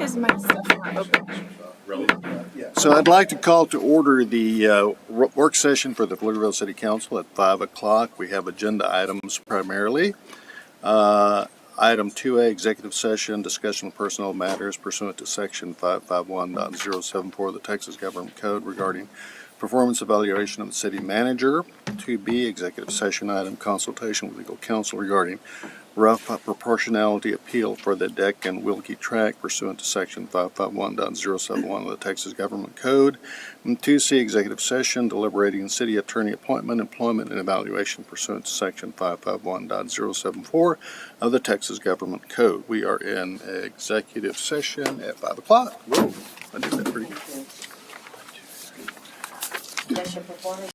Is my stuff not open? So I'd like to call to order the work session for the Pflugerville City Council at 5 o'clock. We have agenda items primarily. Item 2A, executive session, discussion of personnel matters pursuant to section 551.074 of the Texas Government Code regarding performance evaluation of the city manager. 2B, executive session item, consultation with legal counsel regarding rough proportionality appeal for the Deck and Wilkie tract pursuant to section 551.071 of the Texas Government Code. And 2C, executive session, deliberating city attorney appointment, employment, and evaluation pursuant to section 551.074 of the Texas Government Code. We are in executive session at 5 o'clock. Whoa, I did that pretty good. That's your performance.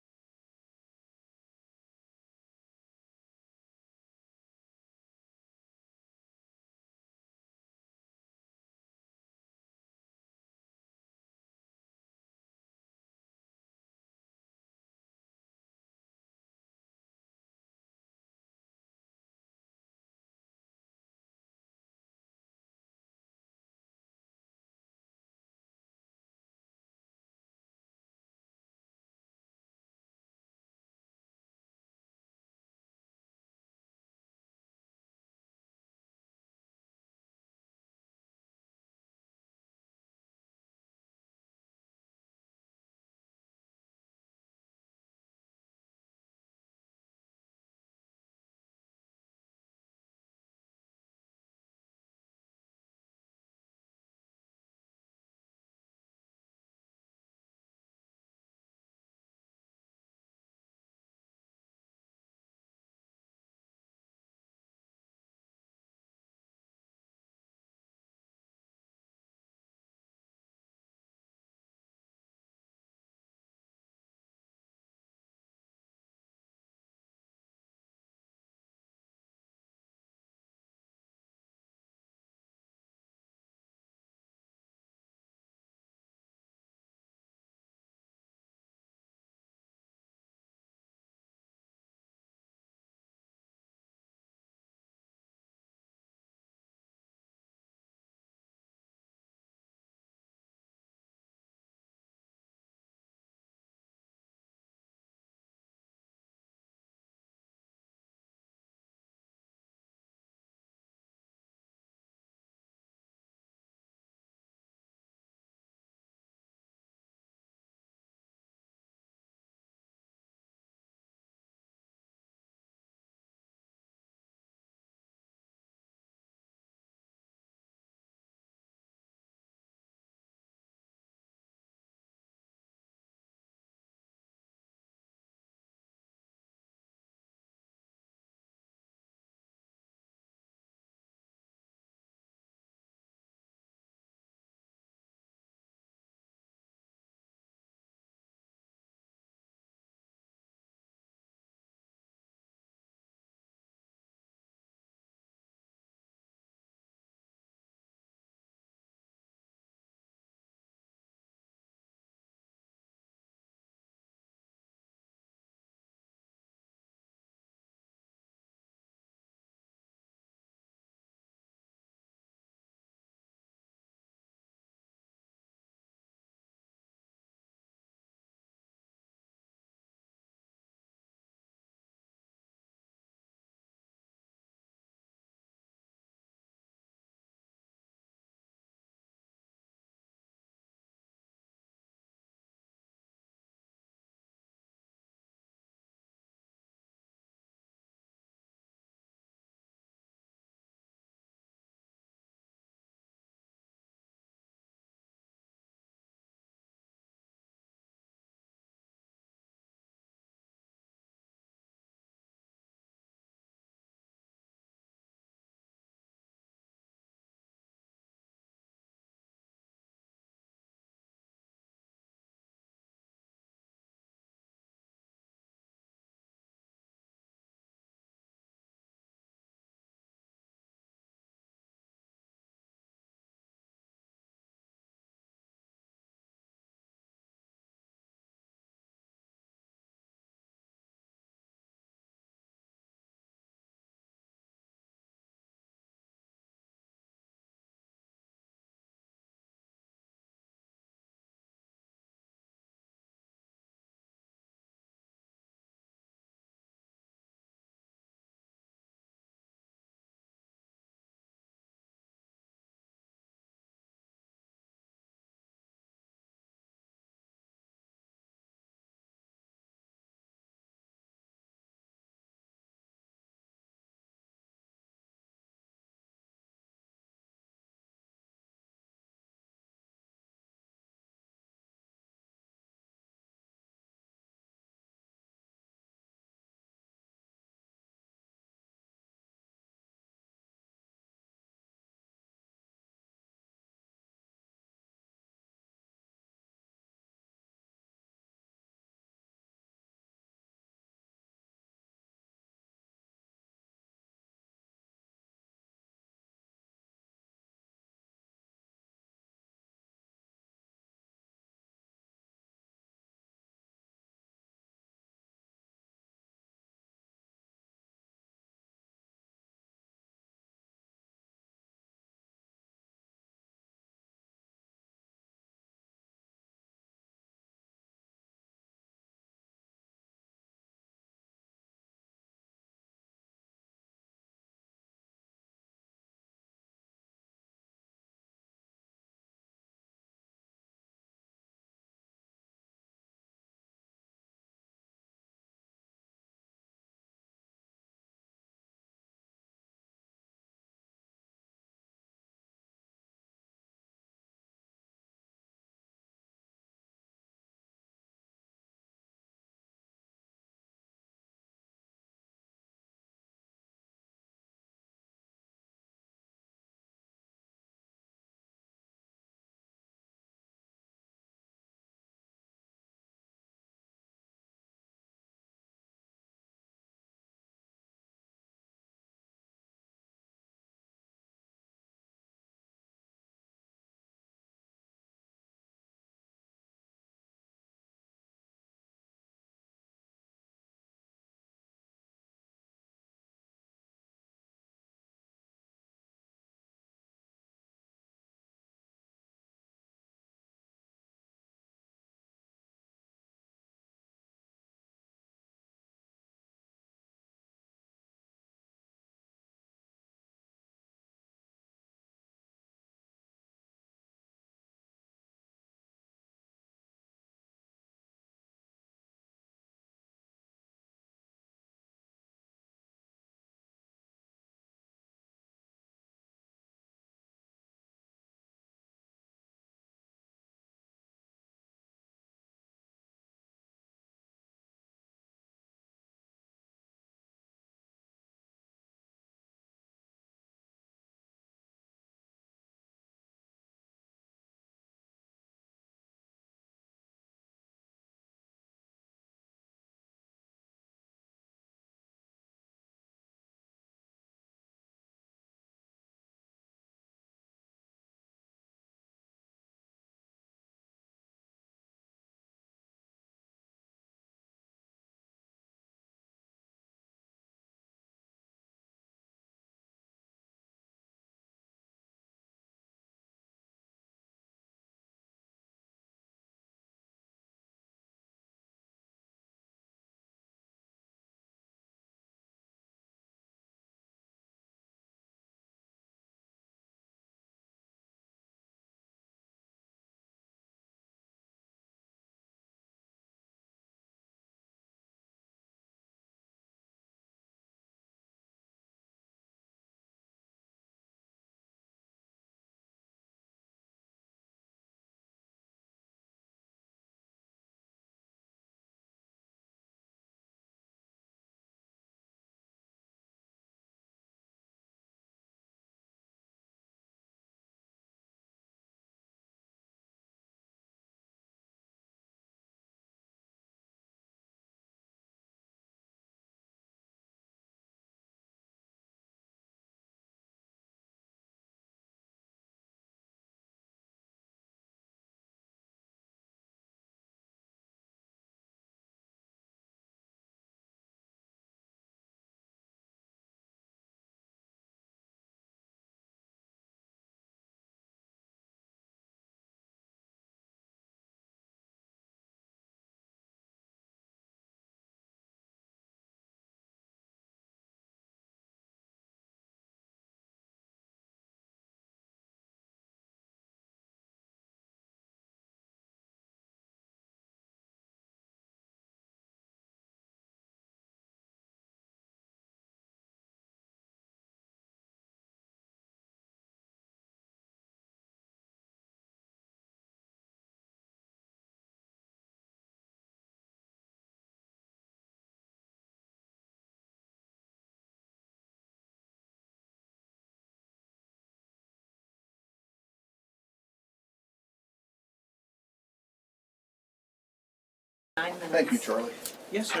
Thank you, Charlie. Yes, sir.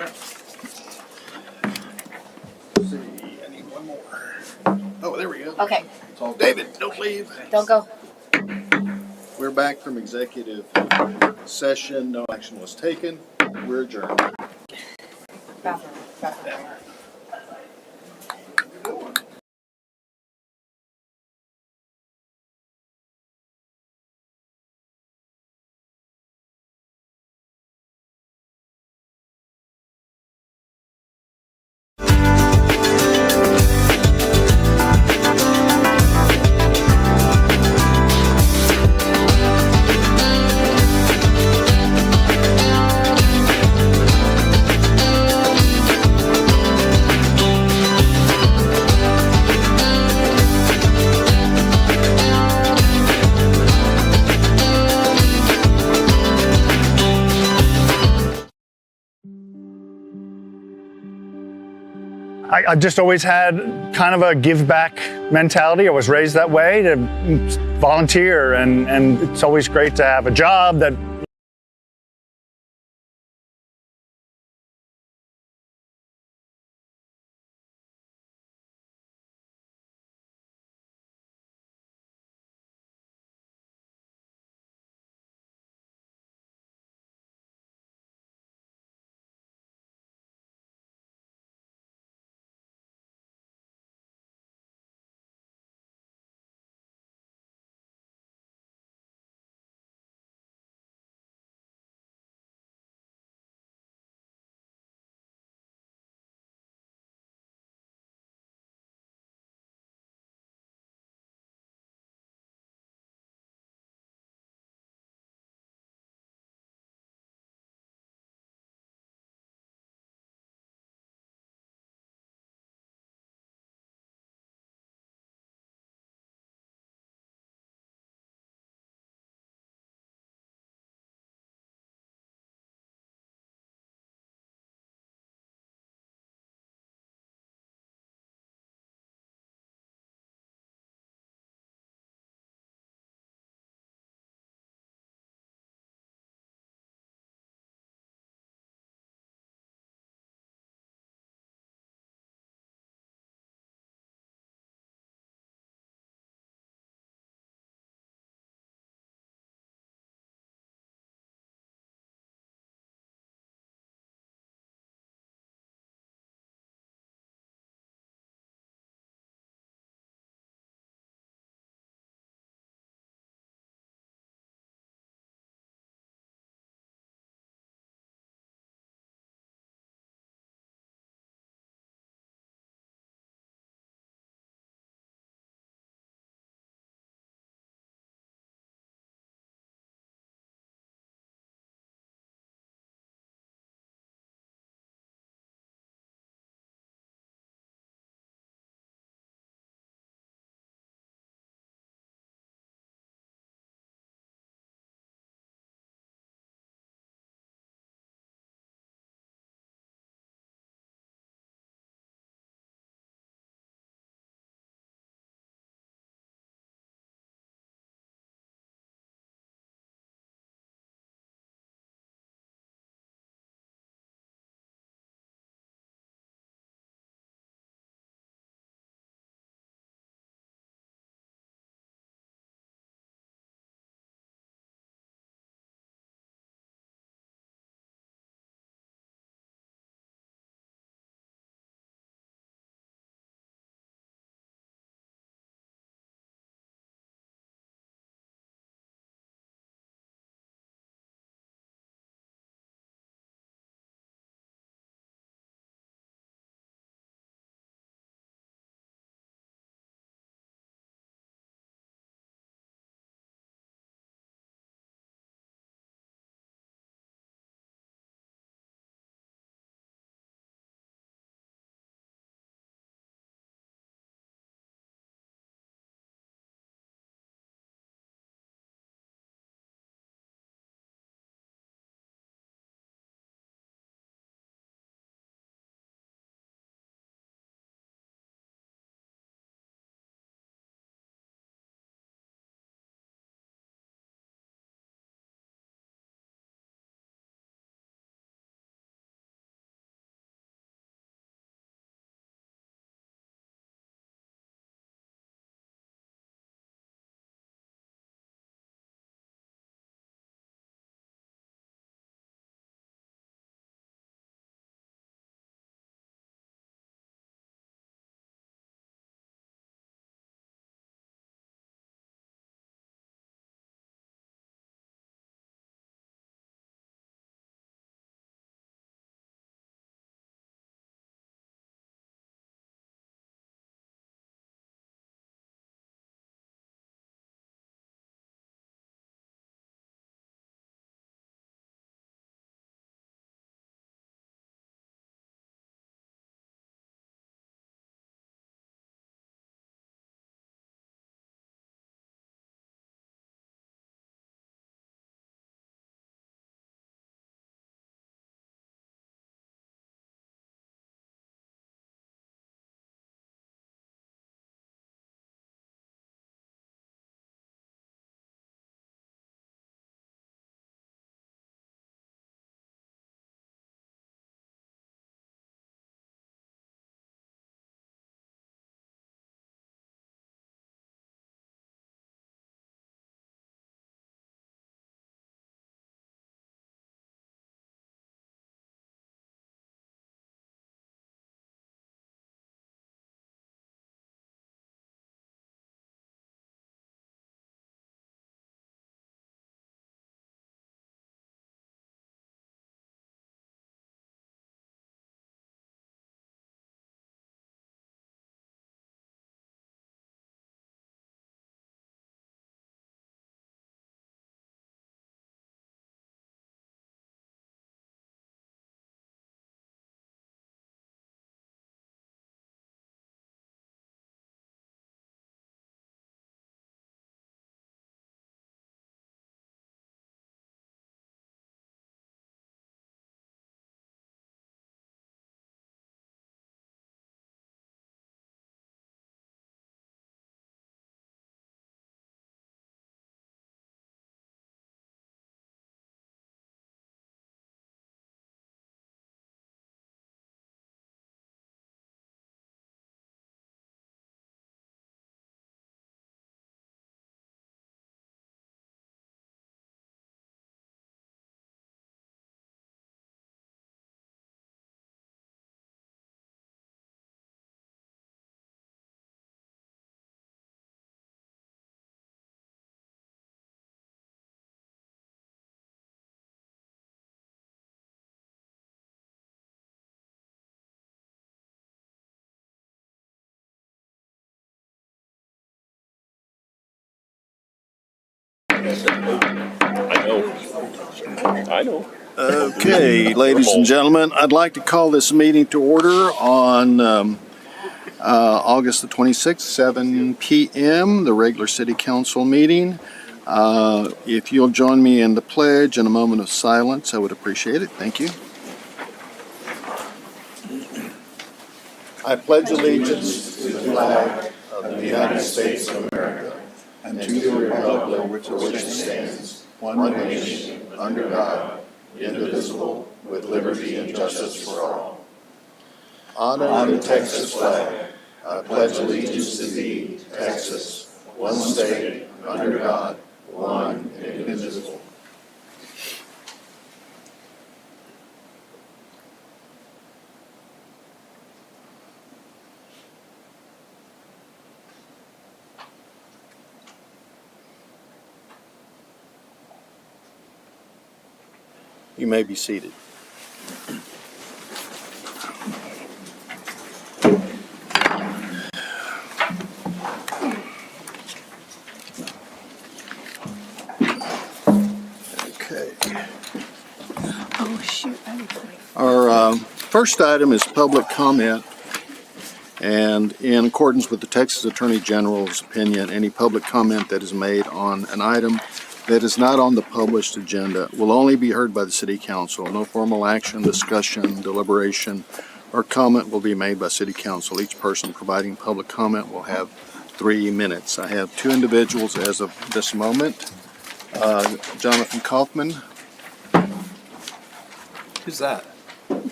Let's see, I need one more. Oh, there we go. Okay, It's all David, don't leave. don't go. We're back from executive session. No action was taken. We're adjourned. Bathroom. I just always had kind of a give back mentality. I was raised that way to volunteer, and it's always great to have a job that I know. Okay, ladies and gentlemen, I'd like to call this meeting to order on August the 26th, 7 p.m., the regular city council meeting. If you'll join me in the pledge and a moment of silence, I would appreciate it. Thank you. I pledge allegiance to the flag of the United States of America and to the republic for which it stands, one nation, under God, indivisible, with liberty and justice for all. Honor the Texas flag. I pledge allegiance to thee, Texas, one state, under God, one and indivisible. You may be seated. Okay. Oh, shoot. I need to Our first item is public comment. And in accordance with the Texas Attorney General's opinion, any public comment that is made on an item that is not on the published agenda will only be heard by the City Council. No formal action, discussion, deliberation, or comment will be made by City Council. Each person providing public comment will have 3 minutes. I have 2 individuals as of this moment. Jonathan Kaufman. Who's that?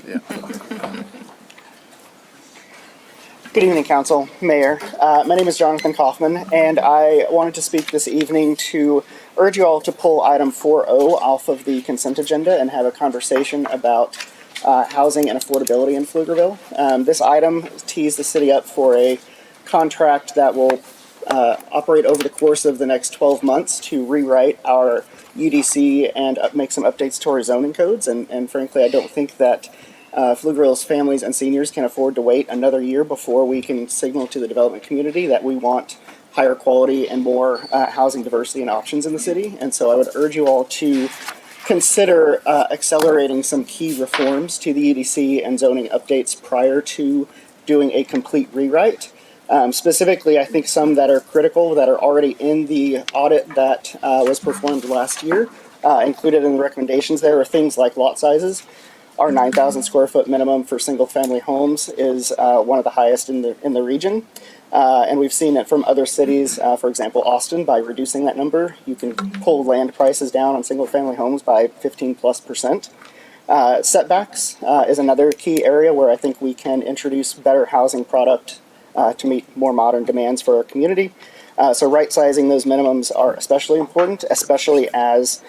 Yeah. Good evening, Council, Mayor. My name is Jonathan Kaufman, and I wanted to speak this evening to urge you all to pull item 4.0 off of the consent agenda and have a conversation about housing and affordability in Pflugerville. This item tees the city up for a contract that will operate over the course of the next 12 months to rewrite our UDC and make some updates to our zoning codes. And frankly, I don't think that Pflugerville's families and seniors can afford to wait another year before we can signal to the development community that we want higher quality and more housing diversity and options in the city. And so I would urge you all to consider accelerating some key reforms to the UDC and zoning updates prior to doing a complete rewrite. Specifically, I think some that are critical that are already in the audit that was performed last year, included in the recommendations there are things like lot sizes. Our 9,000 square foot minimum for single family homes is one of the highest in the region. And we've seen it from other cities, for example, Austin, by reducing that number. You can pull land prices down on single family homes by 15+%. Setbacks is another key area where I think we can introduce better housing product to meet more modern demands for our community. So right-sizing those minimums are especially important, especially as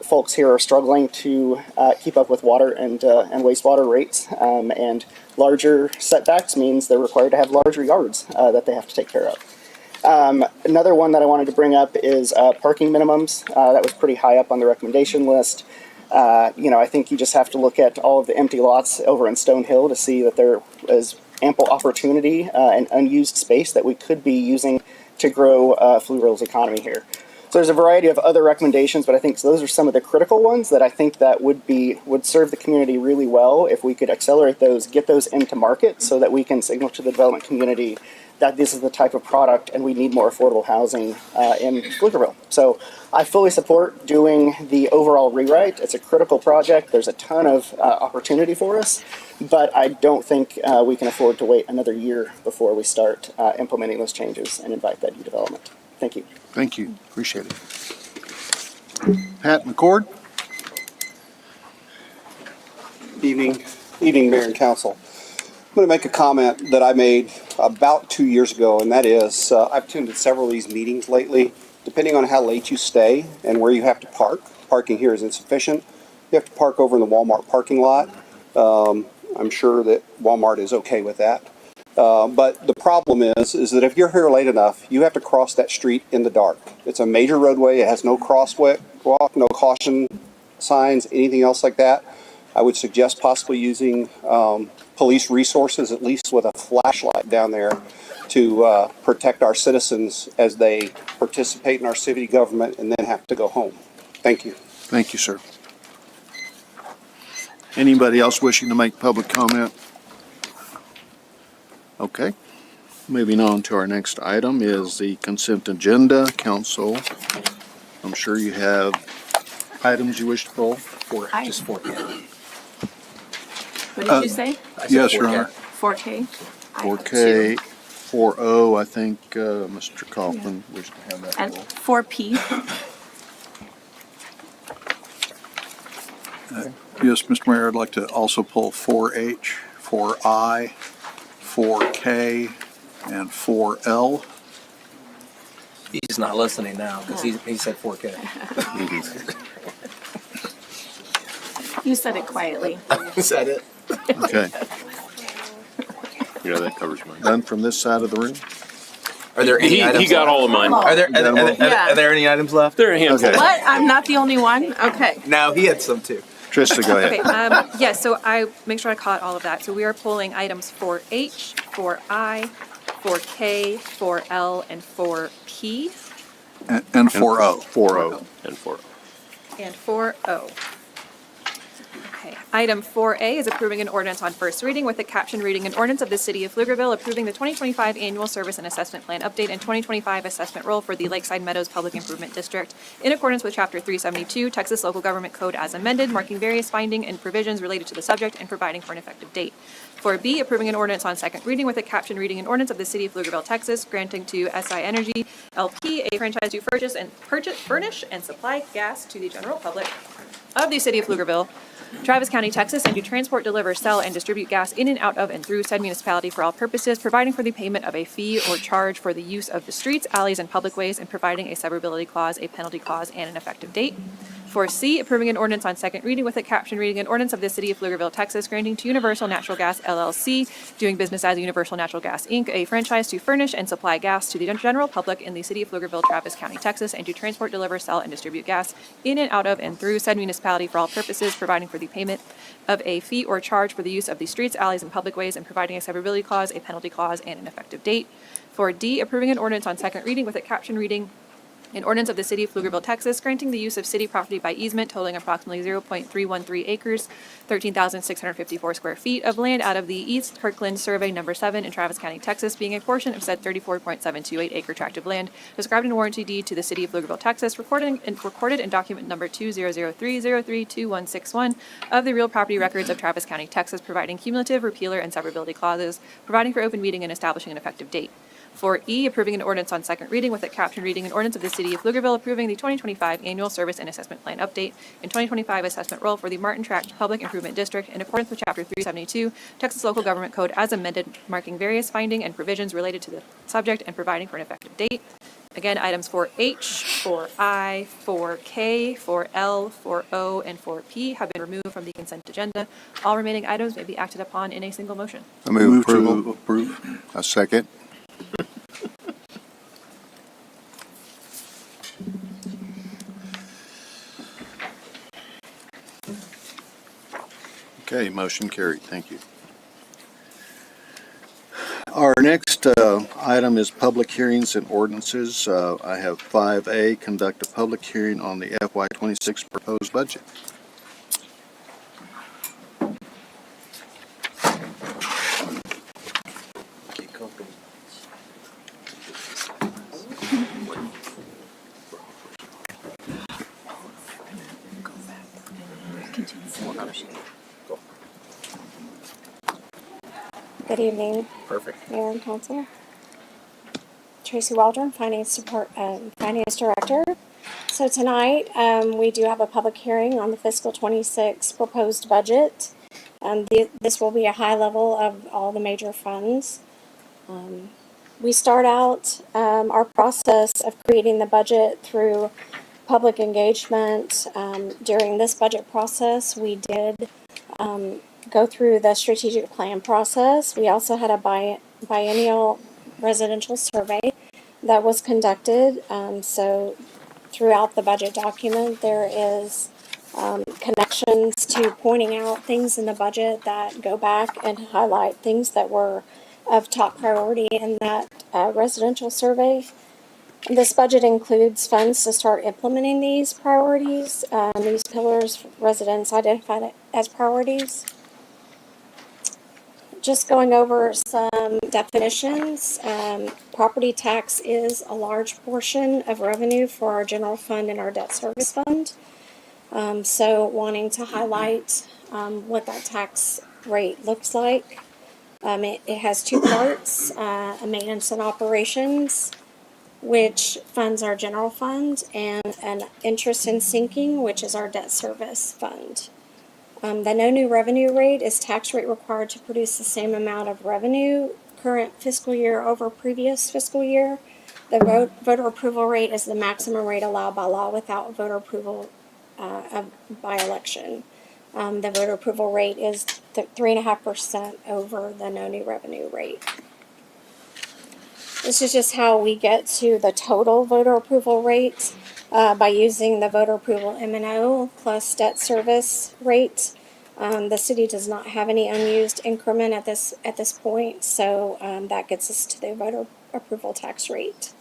folks here are struggling to keep up with water and wastewater rates. And larger setbacks means they're required to have larger yards that they have to take care of. Another one that I wanted to bring up is parking minimums. That was pretty high up on the recommendation list. I think you just have to look at all of the empty lots over in Stonehill to see that there is ample opportunity and unused space that we could be using to grow Pflugerville's economy here. So there's a variety of other recommendations, but I think those are some of the critical ones that I think that would serve the community really well if we could accelerate those, get those into market so that we can signal to the development community that this is the type of product and we need more affordable housing in Pflugerville. So I fully support doing the overall rewrite. It's a critical project. There's a ton of opportunity for us, but I don't think we can afford to wait another year before we start implementing those changes and invite that new development. Thank you. Thank you. Appreciate it. Pat McCord. Evening, Mayor and Council. I'm going to make a comment that I made about 2 years ago, and that is I've attended several of these meetings lately. Depending on how late you stay and where you have to park, parking here is insufficient. You have to park over in the Walmart parking lot. I'm sure that Walmart is okay with that. But the problem is that if you're here late enough, you have to cross that street in the dark. It's a major roadway. It has no crosswalk, no caution signs, anything else like that. I would suggest possibly using police resources, at least with a flashlight down there, to protect our citizens as they participate in our city government and then have to go home. Thank you. Thank you, sir. Anybody else wishing to make public comment? Okay. Moving on to our next item is the consent agenda. Council, I'm sure you have items you wish to pull. Just 4K. What did you say? Yes, Your Honor. 4K? I have 4K, two. 4O, I think Mr. Kaufman wished to have that And pulled. 4P? Yes, Mr. Mayor, I'd like to also pull 4H, 4I, 4K, and 4L. He's not listening now because he said 4K. You said it quietly. Said it. Okay. Yeah, that covers mine. Done from this side of the room? Are there any He items got left? all of mine. Are there, Yeah. are there any items left? There are a handful. Okay. What? I'm not the only one? Okay. No, he had some too. Trista, go Okay, ahead. yes, so I make sure I caught all of that. So we are pulling items 4H, 4I, 4K, 4L, and 4P, And 4O. 4O. And 4. and 4O. Okay, item 4A is approving an ordinance on first reading with the caption reading an ordinance of the City of Pflugerville approving the 2025 Annual Service and Assessment Plan Update and 2025 Assessment Roll for the Lakeside Meadows Public Improvement District in accordance with Chapter 372, Texas Local Government Code as amended, marking various finding and provisions related to the subject and providing for an effective date. 4B, approving an ordinance on second reading with a caption reading an ordinance of the City of Pflugerville, Texas, granting to SI Energy LP a franchise to furnish and supply gas to the general public of the City of Pflugerville, Travis County, Texas, and to transport, deliver, sell, and distribute gas in and out of and through said municipality for all purposes, providing for the payment of a fee or charge for the use of the streets, alleys, and public ways, and providing a severability clause, a penalty clause, and an effective date. 4C, approving an ordinance on second reading with a caption reading an ordinance of the City of Pflugerville, Texas, granting to Universal Natural Gas LLC, doing business as Universal Natural Gas Inc., a franchise to furnish and supply gas to the general public in the City of Pflugerville, Travis County, Texas, and to transport, deliver, sell, and distribute gas in and out of and through said municipality for all purposes, providing for the payment of a fee or charge for the use of the streets, alleys, and public ways, and providing a severability clause, a penalty clause, and an effective date. 4D, approving an ordinance on second reading with a caption reading an ordinance of the City of Pflugerville, Texas, granting the use of city property by easement totaling approximately 0.313 acres, 13,654 square feet of land out of the East Kirkland Survey Number 7 in Travis County, Texas, being a portion of said 34.728 acre tract of land described in a warranty deed to the City of Pflugerville, Texas, recorded in document number 2003032161 of the real property records of Travis County, Texas, providing cumulative, repealer, and severability clauses, providing for open meeting and establishing an effective date. 4E, approving an ordinance on second reading with a caption reading an ordinance of the City of Pflugerville approving the 2025 Annual Service and Assessment Plan Update and 2025 Assessment Roll for the Martin Tract Public Improvement District in accordance with Chapter 372, Texas Local Government Code as amended, marking various finding and provisions related to the subject and providing for an effective date. Again, items 4H, 4I, 4K, 4L, 4O, and 4P have been removed from the consent agenda. All remaining items may be acted upon in a single motion. I move To approval. approve. A second. Okay, motion carried. Thank you. Our next item is public hearings and ordinances. I have 5A, conduct a public hearing on the FY26 proposed budget. Get comfortable. Good evening, Perfect. Mayor and Council. Tracy Waldron, Finance Director. So tonight, we do have a public hearing on the fiscal 26 proposed budget. This will be a high level of all the major funds. We start out our process of creating the budget through public engagement. During this budget process, we did go through the strategic plan process. We also had a biennial residential survey that was conducted. So throughout the budget document, there is connections to pointing out things in the budget that go back and highlight things that were of top priority in that residential survey. This budget includes funds to start implementing these priorities. These pillars residents identified as priorities. Just going over some definitions. Property tax is a large portion of revenue for our general fund and our debt service fund. So wanting to highlight what that tax rate looks like. It has two parts, a maintenance and operations, which funds our general fund, and an interest in sinking, which is our debt service fund. The no new revenue rate is tax rate required to produce the same amount of revenue current fiscal year over previous fiscal year. The voter approval rate is the maximum rate allowed by law without voter approval by election. The voter approval rate is 3.5% over the no new revenue rate. This is just how we get to the total voter approval rate by using the voter approval M&O plus debt service rate. The city does not have any unused increment at this point, so that gets us to the voter approval tax rate.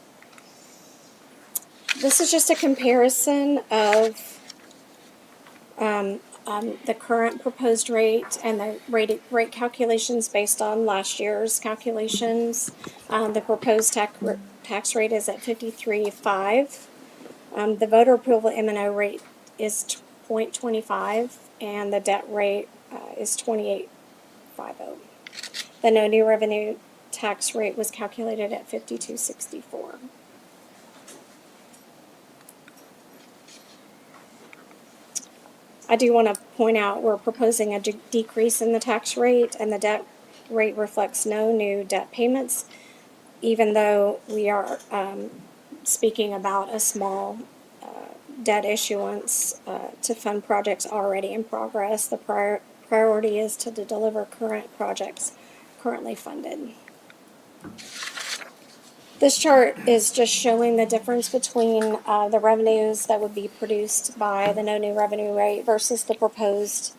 This is just a comparison of the current proposed rate and the rate calculations based on last year's calculations. The proposed tax rate is at 53.5. The voter approval M&O rate is 0.25, and the debt rate is 28.50. The no new revenue tax rate was calculated at 52.64. I do want to point out we're proposing a decrease in the tax rate, and the debt rate reflects no new debt payments, even though we are speaking about a small debt issuance to fund projects already in progress. The priority is to deliver current projects currently funded. This chart is just showing the difference between the revenues that would be produced by the no new revenue rate versus the proposed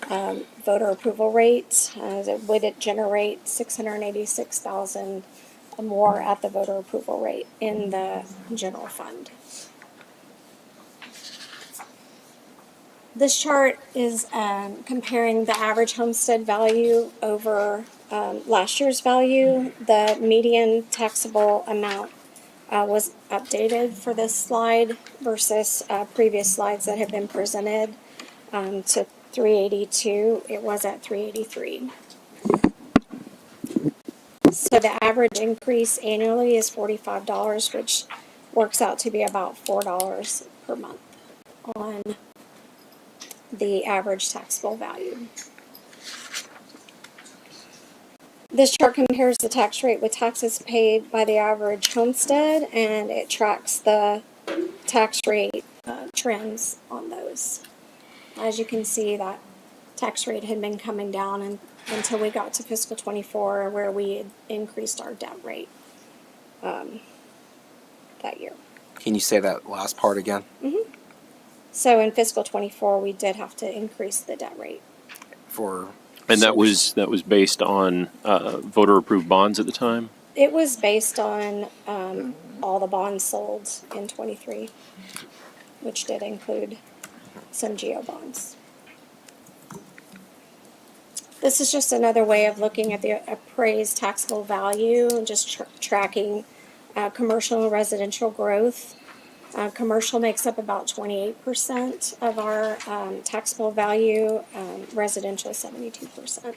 voter approval rate. Would it generate $686,000 more at the voter approval rate in the general fund? This chart is comparing the average homestead value over last year's value. The median taxable amount was updated for this slide versus previous slides that have been presented to 382. It was at 383. So the average increase annually is $45, which works out to be about $4 per month on the average taxable value. This chart compares the tax rate with taxes paid by the average homestead, and it tracks the tax rate trends on those. As you can see, that tax rate had been coming down until we got to fiscal 24, where we had increased our debt rate that year. Can you say that last part again? Mm-hmm. So in fiscal 24, we did have to increase the debt rate. And that was based on voter approved bonds at the time? It was based on all the bonds sold in 23, which did include some GO bonds. This is just another way of looking at the appraised taxable value and just tracking commercial and residential growth. Commercial makes up about 28% of our taxable value, residential 72%.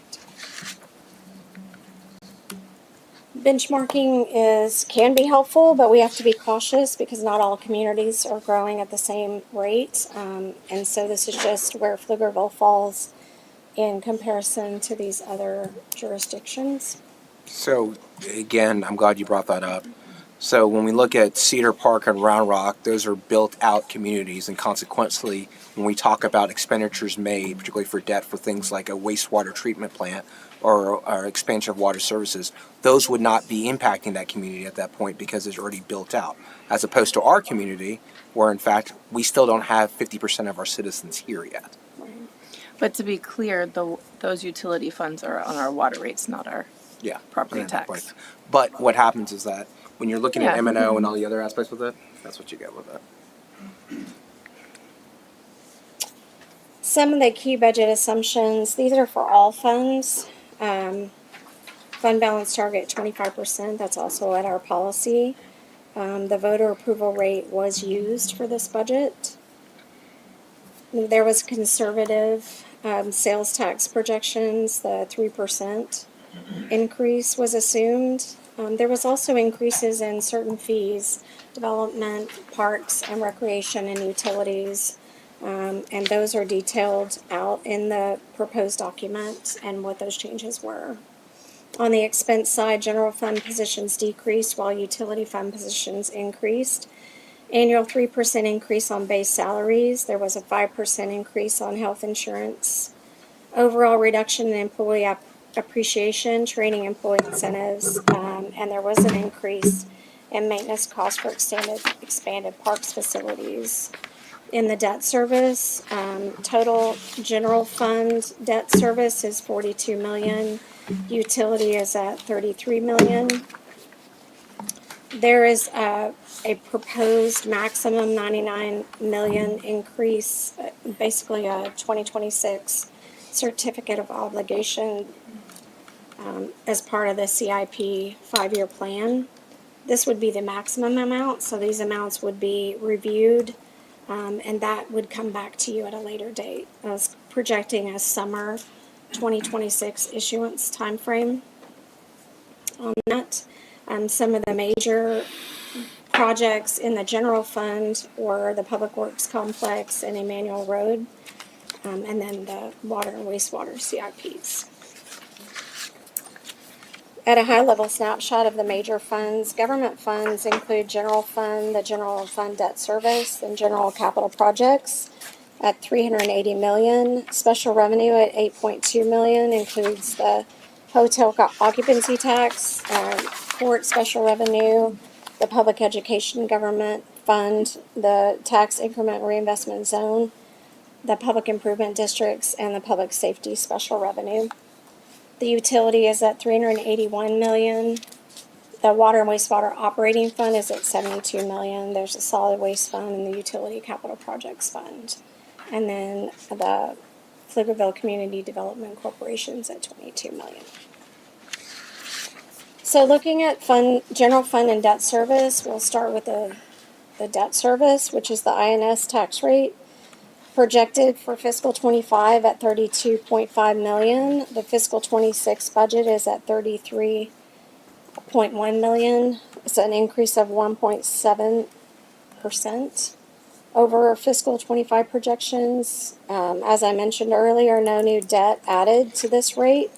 Benchmarking can be helpful, but we have to be cautious because not all communities are growing at the same rate. And so this is just where Pflugerville falls in comparison to these other jurisdictions. So, again, I'm glad you brought that up. So when we look at Cedar Park and Round Rock, those are built-out communities, and consequently, when we talk about expenditures made, particularly for debt for things like a wastewater treatment plant or expansion of water services, those would not be impacting that community at that point because it's already built out, as opposed to our community, where in fact we still don't have 50% of our citizens here yet. But to be clear, those utility funds are on our water rates, not our Yeah. property Yeah, tax. right. But what happens is that when you're looking at Yeah. M&O and all the other aspects with it, that's what you get with it. Some of the key budget assumptions, these are for all funds. Fund balance target 25%, that's also at our policy. The voter approval rate was used for this budget. There was conservative sales tax projections, the 3% increase was assumed. There was also increases in certain fees, development, parks and recreation and utilities. And those are detailed out in the proposed document and what those changes were. On the expense side, general fund positions decreased while utility fund positions increased. Annual 3% increase on base salaries. There was a 5% increase on health insurance. Overall reduction in employee appreciation, training, employee incentives, and there was an increase in maintenance costs for expanded parks facilities. In the debt service, total general fund debt service is 42 million. Utility is at 33 million. There is a proposed maximum 99 million increase, basically a 2026 certificate of obligation as part of the CIP 5-year plan. This would be the maximum amount, so these amounts would be reviewed, and that would come back to you at a later date. I was projecting a summer 2026 issuance timeframe on that. Some of the major projects in the general fund were the Public Works Complex and Emmanuel Road, and then the water and wastewater CIPs. At a high level snapshot of the major funds, government funds include general fund, the general fund debt service, and general capital projects at 380 million. Special revenue at 8.2 million includes the hotel occupancy tax, court special revenue, the public education government fund, the tax increment reinvestment zone, the public improvement districts, and the public safety special revenue. The utility is at 381 million. The water and wastewater operating fund is at 72 million. There's a solid waste fund and the utility capital projects fund. And then the Pflugerville Community Development Corporation's at 22 million. So looking at general fund and debt service, we'll start with the debt service, which is the INS tax rate. Projected for fiscal 25 at 32.5 million. The fiscal 26 budget is at 33.1 million. It's an increase of 1.7% over fiscal 25 projections. As I mentioned earlier, no new debt added to this rate,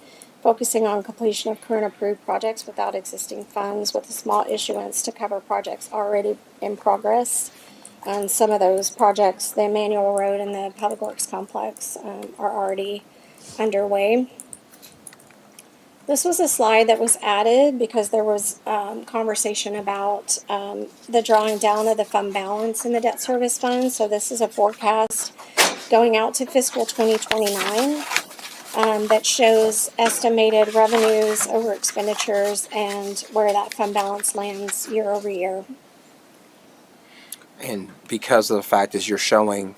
focusing on completion of current approved projects without existing funds, with a small issuance to cover projects already in progress. And some of those projects, the Emmanuel Road and the Public Works Complex, are already underway. This was a slide that was added because there was conversation about the drawing down of the fund balance in the debt service fund. So this is a forecast going out to fiscal 2029 that shows estimated revenues over expenditures and where that fund balance lands year over year. And because of the fact is you're showing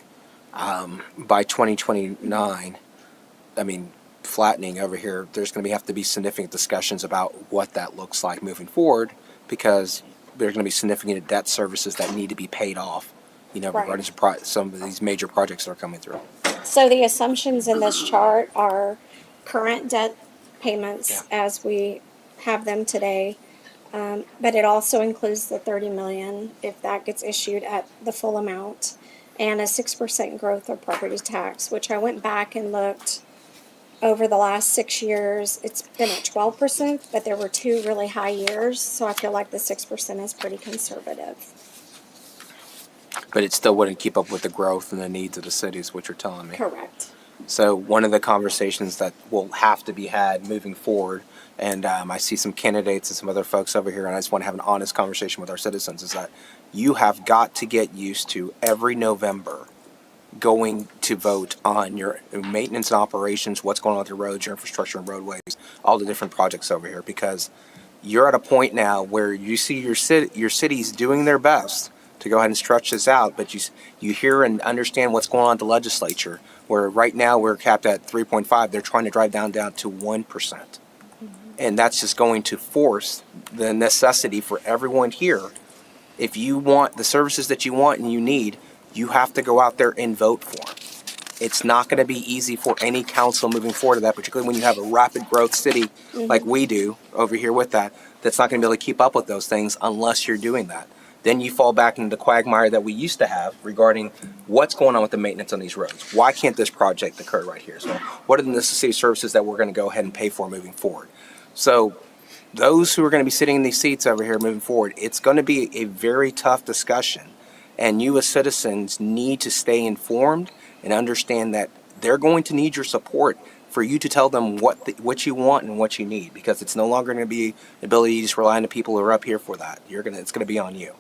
by 2029, I mean, flattening over here, there's going to have to be significant discussions about what that looks like moving forward, because there's going to be significant debt services that need to be paid off, regarding some of these major projects that are coming through. So the assumptions in this chart are current debt payments as we have them today. But it also includes the 30 million if that gets issued at the full amount, and a 6% growth of property tax, which I went back and looked over the last 6 years. It's been at 12%, but there were 2 really high years, so I feel like the 6% is pretty conservative. But it still wouldn't keep up with the growth and the needs of the cities, which you're telling me. Correct. So one of the conversations that will have to be had moving forward, and I see some candidates and some other folks over here, and I just want to have an honest conversation with our citizens, is that you have got to get used to every November going to vote on your maintenance and operations, what's going on with your roads, your infrastructure and roadways, all the different projects over here, because you're at a point now where you see your cities doing their best to go ahead and stretch this out, but you hear and understand what's going on at the legislature, where right now we're capped at 3.5. They're trying to drive down to 1%. And that's just going to force the necessity for everyone here. If you want the services that you want and you need, you have to go out there and vote for them. It's not going to be easy for any council moving forward to that, particularly when you have a rapid growth city like we do over here with that, that's not going to be able to keep up with those things unless you're doing that. Then you fall back into the quagmire that we used to have regarding what's going on with the maintenance on these roads. Why can't this project occur right here? So what are the necessary services that we're going to go ahead and pay for moving forward? So those who are going to be sitting in these seats over here moving forward, it's going to be a very tough discussion. And you as citizens need to stay informed and understand that they're going to need your support for you to tell them what you want and what you need, because it's no longer going to be the ability to just rely on the people who are up here for that. It's going to be on you.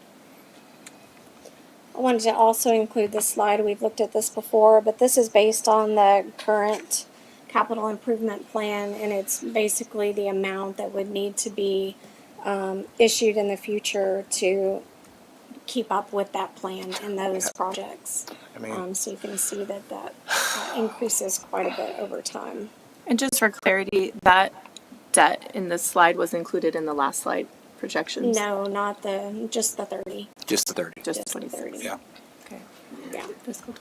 I wanted to also include this slide. We've looked at this before, but this is based on the current capital improvement plan, and it's basically the amount that would need to be issued in the future to keep up with that plan and those projects. I mean, So you can see that increases quite a bit over time. And just for clarity, that debt in this slide was included in the last slide projections? No, not just the 30. just the 30. Just Just the 26. 30. Yeah. Okay. Yeah. Fiscal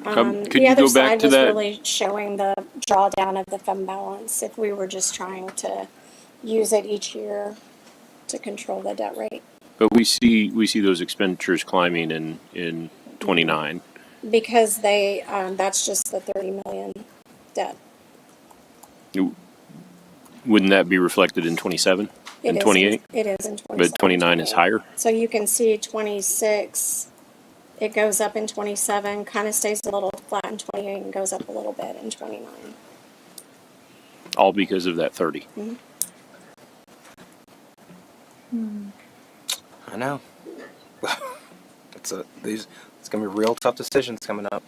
20. Could The you other go back side to was that? really showing the drawdown of the fund balance if we were just trying to use it each year to control the debt rate. But we see those expenditures climbing in 29. Because that's just the 30 million debt. Wouldn't that be reflected in 27 and 28? It is in 27. But 29 is higher. So you can see 26, it goes up in 27, kind of stays a little flat in 28 and goes up a little bit in 29. All because of that 30. I know. It's going to be real tough decisions coming up.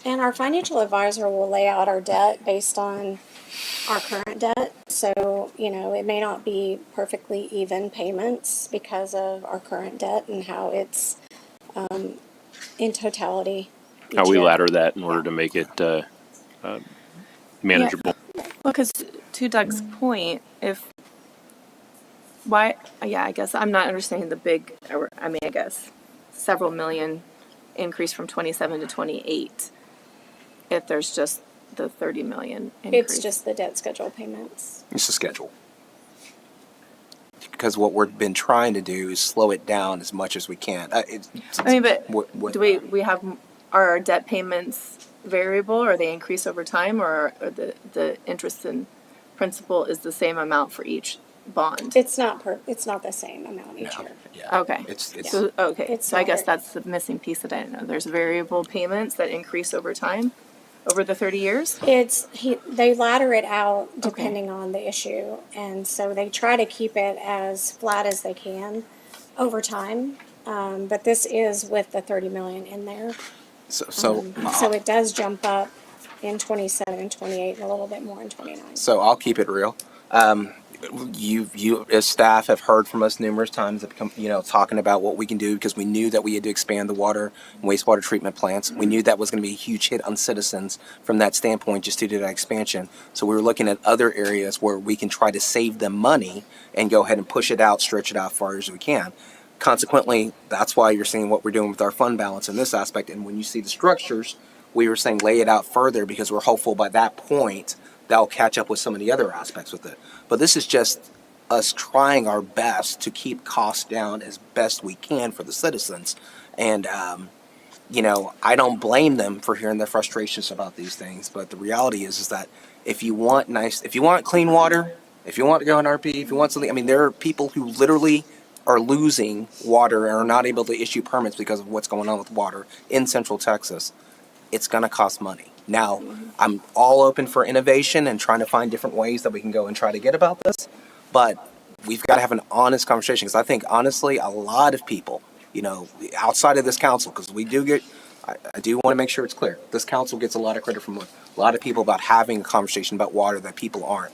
And our financial advisor will lay out our debt based on our current debt. So, it may not be perfectly even payments because of our current debt and how it's in totality. How each we year. ladder that in order to make it manageable. Well, because to Doug's point, I guess I'm not understanding the big, I guess, several million increase from 27 to 28 if there's just the 30 million increase. It's just the debt schedule payments. It's a schedule. Because what we've been trying to do is slow it down as much as we can. But do we have, are our debt payments variable, or they increase over time, or the interest and principal is the same amount for each bond? It's not the same amount each year. Yeah. Okay. It's So, okay. It's So I guess not- that's the missing piece that I didn't know. There's variable payments that increase over time, over the 30 years? They ladder it out depending on the issue, and so they try to keep it as flat as they can over time. But this is with the 30 million in there. so it does jump up in 27 and 28 and a little bit more in 29. So I'll keep it real. You as staff have heard from us numerous times, talking about what we can do, because we knew that we had to expand the water and wastewater treatment plants. We knew that was going to be a huge hit on citizens from that standpoint, just due to that expansion. So we were looking at other areas where we can try to save them money and go ahead and push it out, stretch it out as far as we can. Consequently, that's why you're seeing what we're doing with our fund balance in this aspect. And when you see the structures, we were saying lay it out further, because we're hopeful by that point that'll catch up with some of the other aspects with it. But this is just us trying our best to keep costs down as best we can for the citizens. And, I don't blame them for hearing their frustrations about these things. But the reality is that if you want clean water, if you want to go on RP, if you want something, there are people who literally are losing water and are not able to issue permits because of what's going on with water in Central Texas. It's going to cost money. Now, I'm all open for innovation and trying to find different ways that we can go and try to get about this, but we've got to have an honest conversation, because I think, honestly, a lot of people, outside of this council, because we do get I do want to make sure it's clear. This council gets a lot of credit from a lot of people about having a conversation about water that people aren't.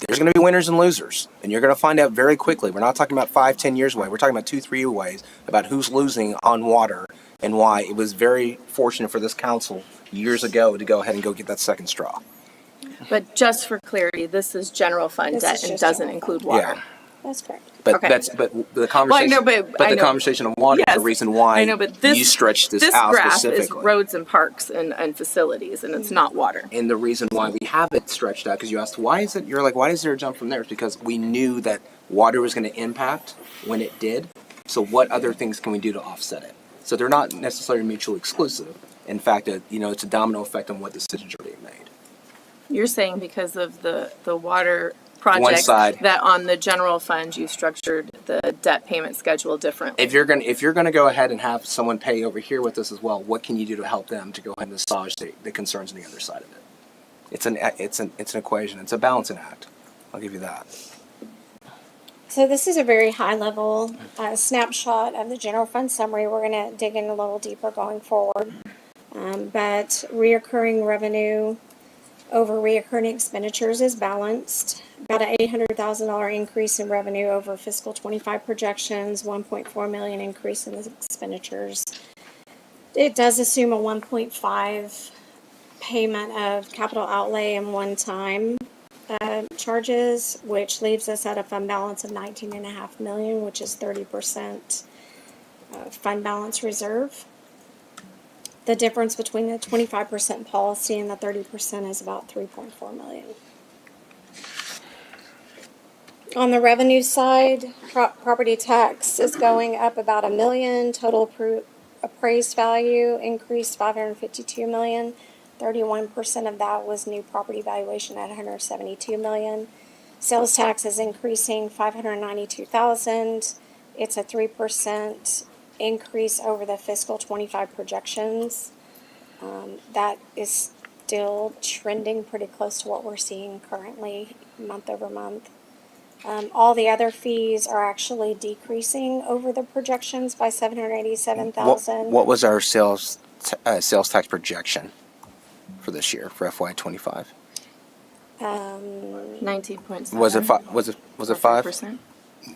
There's going to be winners and losers, and you're going to find out very quickly. We're not talking about 5-10 years away. We're talking about 2-3 years away about who's losing on water and why. It was very fortunate for this council years ago to go ahead and go get that second straw. But just for clarity, this is general fund This debt is and just doesn't general include fund. water. Yeah. That's correct. But Okay. but the conversation. Well, I know, but I the know. conversation of water is Yes, the reason why I know, but this you stretched this this out graph specifically. is roads and parks and facilities, and it's not water. And the reason why we have it stretched out, because you asked, why is it? You're like, why is there a jump from there? It's because we knew that water was going to impact when it did. So what other things can we do to offset it? So they're not necessarily mutually exclusive. In fact, it's a domino effect on what decisions are being made. You're saying because of the water project side. that on the general fund you structured the debt payment schedule differently. If you're gonna go ahead and have someone pay over here with us as well, what can you do to help them to go ahead and massage the concerns on the other side of it? It's an equation. It's a balancing act. I'll give you that. So this is a very high level snapshot of the general fund summary. We're going to dig in a little deeper going forward. But reoccurring revenue over reoccurring expenditures is balanced. About an $800,000 increase in revenue over fiscal 25 projections, 1.4 million increase in the expenditures. It does assume a 1.5 payment of capital outlay and one-time charges, which leaves us at a fund balance of 19.5 million, which is 30% fund balance reserve. The difference between the 25% policy and the 30% is about 3.4 million. On the revenue side, property tax is going up about $1 million. Total appraised value increased $552 million. 31% of that was new property valuation at $172 million. Sales tax is increasing $592,000. It's a 3% increase over the fiscal 25 projections. That is still trending pretty close to what we're seeing currently month over month. All the other fees are actually decreasing over the projections by $787,000. What was our sales tax projection for this year for FY25? 19.7. Was it 5? 5%?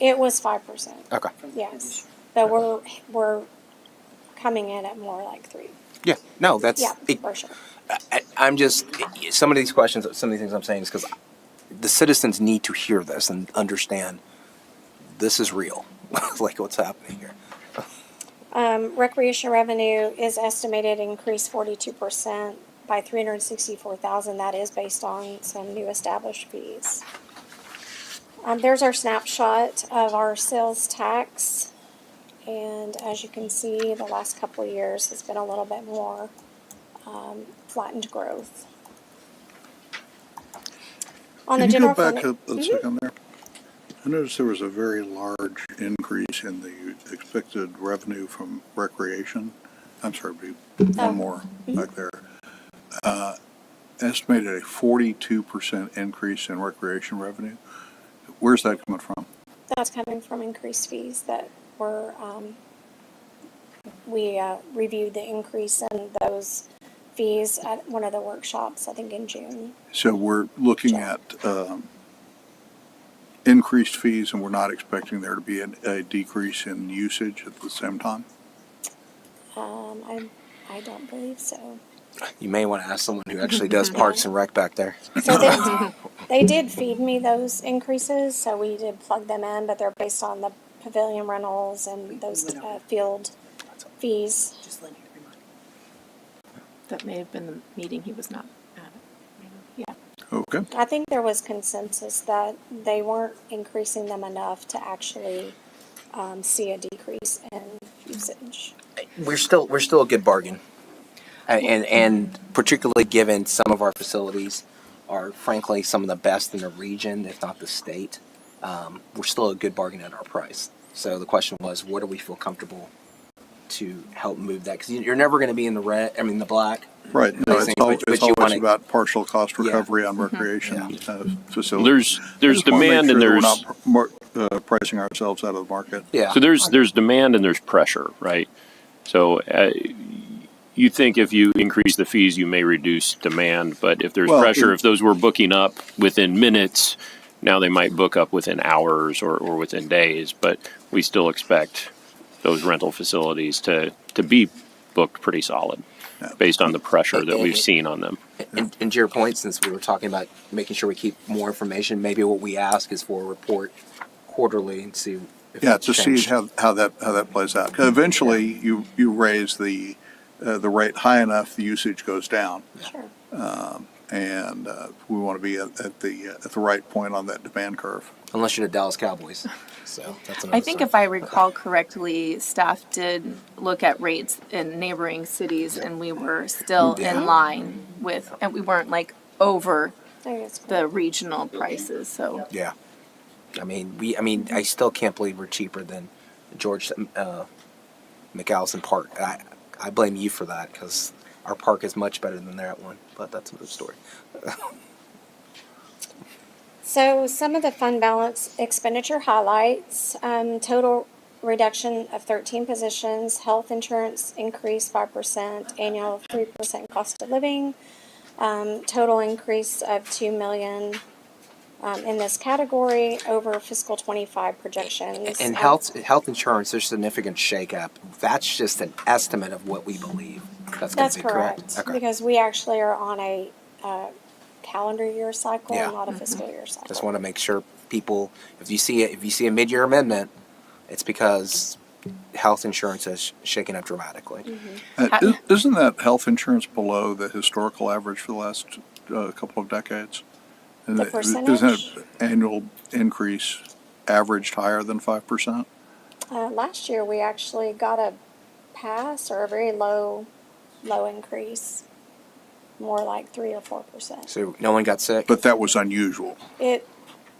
It was 5%. Okay. Yes, but we're coming in at more like 3. Yeah. No, that's For sure. I'm just some of these questions, some of these things I'm saying is because the citizens need to hear this and understand this is real, like what's happening here. Recreation revenue is estimated to increase 42% by $364,000. That is based on some new established fees. There's our snapshot of our sales tax. And as you can see, the last couple of years has been a little bit more flattened growth. On Can the you go general back fund, a second there? I noticed there was a very large increase in the expected revenue from recreation. I'm sorry, one more back there. Estimated a 42% increase in recreation revenue. Where's that coming from? that's coming from increased fees that were, we reviewed the increase in those fees at one of the workshops, I think in June. So we're looking at increased fees, and we're not expecting there to be a decrease in usage at the same time? I don't believe so. You may want to ask someone who actually does Parks and Rec back there. So they did feed me those increases, so we did plug them in, but they're based on the pavilion rentals and those field fees. That may have been the meeting he was not at. Yeah. Okay. I think there was consensus that they weren't increasing them enough to actually see a decrease in usage. We're still a good bargain, and particularly given some of our facilities are frankly some of the best in the region, if not the state. We're still a good bargain at our price. So the question was, what do we feel comfortable to help move that? Because you're never going to be in the red. I mean, the black. Right. No, it's you always wanna- about partial cost recovery on recreation facilities. There's I just wanna make demand and sure that there's we're not pricing ourselves out of the market. Yeah. so there's demand and there's pressure, right? So You think if you increase the fees, you may reduce demand, but if there's Well, pressure, if those were booking up within minutes, now they might book up within hours or within days, but we still expect those rental facilities to be booked pretty solid based on the pressure that we've seen on them. And to your point, since we were talking about making sure we keep more information, maybe what we ask is for a report quarterly and see if Yeah, it's to see changed. how that plays out. 'Cause eventually, you raise the rate high enough, the usage goes down, Sure. and we want to be at the right point on that demand curve. Unless you're the Dallas Cowboys. So that's another I think story. if I recall correctly, staff did look at rates in neighboring cities and we were still Yeah. in line with, and we weren't like over There it is. the regional prices, so. Yeah. I mean, I still can't believe we're cheaper than George McAllison Park. I blame you for that because our park is much better than that one, but that's another story. So some of the fund balance expenditure highlights, total reduction of 13 positions, health insurance increase 5%, annual 3% cost of living, total increase of 2 million in this category over fiscal 25 projections. And health insurance, there's significant shakeup. That's just an estimate of what we believe. That's going That's to be correct. correct, because we actually are on a calendar year cycle, Yeah. not a fiscal year cycle. Just want to make sure people, if you see a mid-year amendment, it's because health insurance is shaking up dramatically. Isn't that health insurance below the historical average for the last couple of decades? The Isn't percentage? that annual increase averaged higher than 5%? Last year, we actually got a pass or a very low increase, more like 3 or 4%. So no one got sick. But that was unusual. It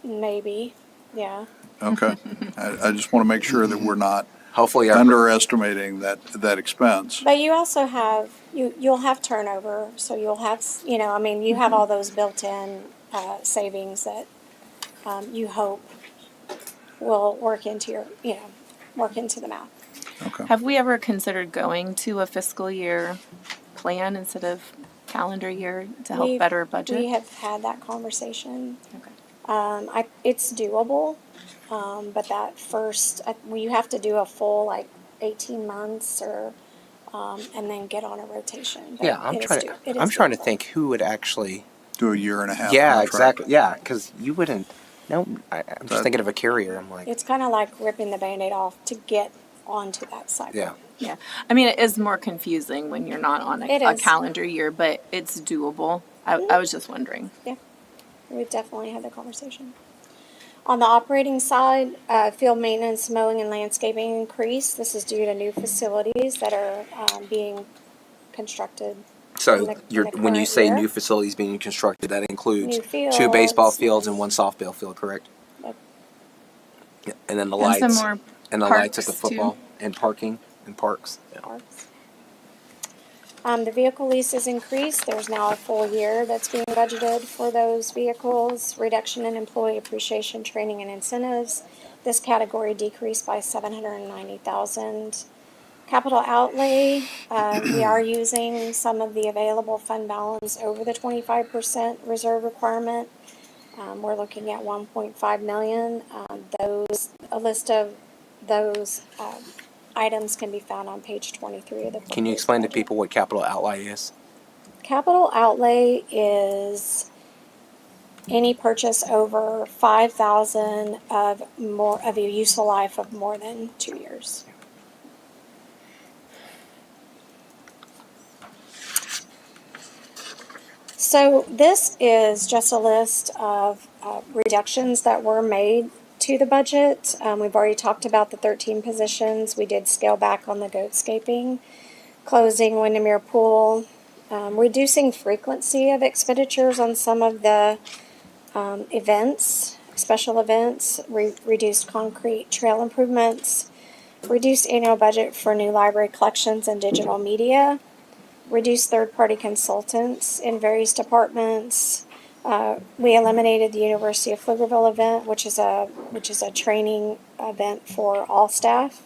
maybe, yeah. Okay. I just want to make sure that we're not Hopefully, underestimating that expense. But you also have you'll have turnover, so you'll have you have all those built-in savings that you hope will work into the math. Okay. Have we ever considered going to a fiscal year plan instead of calendar year to help better budget? We have had that conversation. Okay. It's doable, but that first you have to do a full 18 months or and then get on a rotation. But yeah, I'm trying to think who would actually Do a year and a half. Yeah, contract. exactly. Yeah, because you wouldn't. No, I'm just thinking of a carrier. I'm like, It's kind of like ripping the Band-Aid off to get onto that cycle. yeah. Yeah. I mean, it is more confusing when you're not on It a is. calendar year, but it's doable. I was just wondering. Yeah, we've definitely had that conversation. On the operating side, field maintenance, mowing, and landscaping increase. This is due to new facilities that are being constructed. So in the when you current say year. new facilities being constructed, that includes New fields. 2 baseball fields and 1 softball field, correct? Yep. Yeah. And then the And lights. some more And the lights at the parks, too. football and parking and parks. Yeah. Parks. The vehicle leases increased. There's now a full year that's being budgeted for those vehicles. Reduction in employee appreciation, training, and incentives. This category decreased by $790,000. Capital outlay, we are using some of the available fund balance over the 25% reserve requirement. We're looking at 1.5 million. A list of those items can be found on page 23 of the. Can you explain to people what capital outlay is? Capital outlay is any purchase over 5,000 of a useful life of more than 2 years. So this is just a list of reductions that were made to the budget. We've already talked about the 13 positions. We did scale back on the goatscaping, closing Windermere Pool, reducing frequency of expenditures on some of the events, special events, reduced concrete trail improvements, reduced annual budget for new library collections and digital media, reduced third-party consultants in various departments. We eliminated the University of Pflugerville event, which is a training event for all staff.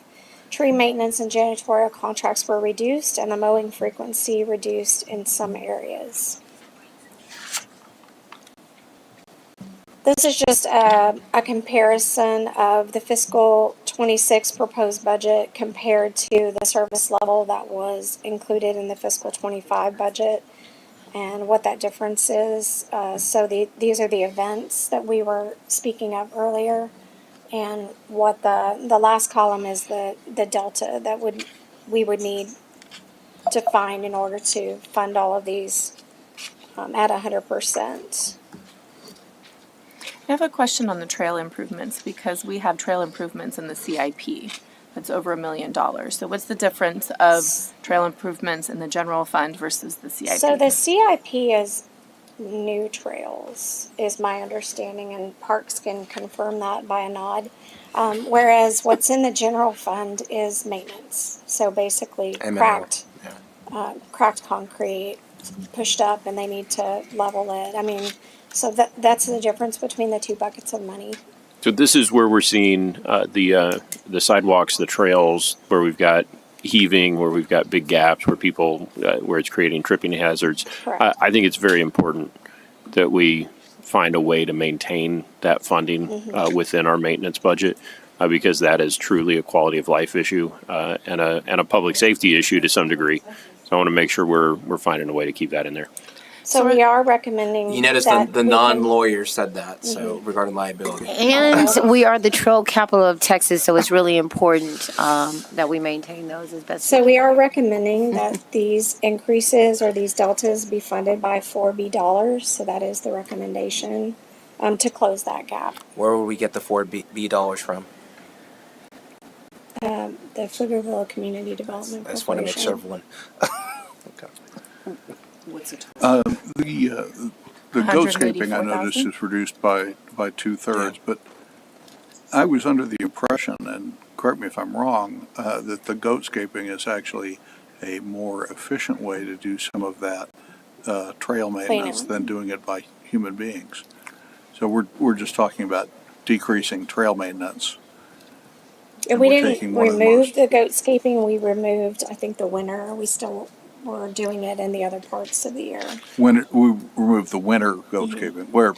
Tree maintenance and janitorial contracts were reduced, and the mowing frequency reduced in some areas. This is just a comparison of the fiscal 26 proposed budget compared to the service level that was included in the fiscal 25 budget, and what that difference is. These are the events that we were speaking of earlier, and what the last column is the delta that we would need to find in order to fund all of these at 100%. I have a question on the trail improvements because we have trail improvements in the CIP. That's over $1 million. So what's the difference of trail improvements in the general fund versus the CIP? So the CIP is new trails, is my understanding, and Parks can confirm that by a nod. Whereas what's in the general fund is maintenance. So basically M&O. cracked concrete, pushed up, and they need to level it. I mean, so that's the difference between the two buckets of money. So this is where we're seeing the sidewalks, the trails, where we've got heaving, where we've got big gaps, where people, where it's creating tripping hazards. Correct. I think it's very important that we find a way to maintain that funding within our maintenance budget, because that is truly a quality of life issue and a public safety issue to some degree. So I want to make sure we're finding a way to keep that in there. So we are recommending. You notice the non-lawyer said that, so regarding liability. And we are the trail capital of Texas, so it's really important that we maintain those as best. So we are recommending that these increases or these deltas be funded by 4B dollars. So that is the recommendation to close that gap. Where would we get the 4B dollars from? The Pflugerville Community Development I just want to make sure everyone. Okay. What's it? The goatscaping I noticed 184,000? is reduced by 2/3, but I was under the impression, and correct me if I'm wrong, that the goatscaping is actually a more efficient way to do some of that trail maintenance than doing it by human beings. So we're just talking about decreasing trail maintenance. And we we're didn't taking one of the remove most- the goatscaping. We removed, I think, the winter. We still were doing it in the other parts of the year. When we remove the winter goatscaping, where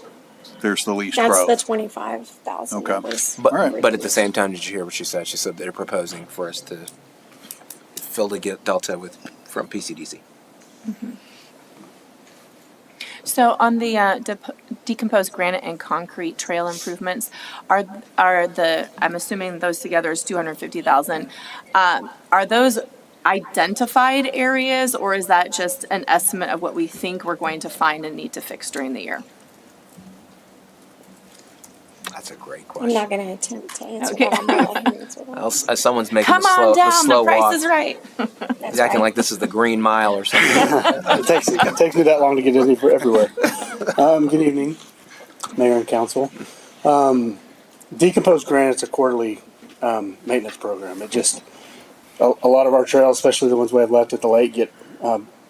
there's the least That's growth. the 25,000. Okay. But All right. but at the same time, did you hear what she said? She said they're proposing for us to fill the delta from PCDC. So on the decomposed granite and concrete trail improvements, are I'm assuming those together is 250,000. Are those identified areas, or is that just an estimate of what we think we're going to find and need to fix during the year? That's a great I'm question. not going to attempt to answer Okay. that. I'm not letting him answer that. As someone's making Come a on down, slow the price walk. is right. That's He's acting right. like this is the Green Mile or something. It takes me that long to get everywhere. Good evening, Mayor and Council. Decomposed granite's a quarterly maintenance program. It just a lot of our trails, especially the ones we have left at the lake, get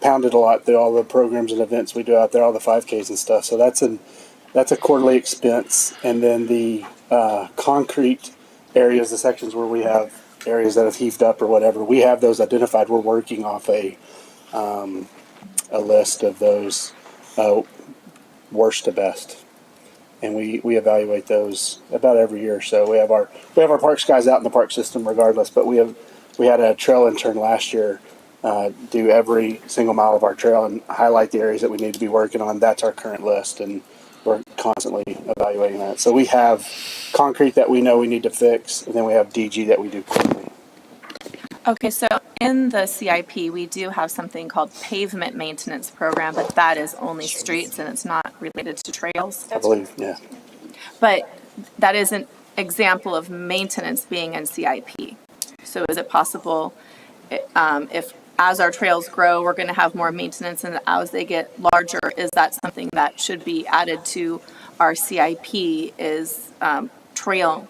pounded a lot through all the programs and events we do out there, all the 5Ks and stuff. So that's a quarterly expense. And then the concrete areas, the sections where we have areas that have heaved up or whatever, we have those identified. We're working off a list of those worst to best, and we evaluate those about every year. So we have our parks guys out in the park system regardless, but we had a trail intern last year do every single mile of our trail and highlight the areas that we need to be working on. That's our current list, and we're constantly evaluating that. So we have concrete that we know we need to fix, and then we have DG that we do quarterly. Okay, so in the CIP, we do have something called pavement maintenance program, but that is only streets and it's not related to trails. I believe, yeah. But that is an example of maintenance being in CIP. So is it possible, if as our trails grow, we're going to have more maintenance, and as they get larger, is that something that should be added to our CIP is trail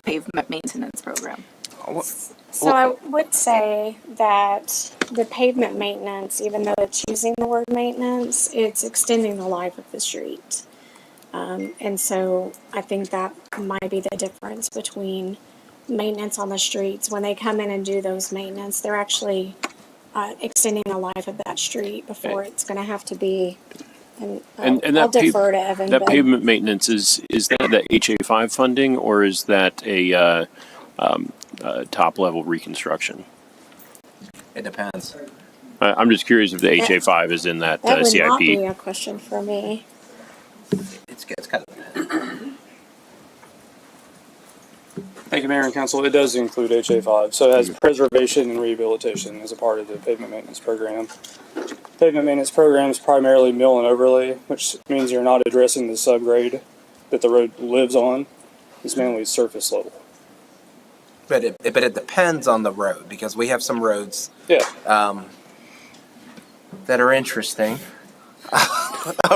pavement maintenance program? So I would say that the pavement maintenance, even though it's using the word maintenance, it's extending the life of the street. And so I think that might be the difference between maintenance on the streets. When they come in and do those maintenance, they're actually extending the life of that street before it's going to have to be. And I'll defer to Evan. That but pavement maintenance is that HA5 funding, or is that a top level reconstruction? It depends. I'm just curious if the HA5 is in that that would CIP. not be a question for me. It's kind of. Thank you, Mayor and Council. It does include HA5, so it has preservation and rehabilitation as a part of the pavement maintenance program. Pavement maintenance program is primarily mill and overlay, which means you're not addressing the subgrade that the road lives on. It's mainly surface level. But it depends on the road, because we have some roads Yeah. that are interesting.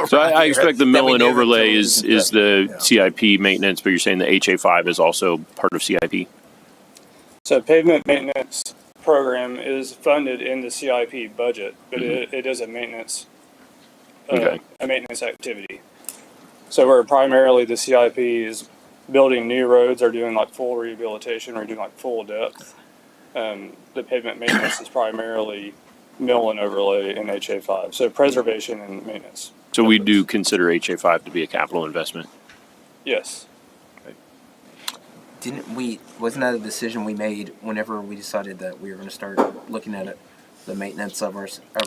So I expect the That mill we and do overlay utilities is the CIP maintenance, but you're saying the HA5 is also part of CIP? So pavement maintenance program is funded in the CIP budget, but it is a maintenance Okay. a maintenance activity. So where primarily the CIP is building new roads or doing like full rehabilitation or doing like full depth, the pavement maintenance is primarily mill and overlay in HA5. So preservation and maintenance. So we do consider HA5 to be a capital investment? Yes. Wasn't that a decision we made whenever we decided that we were going to start looking at it, the maintenance of our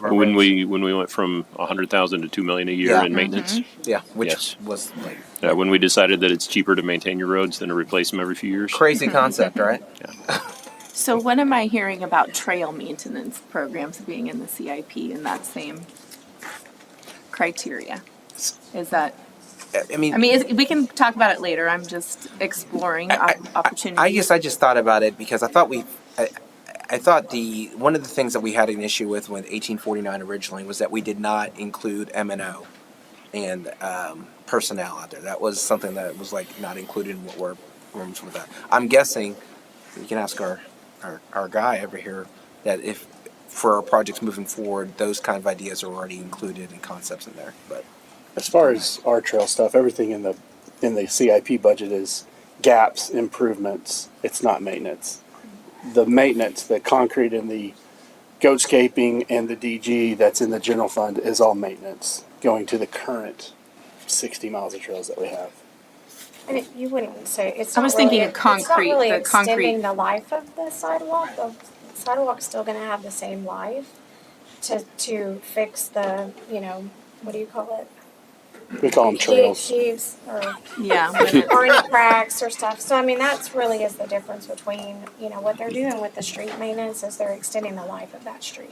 When roads? we went from 100,000 to 2 million a year Yeah. in maintenance? Yeah, which Yes. was like When we decided that it's cheaper to maintain your roads than to replace them every few years? crazy concept, right? So when am I hearing about trail maintenance programs being in the CIP in that same criteria? Is that, I mean, we can talk about it later. I'm just exploring opportunities. I guess I just thought about it because I thought I thought one of the things that we had an issue with 1849 originally was that we did not include M&O and personnel out there. That was something that was like not included in what we're rooms with that. I'm guessing we can ask our guy over here that if for our projects moving forward, those kind of ideas are already included and concepts in there. But as far as our trail stuff, everything in the CIP budget is gaps, improvements. It's not maintenance. The maintenance, the concrete and the goatscaping and the DG that's in the general fund is all maintenance going to the current 60 miles of trails that we have. And you wouldn't say it's. I was thinking of concrete, It's not really the extending concrete. the life of the sidewalk. The sidewalk's still going to have the same life to fix the, what do you call it? We call them trails. Sheaves or Yeah. or any cracks or stuff. So I mean, that's really is the difference between what they're doing with the street maintenance is they're extending the life of that street.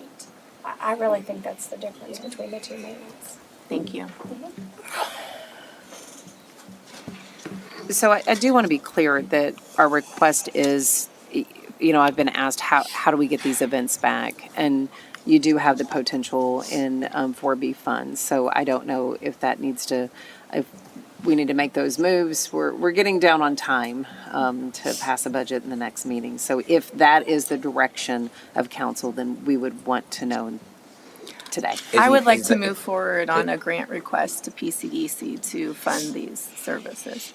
I really think that's the difference between the two maintenance. Thank you. So I do want to be clear that our request is, I've been asked how do we get these events back? And you do have the potential in 4B funds. So I don't know if that needs to, if we need to make those moves. We're getting down on time to pass a budget in the next meeting. So if that is the direction of council, then we would want to know today. I would like to move forward on a grant request to PCDC to fund these services.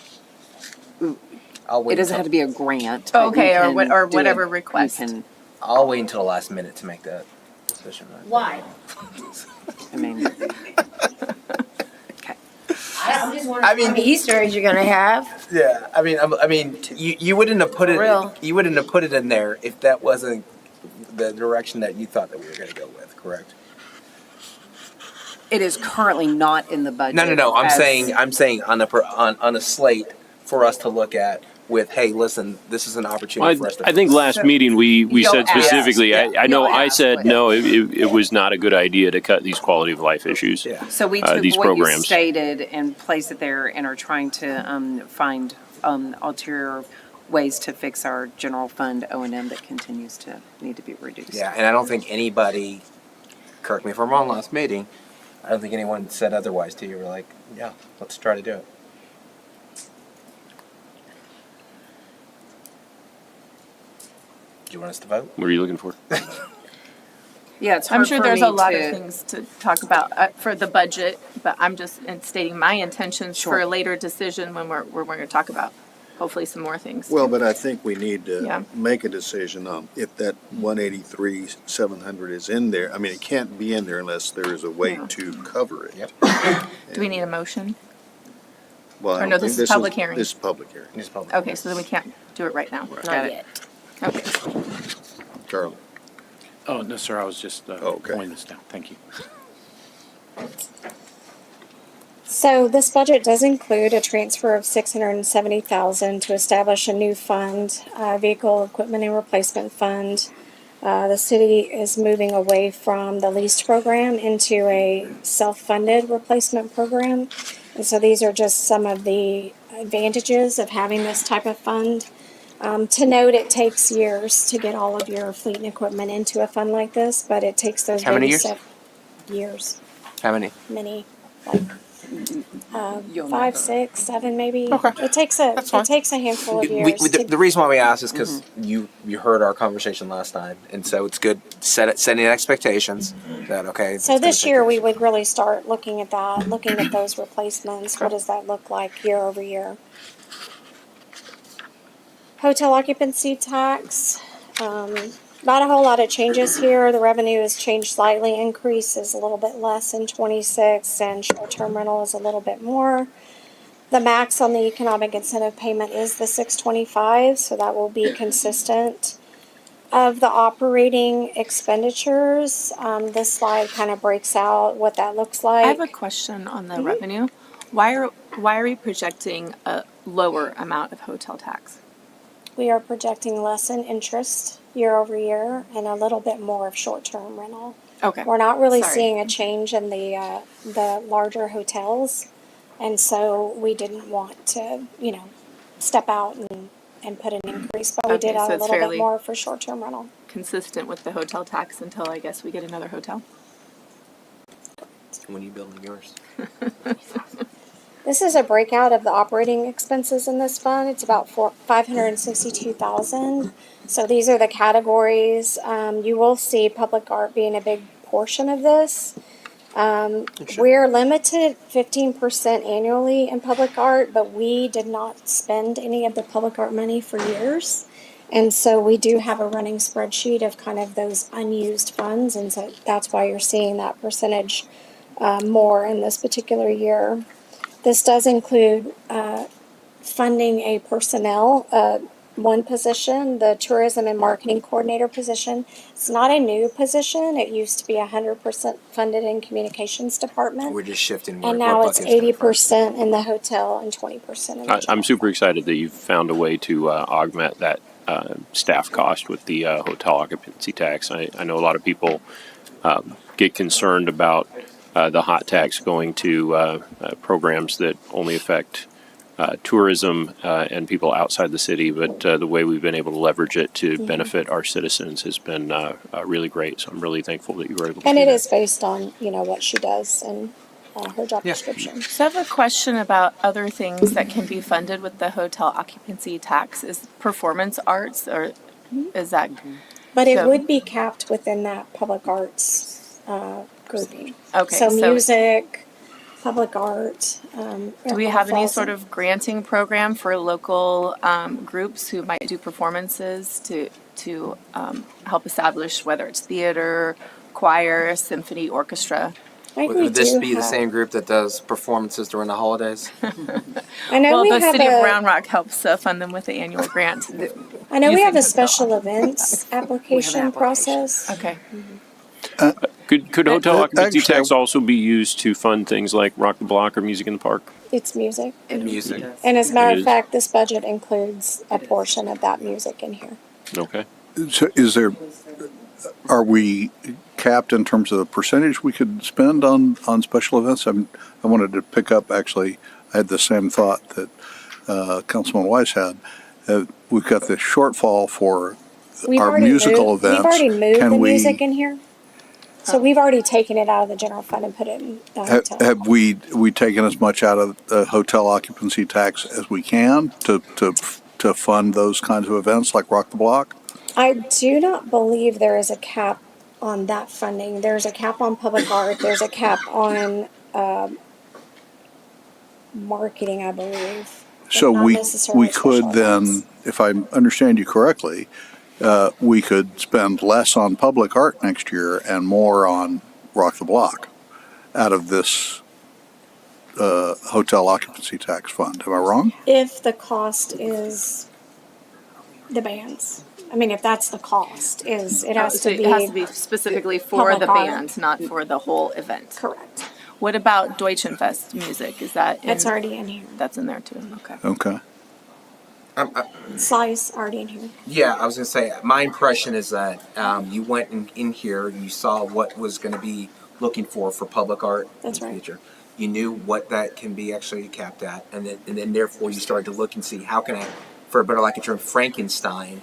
It doesn't have to be a grant. but Okay, you or can whatever do it. request. You can, I'll wait until the last minute to make that decision. Why? I mean, I'm just wondering how many Easter eggs you're gonna have. Yeah, I mean, you wouldn't have put it. real. You wouldn't have put it in there if that wasn't the direction that you thought that we were going to go with. Correct? it is currently not in the budget. No. I'm as- saying on a slate for us to look at with, hey, listen, this is an opportunity for us to. I think last meeting we You'll said ask. specifically, Yes, I know You'll I ask said what- no, it was not a good idea to cut these quality of life issues. Yeah. So we took these what you programs. stated and placed it there and are trying to find ulterior ways to fix our general fund O&M that continues to need to be reduced. Yeah, and I don't think anybody, correct me if I'm wrong, last meeting, I don't think anyone said otherwise to you. We're like, yeah, let's try to do it. Do you want us to vote? What are you looking for? Yeah, it's I'm hard sure for there's me a lot to- of things to talk about for the budget, but I'm just stating my intentions for a later decision when we're going to talk about hopefully some more things. Well, too. but I think we need to Yeah. make a decision on if that 183,700 is in there. I mean, it can't be in there unless there is a way Yeah. to cover it. Do we need a motion? Well, I Or don't no, think this is public hearing. This is public hearing. Okay, so then we can't do it right now. Not Got it. yet. Okay. Charlie. Oh, no, sir, I was just okay. pointing this down. Thank you. So this budget does include a transfer of $670,000 to establish a new fund, vehicle equipment and replacement fund. The city is moving away from the leased program into a self-funded replacement program. And so these are just some of the advantages of having this type of fund. To note, it takes years to get all of your fleet and equipment into a fund like this, but it takes those How many baby years? step years. How many? Many, like You'll 5, know. 6, 7, maybe. Okay. It takes a That's fine. it takes a handful of We, years. the reason why we asked is because you heard our conversation last time, and so it's good setting expectations that okay. So it's gonna this take year years. we would really start looking at that, looking at those replacements. What does that look like year over year? Hotel occupancy tax. Not a whole lot of changes here. The revenue has changed slightly. Increase is a little bit less in 26, and short-term rental is a little bit more. The max on the economic incentive payment is the 625, so that will be consistent. Of the operating expenditures, this slide kind of breaks out what that looks like. I have a question on the revenue. Why are we projecting a lower amount of hotel tax? We are projecting less in interest year over year and a little bit more of short-term rental. Okay. We're not really Sorry. seeing a change in the larger hotels, and so we didn't want to, step out and put an increase, but we Okay, did add so a it's little fairly- bit more for short-term rental. Consistent with the hotel tax until I guess we get another hotel. When you building yours. This is a breakout of the operating expenses in this fund. It's about $562,000. So these are the categories. You will see public art being a big portion of this. We're limited 15% annually in public art, but we did not spend any of the public art money for years. And so we do have a running spreadsheet of kind of those unused funds, and so that's why you're seeing that percentage more in this particular year. This does include funding a personnel, one position, the tourism and marketing coordinator position. It's not a new position. It used to be 100% funded in communications department. We're just shifting. Where, And now what it's bucket's coming from. 80% in the hotel and 20% in the I'm general. super excited that you've found a way to augment that staff cost with the hotel occupancy tax. I know a lot of people get concerned about the hot tax going to programs that only affect tourism and people outside the city, but the way we've been able to leverage it to benefit our citizens has been really great. So I'm really thankful that you were able to And do it that. is based on, what she does and her job description. So I have a question about other things that can be funded with the hotel occupancy tax. Is performance arts, or is that? But it So- would be capped within that public arts grouping. Okay, So so- music, public art. Do we have any sort of granting program for local groups who might do performances to help establish whether it's theater, choir, symphony, orchestra? Would this be the same group that does performances during the holidays? I know Well, we the have city of a- Round Rock helps fund them with the annual grant. I know we have a using special events application process. Okay. Could hotel occupancy actually, tax also be used to fund things like Rock the Block or Music in the Park? It's music. Music. And as a matter It of is. fact, this budget includes a portion of that music in here. Okay. So are we capped in terms of the percentage we could spend on special events? I wanted to pick up, actually, I had the same thought that Councilman Weiss had. We've got this shortfall for our musical events. We've already moved Can the we- music in here. So we've already taken it out of the general fund and put it in the hotel. Have we taken as much out of the hotel occupancy tax as we can to fund those kinds of events like Rock the Block? I do not believe there is a cap on that funding. There's a cap on public art. There's a cap on marketing, I believe. So not we necessarily could special then, events. if I understand you correctly, we could spend less on public art next year and more on Rock the Block out of this hotel occupancy tax fund. Am I wrong? If the cost is the bands. I mean, if that's the cost, is it has So to it has to be be specifically for public the art. band, not for the whole event. Correct. What about Deutschenfest music? Is that That's already in here. That's in there too. Okay. Okay. Slice already in here. Yeah, I was going to say, my impression is that you went in here, you saw what was going to be looking for public art That's in the right. future. You knew what that can be actually capped at, and then therefore you started to look and see how can I, for a better lack of term, Frankenstein,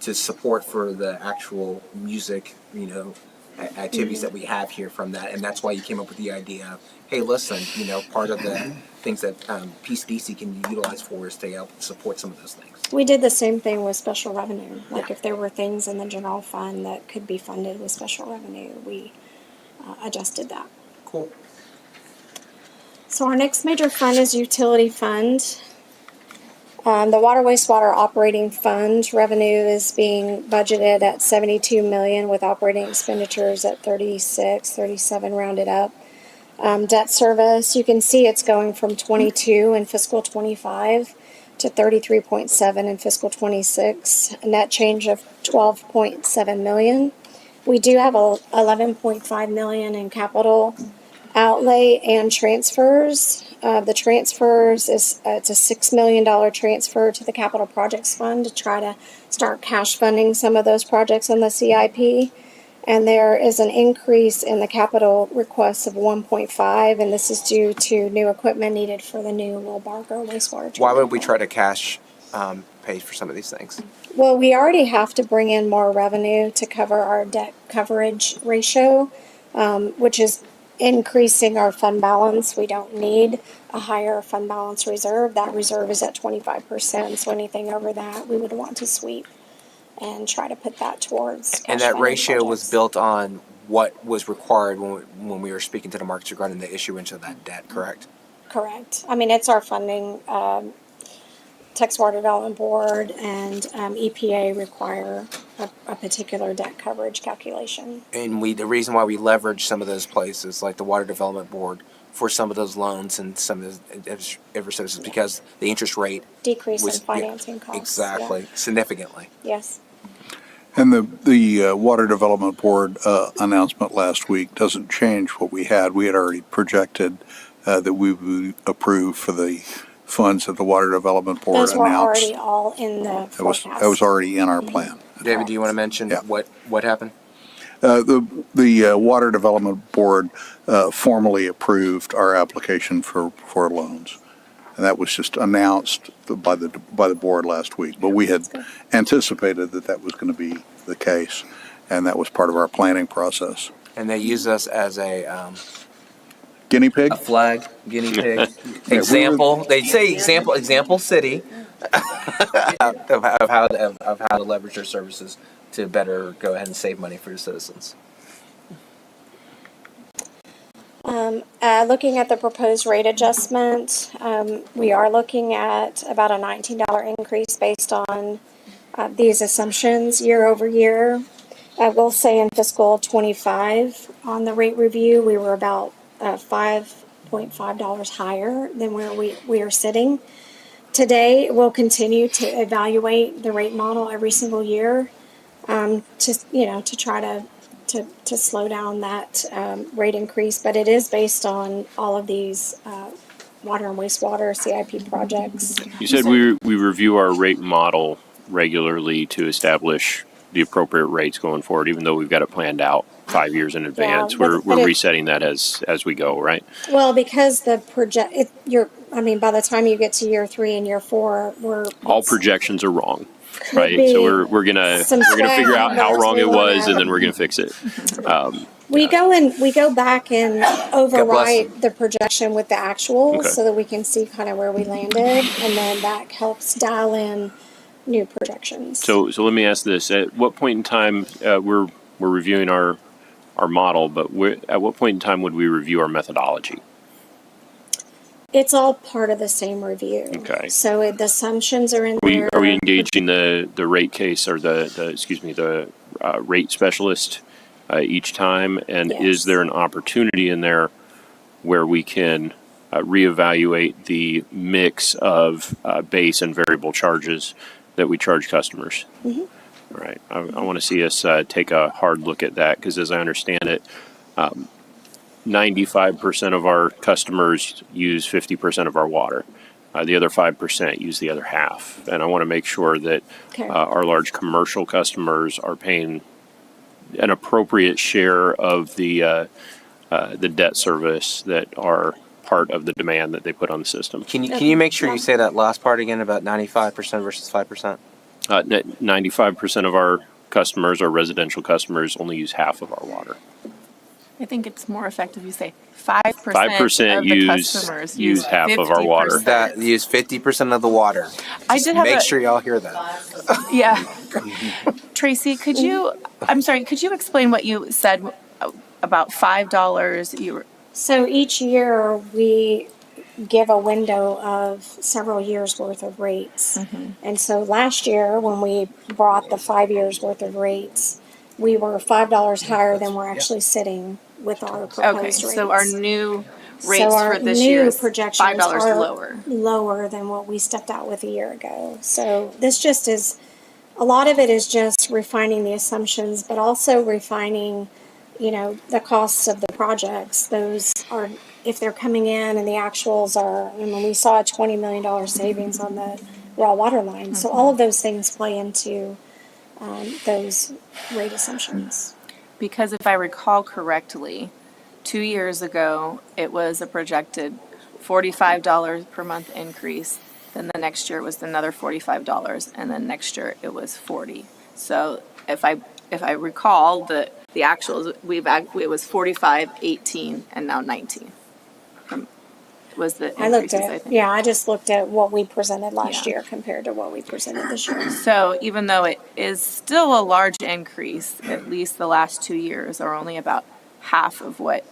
to support for the actual music, activities that we have here from that, and that's why you came up with the idea of, hey, listen, part of the things that PCDC can utilize for is to help support some of those things. We did the same thing with special revenue. Like if there were things in the general fund that could be funded with special revenue, we adjusted that. Cool. So our next major fund is utility fund. The water wastewater operating fund revenue is being budgeted at 72 million with operating expenditures at 36, 37 rounded up. Debt service, you can see it's going from 22 in fiscal 25 to 33.7 in fiscal 26, a net change of 12.7 million. We do have 11.5 million in capital outlay and transfers. The transfers it's a $6 million transfer to the capital projects fund to try to start cash funding some of those projects on the CIP. And there is an increase in the capital requests of 1.5, and this is due to new equipment needed for the new Will Barker wastewater treatment. Why would we try to cash pay for some of these things? Well, we already have to bring in more revenue to cover our debt coverage ratio, which is increasing our fund balance. We don't need a higher fund balance reserve. That reserve is at 25%, so anything over that we would want to sweep and try to put that towards cash And that funding ratio was projects. built on what was required when we were speaking to the markets regarding the issuance of that debt, correct? Correct. I mean, it's our funding. Texas Water Development Board and EPA require a particular debt coverage calculation. And the reason why we leverage some of those places, like the Water Development Board, for some of those loans and some of those services, because the interest rate Decrease was in financing costs. exactly significantly. Yes. And the Water Development Board announcement last week doesn't change what we had. We had already projected that we would approve for the funds that the Water Development Board Those were announced. already all in the forecast. That was already in our plan. David, do you want to mention what happened? The Water Development Board formally approved our application for loans. And that was just announced by the board last week. But we had anticipated that was going to be the case, and that was part of our planning process. And they use us as a guinea pig? A flag, guinea pig. Example. They say example city of how to leverage their services to better go ahead and save money for your citizens. Looking at the proposed rate adjustment, we are looking at about a $19 increase based on these assumptions year over year. I will say in fiscal 25 on the rate review, we were about $5.5 higher than where we are sitting. Today, we'll continue to evaluate the rate model every single year to try to slow down that rate increase, but it is based on all of these water and wastewater CIP projects. You said we review our rate model regularly to establish the appropriate rates going forward, even though we've got it planned out 5 years in advance. but We're resetting that as we go, right? Well, because the by the time you get to year 3 and year 4, All projections are wrong, Could right? be So we're gonna figure out how wrong it was, and then we're gonna fix it. we go back and overwrite the projection with the actuals Okay. so that we can see kind of where we landed, and then that helps dial in new projections. So let me ask this: at what point in time we're reviewing our model, but at what point in time would we review our methodology? It's all part of the same review. Okay. So the assumptions are in Are we, there. are we engaging the rate case or the rate specialist each time? And Yes. is there an opportunity in there where we can reevaluate the mix of base and variable charges that we charge customers? Mm-hmm. All right. I want to see us take a hard look at that because, as I understand it, 95% of our customers use 50% of our water. The other 5% use the other half. And I want to make sure that Okay. our large commercial customers are paying an appropriate share of the debt service that are part of the demand that they put on the system. Can you make sure you say that last part again about 95% versus 5%? 95% of our customers, our residential customers, only use half of our water. I think it's more effective you say 5% 5% of the customers use half of our water. 50%. That use 50% of the water. I did have Make sure y'all hear that. Yeah. Tracy, could you explain what you said about $5 you were So each year we give a window of several years worth of rates. Mm-hmm. And so last year when we brought the 5 years worth of rates, we were $5 higher than we're actually sitting with our proposed rates. so our new rates So our for this new year is projections $5 are lower than what we stepped out with a year ago. So this just is, a lot of it is just refining the assumptions, but also refining, the costs of the projects. Those are, if they're coming in and the actuals are, we saw a $20 million savings on the raw water line. So all of those things play into those rate assumptions. Because if I recall correctly, 2 years ago, it was a projected $45 per month increase. Then the next year it was another $45, and then next year it was $40. So if I recall the actuals, it was 45, 18, and now 19. Was the increases, I think. I just looked at what we presented last year compared to what we presented this year. So even though it is still a large increase, at least the last 2 years are only about half of what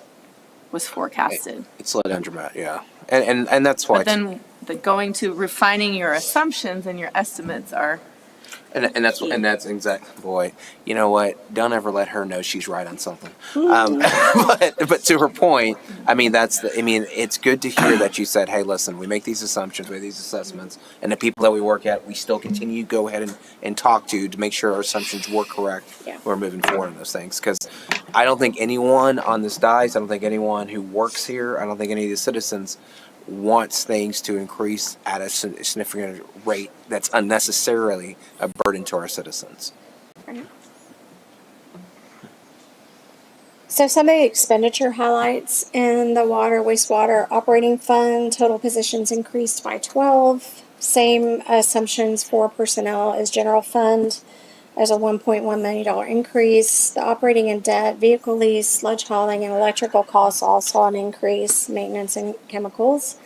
was forecasted. It's low down dramatic, yeah. And that's why. But then going to refining your assumptions and your estimates are. And that's exact. Boy, you know what? Don't ever let her know she's right on something. But to her point, it's good to hear that you said, hey, listen, we make these assumptions, we make these assessments, and the people that we work at, we still continue to go ahead and talk to make sure our assumptions were correct. Yeah. We're moving forward on those things because I don't think anyone on this dais, I don't think anyone who works here, I don't think any of the citizens wants things to increase at a significant rate that's unnecessarily a burden to our citizens. Right. So some of the expenditure highlights in the water, wastewater operating fund, total positions increased by 12. Same assumptions for personnel as general fund. There's a $1.1 million increase. The operating and debt, vehicle lease, sludge hauling, and electrical costs all saw an increase. Maintenance and chemicals.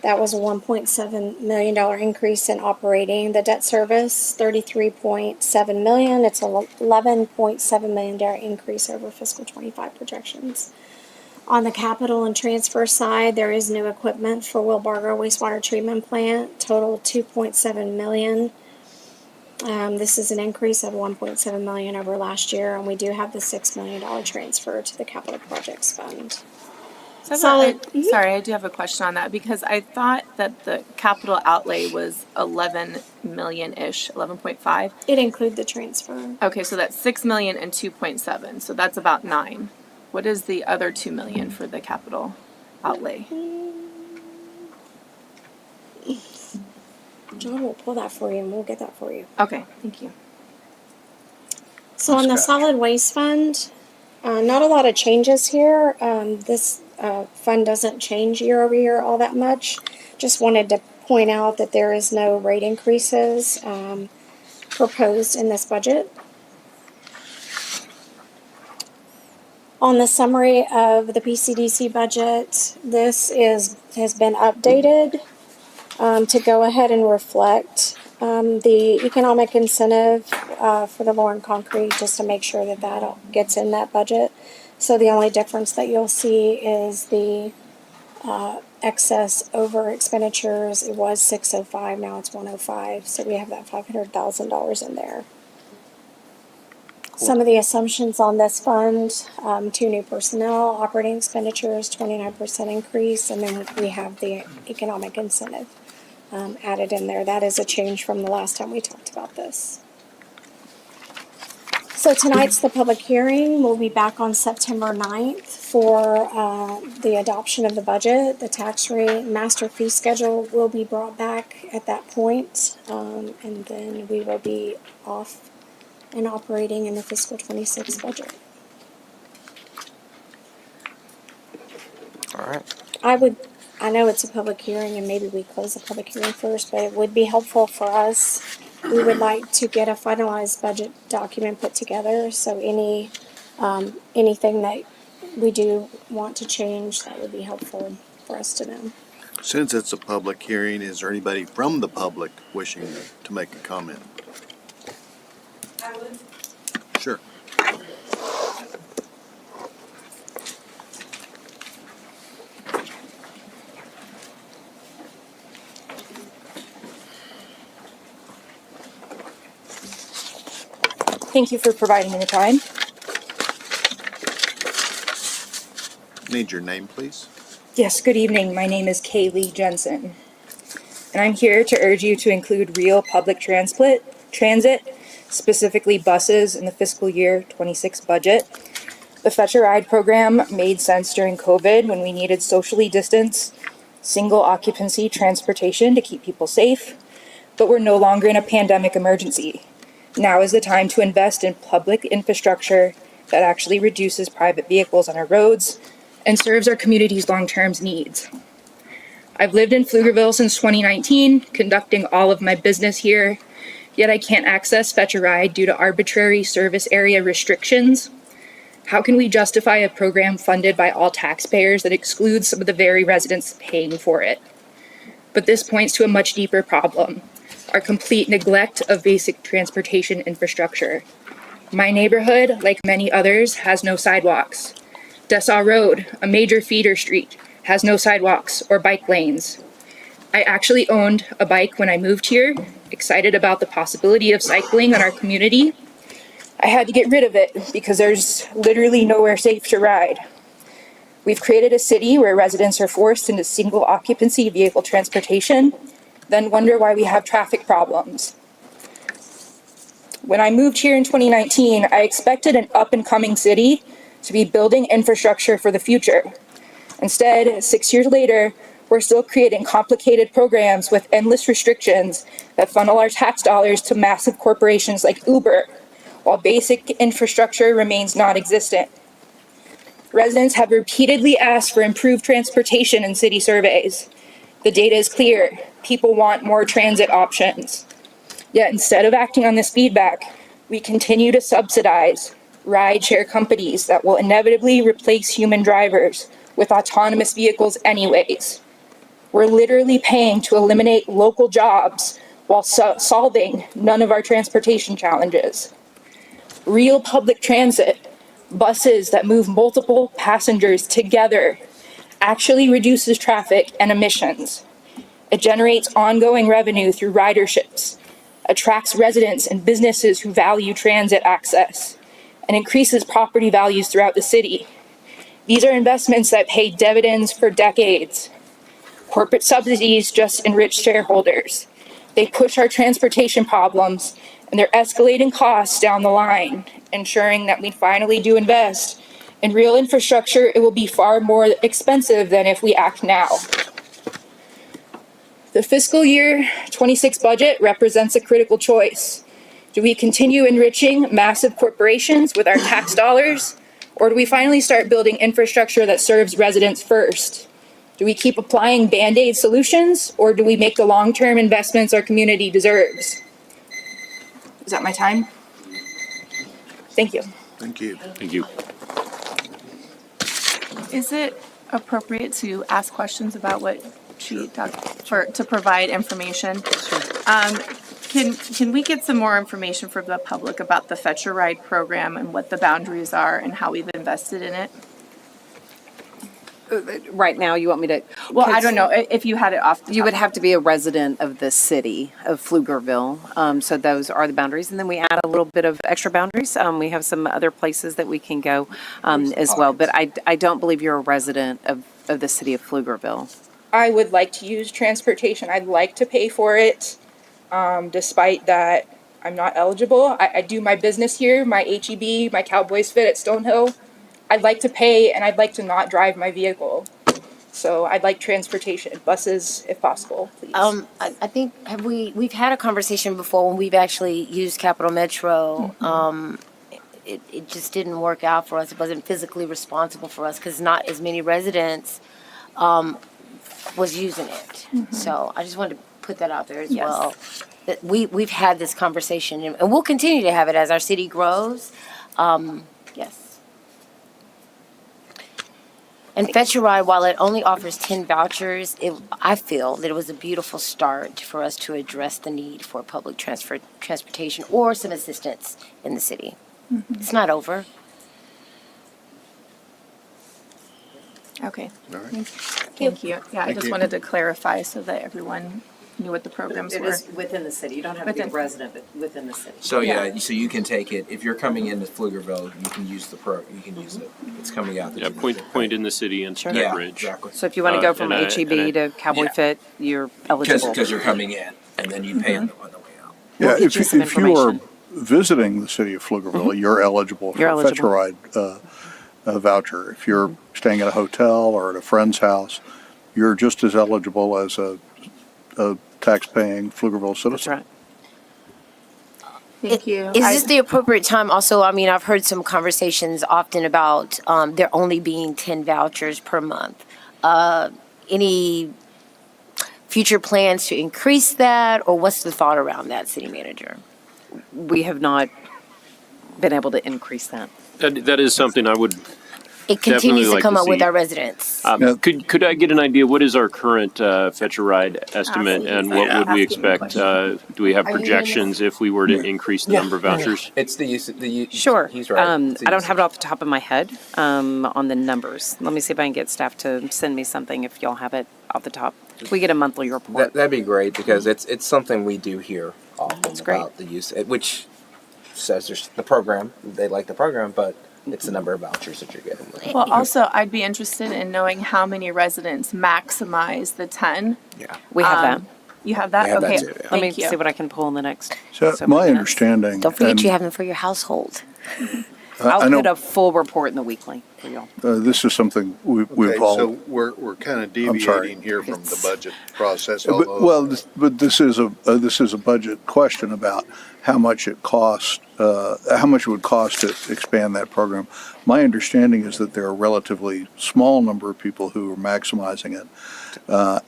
That was a $1.7 million increase in operating. The debt service, $33.7 million. It's a $11.7 million increase over fiscal 25 projections. On the capital and transfer side, there is new equipment for Wilbarger wastewater treatment plant. Total $2.7 million. This is an increase of $1.7 million over last year, and we do have the $6 million transfer to the capital projects fund. Sorry, I do have a question on that because I thought that the capital outlay was 11 million-ish, 11.5. It included the transfer. Okay, so that's 6 million and 2.7, so that's about 9. What is the other 2 million for the capital outlay? John will pull that for you, and we'll get that for you. Okay, thank you. So on the solid waste fund, not a lot of changes here. This fund doesn't change year over year all that much. Just wanted to point out that there is no rate increases proposed in this budget. On the summary of the PCDC budget, this has been updated to go ahead and reflect the economic incentive for the Lauren Concrete, just to make sure that that gets in that budget. So the only difference that you'll see is the excess over expenditures. It was 605, now it's 105, so we have that $500,000 in there. Some of the assumptions on this fund, 2 new personnel, operating expenditures, 29% increase, and then we have the economic incentive added in there. That is a change from the last time we talked about this. So tonight's the public hearing. We'll be back on September 9th for the adoption of the budget. The tax rate master fee schedule will be brought back at that point, and then we will be off and operating in the fiscal 26 budget. All right. I know it's a public hearing and maybe we close the public hearing first, but it would be helpful for us. We would like to get a finalized budget document put together, so anything that we do want to change, that would be helpful for us to know. Since it's a public hearing, is there anybody from the public wishing to make a comment? I would. Sure. Thank you for providing me the time. Need your name, please? Yes, good evening. My name is Kaylee Jensen, and I'm here to urge you to include real public transit, specifically buses, in the fiscal year 26 budget. The Fetch a Ride program made sense during COVID when we needed socially distanced, single occupancy transportation to keep people safe, but we're no longer in a pandemic emergency. Now is the time to invest in public infrastructure that actually reduces private vehicles on our roads and serves our community's long-term needs. I've lived in Pflugerville since 2019, conducting all of my business here, yet I can't access Fetch a Ride due to arbitrary service area restrictions. How can we justify a program funded by all taxpayers that excludes some of the very residents paying for it? But this points to a much deeper problem: our complete neglect of basic transportation infrastructure. My neighborhood, like many others, has no sidewalks. Dessau Road, a major feeder street, has no sidewalks or bike lanes. I actually owned a bike when I moved here, excited about the possibility of cycling in our community. I had to get rid of it because there's literally nowhere safe to ride. We've created a city where residents are forced into single occupancy vehicle transportation, then wonder why we have traffic problems. When I moved here in 2019, I expected an up-and-coming city to be building infrastructure for the future. Instead, 6 years later, we're still creating complicated programs with endless restrictions that funnel our tax dollars to massive corporations like Uber, while basic infrastructure remains non-existent. Residents have repeatedly asked for improved transportation in city surveys. The data is clear. People want more transit options. Yet instead of acting on this feedback, we continue to subsidize ride-share companies that will inevitably replace human drivers with autonomous vehicles anyways. We're literally paying to eliminate local jobs while solving none of our transportation challenges. Real public transit, buses that move multiple passengers together, actually reduces traffic and emissions. It generates ongoing revenue through riderships, attracts residents and businesses who value transit access, and increases property values throughout the city. These are investments that pay dividends for decades. Corporate subsidies just enrich shareholders. They push our transportation problems and their escalating costs down the line, ensuring that we finally do invest in real infrastructure. It will be far more expensive than if we act now. The fiscal year 26 budget represents a critical choice. Do we continue enriching massive corporations with our tax dollars, or do we finally start building infrastructure that serves residents first? Do we keep applying Band-Aid solutions, or do we make the long-term investments our community deserves? Is that my time? Thank you. Thank you. Thank you. Is it appropriate to ask questions about what she talked to provide information? Can we get some more information from the public about the Fetch a Ride program and what the boundaries are and how we've invested in it? Right now, you want me to? Well, I don't know if you had it off. You would have to be a resident of the city of Pflugerville. So those are the boundaries. And then we add a little bit of extra boundaries. We have some other places that we can go as well. But I don't believe you're a resident of the city of Pflugerville. I would like to use transportation. I'd like to pay for it, despite that I'm not eligible. I do my business here, my HEB, my Cowboys Fit at Stonehill. I'd like to pay, and I'd like to not drive my vehicle. So I'd like transportation, buses if possible, please. I think we've had a conversation before when we've actually used Capital Metro. It just didn't work out for us. It wasn't physically responsible for us because not as many residents was using it. So I just wanted to put that out there as well. That we've had this conversation and we'll continue to have it as our city grows. Yes. And Fetch a Ride, while it only offers 10 vouchers, I feel that it was a beautiful start for us to address the need for public transportation or some assistance in the city. It's not over. Okay. All right. Thank you. Yeah, I just wanted to clarify so that everyone knew what the programs It were. is within the city. You don't have to be a resident, but within the city. So so you can take it if you're coming into Pflugerville. You can use you can use it. It's coming out. Yeah, point in the city and Sure. Yeah, Bridge. exactly. So if you want to go from and HEB to Cowboy Fit, you're eligible. Because you're coming in, and then you pay on the way out. Yeah, We'll get you some if you are information. visiting the city of Pflugerville, you're eligible for You're a Fetch a eligible. Ride voucher. If you're staying at a hotel or at a friend's house, you're just as eligible as a tax-paying Pflugerville citizen. That's right. Thank you. Is this the appropriate time? Also, I mean, I've heard some conversations often about there only being 10 vouchers per month. Any future plans to increase that, or what's the thought around that, City Manager? We have not been able to increase that. That is something I would It continues definitely to like come to up with see. our residents. Could I get an idea, what is our current Fetch a Ride estimate and what would we expect? Do we have projections if we were to increase the number of vouchers? It's the use. Sure. He's right. It's the I don't use. have it off the top of my head on the numbers. Let me see if I can get staff to send me something if y'all have it off the top. We get a monthly report. That'd be great because it's something we do hear often great. about the use, which says there's the program. They like the program, but it's the number of vouchers that you're getting. Well, also, I'd be interested in knowing how many residents maximize the 10. Yeah. We have that. You have that? We have that Okay. too, yeah. Let me Thank you. see what I can pull in the next. So so my many minutes. understanding. Don't forget and, you have them for your household. I'll I know put a full report in the weekly for y'all. this is something we've Okay, all. so we're kind of I'm sorry. deviating here from the budget process. But, although- well, this is a budget question about how much it costs, how much it would cost to expand that program. My understanding is that there are a relatively small number of people who are maximizing it,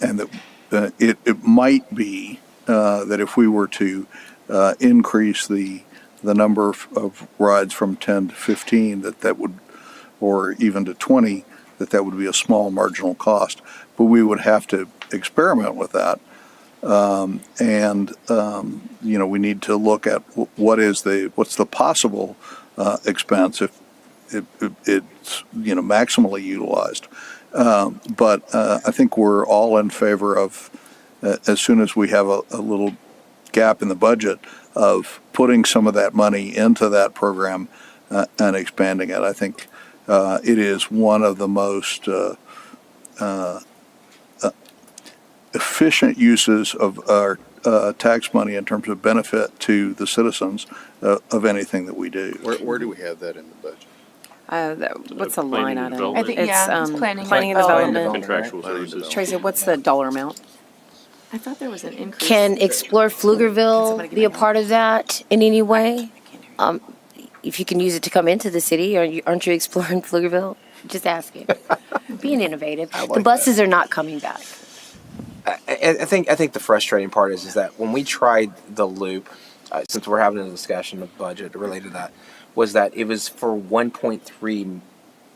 and that it might be that if we were to increase the number of rides from 10 to 15, that would, or even to 20, that would be a small marginal cost. But we would have to experiment with that. We need to look at what's the possible expense if it's maximally utilized. But I think we're all in favor of as soon as we have a little gap in the budget of putting some of that money into that program and expanding it. I think it is one of the most efficient uses of our tax money in terms of benefit to the citizens of anything that we do. Where do we have that in the budget? What's the line Planning and item? development. I think, yeah, it's planning and development. Contractual services. Tracy, what's the dollar amount? I thought there was an increase. Can Explore Pflugerville be a part of that in any way? If you can use it to come into the city, aren't you exploring Pflugerville? Just asking. Being innovative. The buses are not coming back. I think the frustrating part is that when we tried the loop, since we're having a discussion of budget related to that, was that it was for 1.3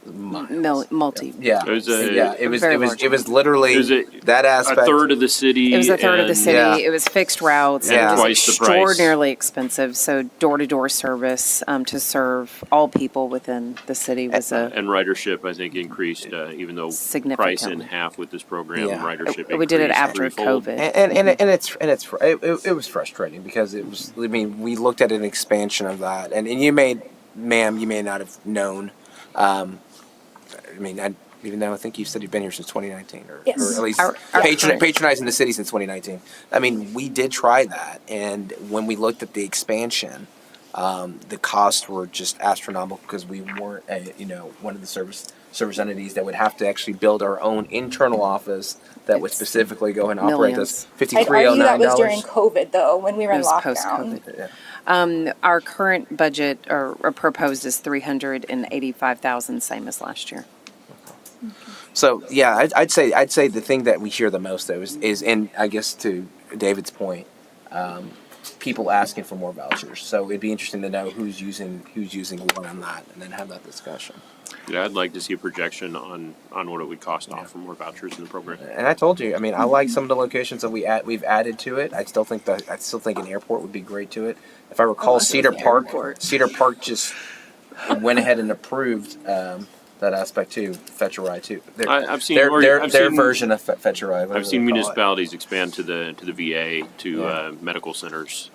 multi. Yeah, It was it was literally that aspect. A third of the city. It was a third of the city. Yeah. It was fixed routes. And It was twice the price. extraordinarily expensive. So door-to-door service to serve all people within the city was And ridership, I think, increased even though price in half with this program. Yeah. Ridership. We did it increased after threefold. COVID. It was frustrating because it was. I mean, we looked at an expansion of that, and you may not have known. Even though I think you said you've been here since 2019, or at least patronizing the city since 2019. I mean, we did try that, and when we looked at the expansion, the costs were just astronomical because we weren't, one of the service entities that would have to actually build our own internal office that would specifically go and operate this I'd argue that was during COVID, though, when we were in It was lockdown. post-COVID. Our current budget or proposed is $385,000, same as last year. So yeah, I'd say the thing that we hear the most though is and I guess to David's point, people asking for more vouchers. So it'd be interesting to know who's using what on that, and then have that discussion. Yeah, I'd like to see a projection on what it would cost to offer more vouchers in the program. And I told you, I mean, I like some of the locations that we've added to it. I still think an airport would be great to it. If I recall, Cedar Park just went ahead and approved that aspect too, Fetch a Ride too. I've seen their version of Fetch a Ride. I've seen municipalities expand to the VA to medical centers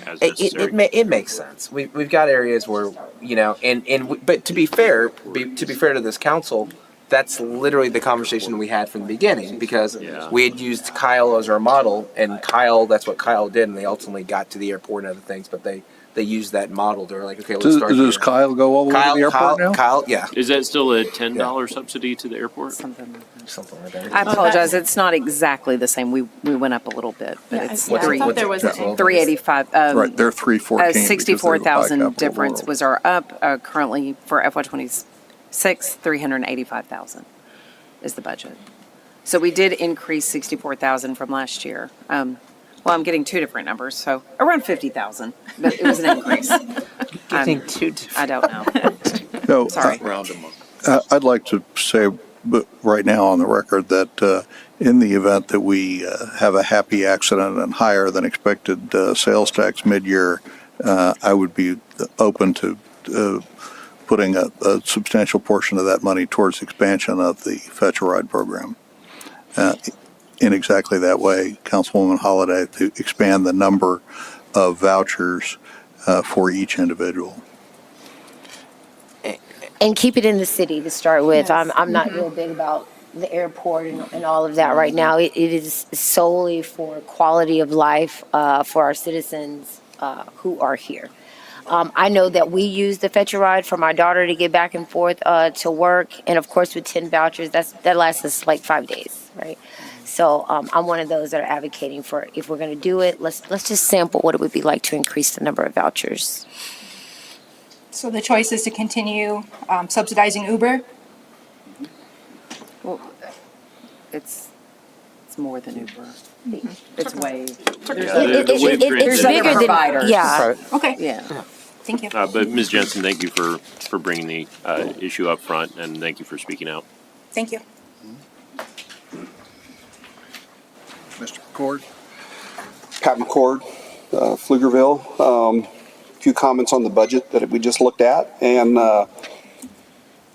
as necessary. It makes sense. We've got areas where but to be fair to this council, that's literally the conversation we had from the beginning because we had used Kyle as our model, and that's what Kyle did, and they ultimately got to the airport and other things, but they used that model. They were like, okay, let's start. Does Kyle go all the way to the airport now? Kyle, yeah. Is that still a $10 subsidy to the airport? Something like that. I apologize. It's not exactly the same. We went up a little bit, but it's I thought there was an $385. Right, they're $314. 64,000 difference was our up. Currently for FY26, $385,000 is the budget. So we did increase 64,000 from last year. Well, I'm getting two different numbers, so around 50,000, but it was an increase. I don't know. No, Sorry. I'd like to say right now on the record that in the event that we have a happy accident and higher than expected sales tax mid-year, I would be open to putting a substantial portion of that money towards expansion of the Fetch a Ride program. In exactly that way, Councilwoman Holliday, to expand the number of vouchers for each individual. And keep it in the city to start with. I'm not real big about the airport and all of that right now. It is solely for quality of life for our citizens who are here. I know that we use the Fetch a Ride for my daughter to get back and forth to work, and of course with 10 vouchers, that lasts us like 5 days, right? So I'm one of those that are advocating for, if we're going to do it, let's just sample what it would be like to increase the number of vouchers. So the choice is to continue subsidizing Uber? Well, it's more than Uber. It's way. It's bigger than providers. Yeah. Okay. Yeah. Thank you. But Ms. Jensen, thank you for bringing the issue up front, and thank you for speaking out. Thank you. Mr. McCord? Pat McCord, Pflugerville. A few comments on the budget that we just looked at. And the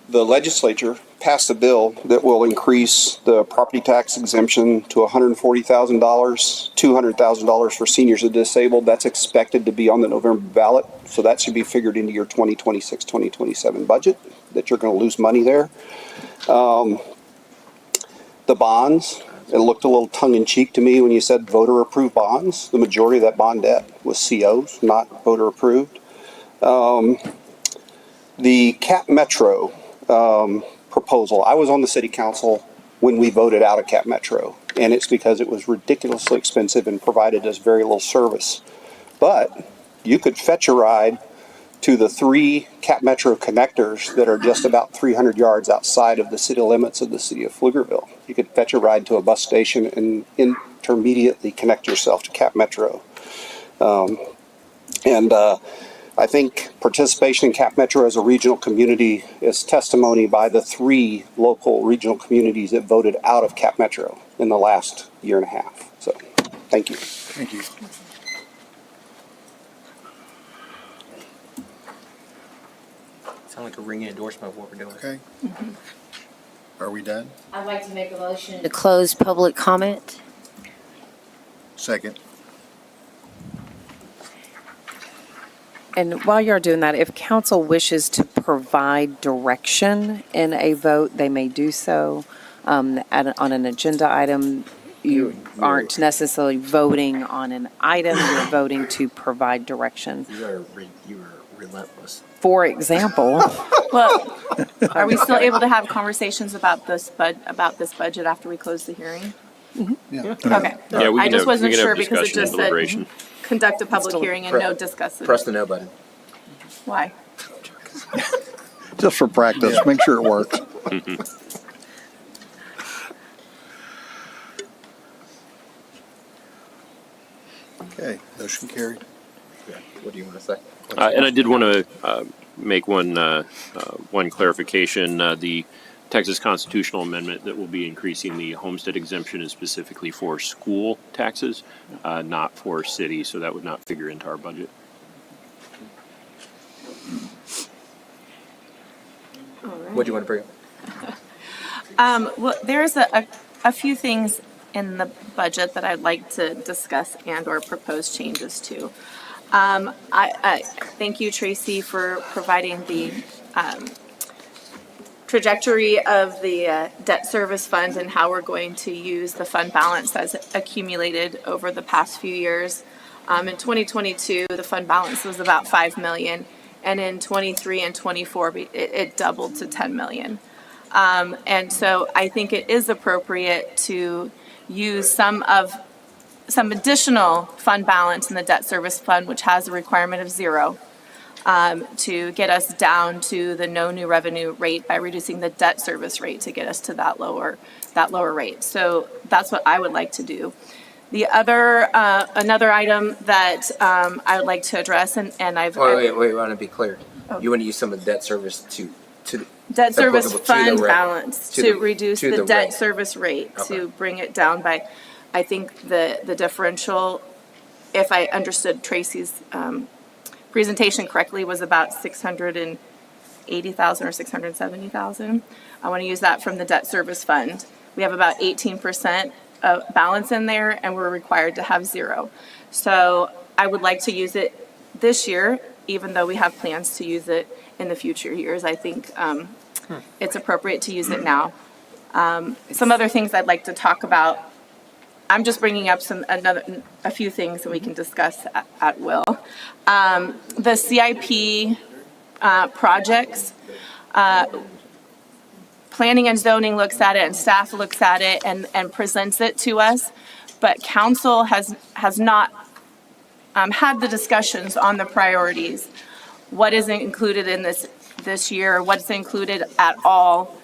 legislature passed a bill that will increase the property tax exemption to $140,000, $200,000 for seniors and disabled. That's expected to be on the November ballot. So that should be figured into your 2026, 2027 budget, that you're going to lose money there. The bonds. It looked a little tongue-in-cheek to me when you said voter-approved bonds. The majority of that bond debt was COs, not voter-approved. The Cap Metro proposal. I was on the city council when we voted out of Cap Metro, and it's because it was ridiculously expensive and provided us very little service. But you could fetch a ride to the 3 Cap Metro connectors that are just about 300 yards outside of the city limits of the city of Pflugerville. You could fetch a ride to a bus station and intermediately connect yourself to Cap Metro. I think participation in Cap Metro as a regional community is testimony by the 3 local regional communities that voted out of Cap Metro in the last year and a half. So, thank you. Thank you. Sound like a ringing endorsement of what we're doing. Okay. Are we done? I'd like to make a motion to close public comment. Second. And while you're doing that, if council wishes to provide direction in a vote, they may do so. On an agenda item, you aren't necessarily voting on an item, you're voting to provide direction. You are relentless. For example, Well, are we still able to have conversations about this budget after we close the hearing? Yeah. Okay. Yeah, we I can just have, wasn't we can sure have because it discussion and just deliberation. said conduct a public hearing and no discuss it. Press the no button. Why? Just for practice, make sure it works. Okay, motion carried. What do you want to say? And I did want to make one clarification. The Texas constitutional amendment that will be increasing the homestead exemption is specifically for school taxes, not for city, so that would not figure into our budget. What do you want to bring up? Well, there's a few things in the budget that I'd like to discuss and or propose changes to. I thank you, Tracy, for providing the trajectory of the debt service fund and how we're going to use the fund balance that's accumulated over the past few years. In 2022, the fund balance was about 5 million, and in 23 and 24, it doubled to 10 million. And so I think it is appropriate to use some additional fund balance in the debt service fund, which has a requirement of 0, to get us down to the no new revenue rate by reducing the debt service rate to get us to that lower rate. So that's what I would like to do. The other, another item that I would like to address, and I've... Wait, I want to be clear. Oh. You want to use some of the debt service to debt service fund to balance to reduce the debt rate. service rate, Okay. to bring it down by, I think the differential, if I understood Tracy's presentation correctly, was about 680,000 or 670,000. I want to use that from the debt service fund. We have about 18% of balance in there, and we're required to have 0. So I would like to use it this year, even though we have plans to use it in the future years. I think it's appropriate to use it now. Some other things I'd like to talk about. I'm just bringing up a few things that we can discuss at will. The CIP projects, planning and zoning looks at it and staff looks at it and presents it to us, but council has not had the discussions on the priorities. What is included in this year? What's included at all?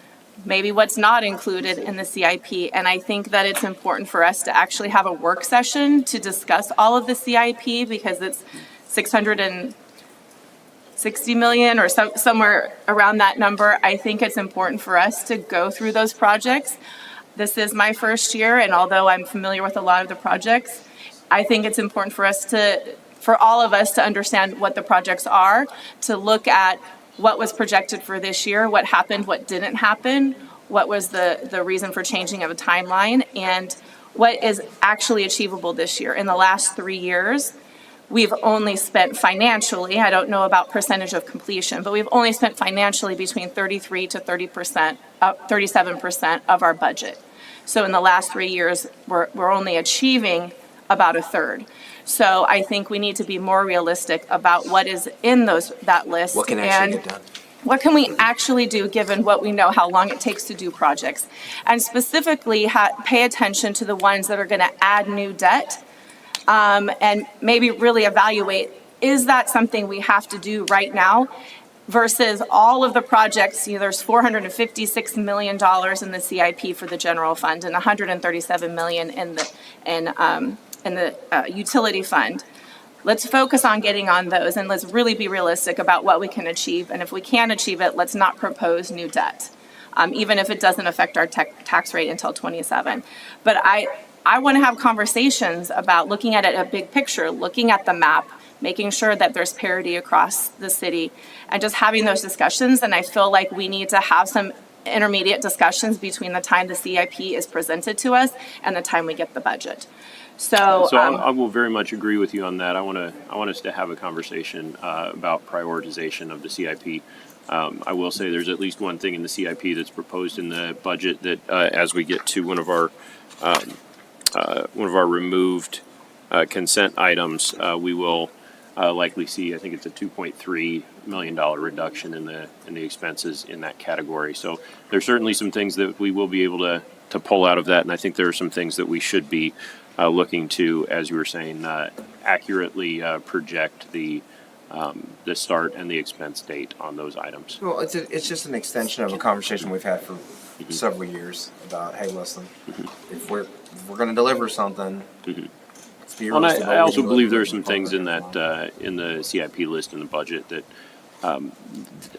Maybe what's not included in the CIP. And I think that it's important for us to actually have a work session to discuss all of the CIP, because it's 660 million or somewhere around that number. I think it's important for us to go through those projects. This is my first year, and although I'm familiar with a lot of the projects, I think it's important for all of us to understand what the projects are, to look at what was projected for this year, what happened, what didn't happen, what was the reason for changing of a timeline, and what is actually achievable this year. In the last 3 years, we've only spent financially, I don't know about percentage of completion, but we've only spent financially between 33 to 30%, 37% of our budget. So in the last 3 years, we're only achieving about a third. So I think we need to be more realistic about what is in that list. What can actually get done? What can we actually do, given what we know, how long it takes to do projects? And specifically, pay attention to the ones that are going to add new debt, and maybe really evaluate, is that something we have to do right now? Versus all of the projects, there's $456 million in the CIP for the general fund and $137 million in the utility fund. let's focus on getting on those, and let's really be realistic about what we can achieve. And if we can achieve it, let's not propose new debt, even if it doesn't affect our tax rate until 27. But I want to have conversations about looking at it a big picture, looking at the map, making sure that there's parity across the city, and just having those discussions. And I feel like we need to have some intermediate discussions between the time the CIP is presented to us and the time we get the budget. So I will very much agree with you on that. I want us to have a conversation about prioritization of the CIP. I will say there's at least one thing in the CIP that's proposed in the budget that as we get to one of our removed consent items, we will likely see, I think it's a $2.3 million reduction in the expenses in that category. So there's certainly some things that we will be able to pull out of that, and I think there are some things that we should be looking to, as you were saying, accurately project the start and the expense date on those items. Well, it's just an extension of a conversation we've had for several years about, hey, listen, if we're going to deliver something. Well, and I also believe there are some things in that in the CIP list in the budget that I'm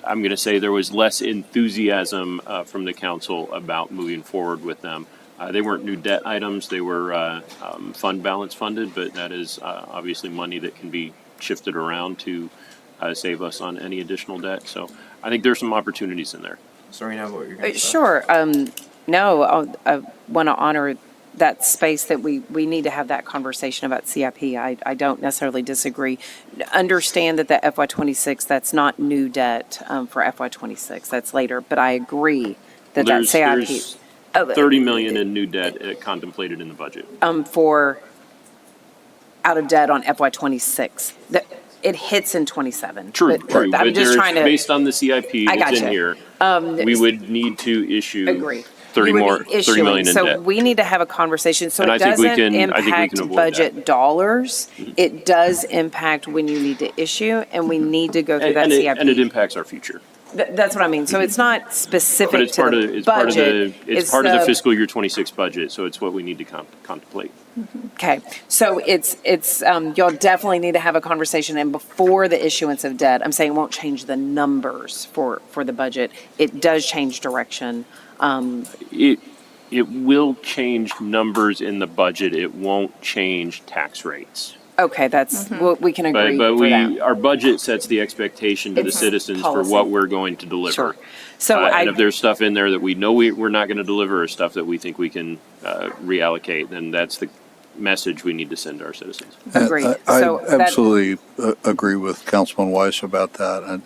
going to say there was less enthusiasm from the council about moving forward with them. They weren't new debt items; they were fund balance funded, but that is obviously money that can be shifted around to save us on any additional debt. So I think there's some opportunities in there. Serena, what you're going to say? Sure. No, I want to honor that space that we need to have that conversation about CIP. I don't necessarily disagree. Understand that the FY26, that's not new debt for FY26. That's later. But I agree that There's CIP. $30 million in new debt contemplated in the budget. For out of debt on FY26. It hits in 27. True. I'm but just trying to. Based on the CIP that's in here, we would need to issue agree. 30 million in so debt. We need to have a conversation. So And it I think we doesn't can- I think we impact can avoid budget that. dollars. It does impact when you need to issue, and we need to go through that CIP. And it impacts our future. That's what I mean. So it's not specific But it's to part the of it's budget. part of the fiscal year 26 budget. So it's what we need to contemplate. Okay, so it's you'll definitely need to have a conversation, and before the issuance of debt, I'm saying it won't change the numbers for the budget. It does change direction. It will change numbers in the budget. It won't change tax rates. Okay, that's we can agree. But for that. our budget sets the expectation to the It's citizens policy. for what we're going to deliver. Sure. So And if there's stuff in there that we know we're not going to deliver, or stuff that we think we can reallocate, then that's the message we need to send to our citizens. Agreed. I So that- absolutely agree with Councilman Weiss about that. And,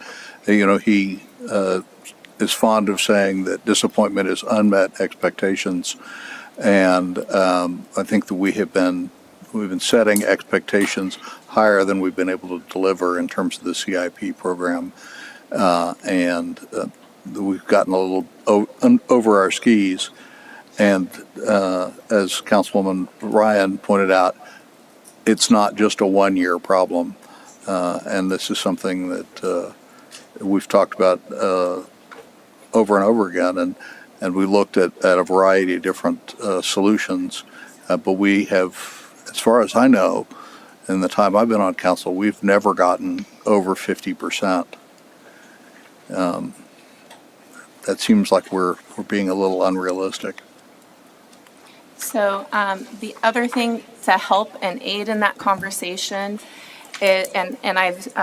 he is fond of saying that disappointment is unmet expectations. And I think that we've been setting expectations higher than we've been able to deliver in terms of the CIP program. And we've gotten a little over our skis. And as Councilwoman Ryan pointed out, it's not just a one-year problem. And this is something that we've talked about over and over again. And we looked at a variety of different solutions. But we have, as far as I know, in the time I've been on council, we've never gotten over 50%. That seems like we're being a little unrealistic. So the other thing to help and aid in that conversation, and I've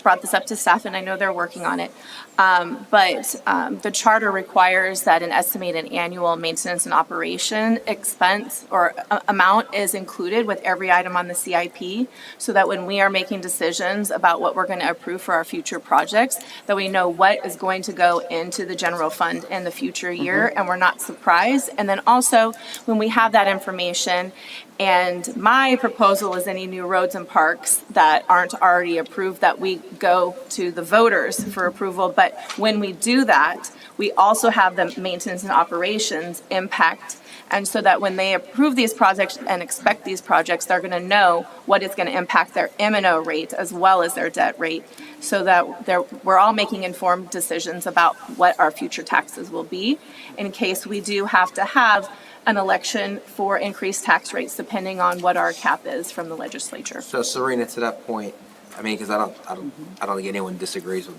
brought this up to staff, and I know they're working on it, but the charter requires that an estimated annual maintenance and operation expense or amount is included with every item on the CIP, so that when we are making decisions about what we're going to approve for our future projects, that we know what is going to go into the general fund in the future year, and we're not surprised. And then also, when we have that information, and my proposal is any new roads and parks that aren't already approved, that we go to the voters for approval. But when we do that, we also have the maintenance and operations impact. And so that when they approve these projects and expect these projects, they're going to know what is going to impact their M&O rate as well as their debt rate, so that we're all making informed decisions about what our future taxes will be in case we do have to have an election for increased tax rates depending on what our cap is from the legislature. So Serena, to that point, I mean, because I don't think anyone disagrees with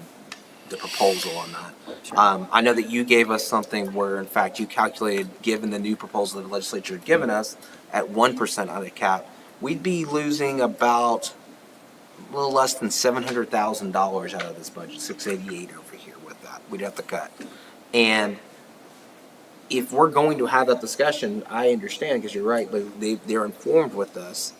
the proposal on that. I know that you gave us something where, in fact, you calculated, given the new proposal that the legislature had given us, at 1% on a cap, we'd be losing about a little less than $700,000 out of this budget, 688 over here with that. We'd have to cut. And if we're going to have that discussion, I understand, because you're right, but they're informed with us.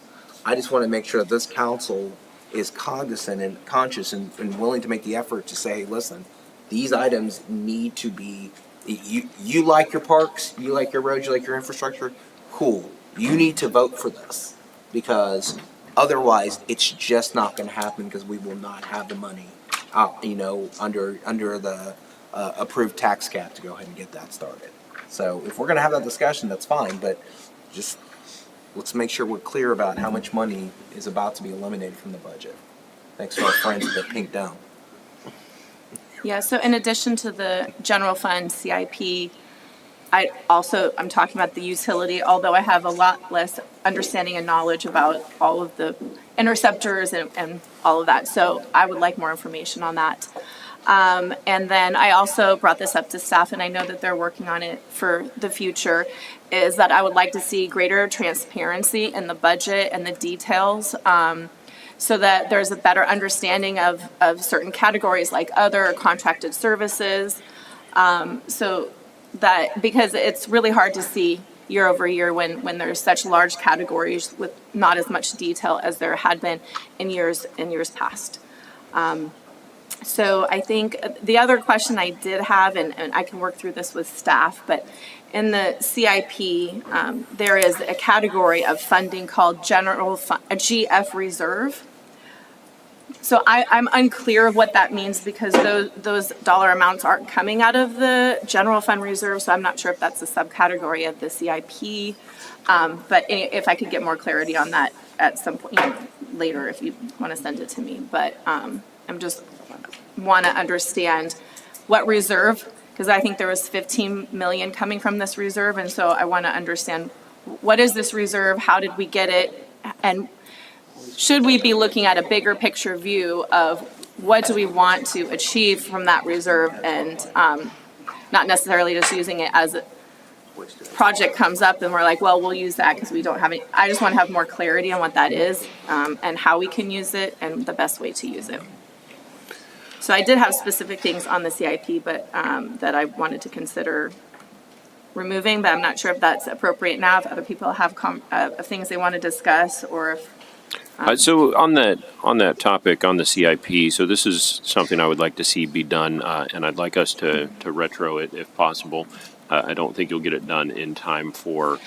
I just want to make sure that this council is cognizant and conscious and willing to make the effort to say, listen, these items need to be, you like your parks, you like your roads, you like your infrastructure, cool. You need to vote for this, because otherwise it's just not going to happen, because we will not have the money, under the approved tax cap to go ahead and get that started. So if we're going to have that discussion, that's fine, but just let's make sure we're clear about how much money is about to be eliminated from the budget. Thanks to our friends at the Pink Dome. Yeah, so in addition to the general fund CIP, I'm talking about the utility, although I have a lot less understanding and knowledge about all of the interceptors and all of that. So I would like more information on that. And then I also brought this up to staff, and I know that they're working on it for the future, is that I would like to see greater transparency in the budget and the details, so that there's a better understanding of certain categories like other contracted services. So that, because it's really hard to see year over year when there's such large categories with not as much detail as there had been in years past. So I think the other question I did have, and I can work through this with staff, but in the CIP, there is a category of funding called a GF reserve. So I'm unclear of what that means, because those dollar amounts aren't coming out of the general fund reserve, so I'm not sure if that's a subcategory of the CIP. But if I could get more clarity on that at some point, later, if you want to send it to me. But I'm just want to understand what reserve, because I think there was 15 million coming from this reserve, and so I want to understand, what is this reserve, how did we get it, and should we be looking at a bigger picture view of what do we want to achieve from that reserve, and not necessarily just using it as a project comes up and we're like, well, we'll use that because we don't have any. I just want to have more clarity on what that is, and how we can use it and the best way to use it. So I did have specific things on the CIP, but that I wanted to consider removing, but I'm not sure if that's appropriate now, if other people have things they want to discuss, or if... So on that topic, on the CIP, so this is something I would like to see be done, and I'd like us to retro it if possible. I don't think you'll get it done in time for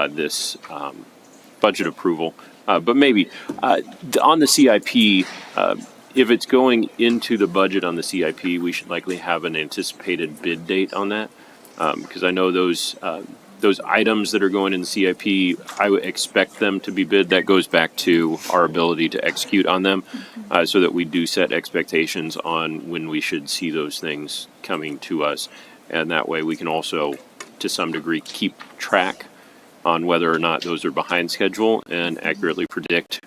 this budget approval, but maybe on the CIP, if it's going into the budget on the CIP, we should likely have an anticipated bid date on that, because I know those items that are going in the CIP, I would expect them to be bid. That goes back to our ability to execute on them, so that we do set expectations on when we should see those things coming to us. And that way we can also, to some degree, keep track on whether or not those are behind schedule and accurately predict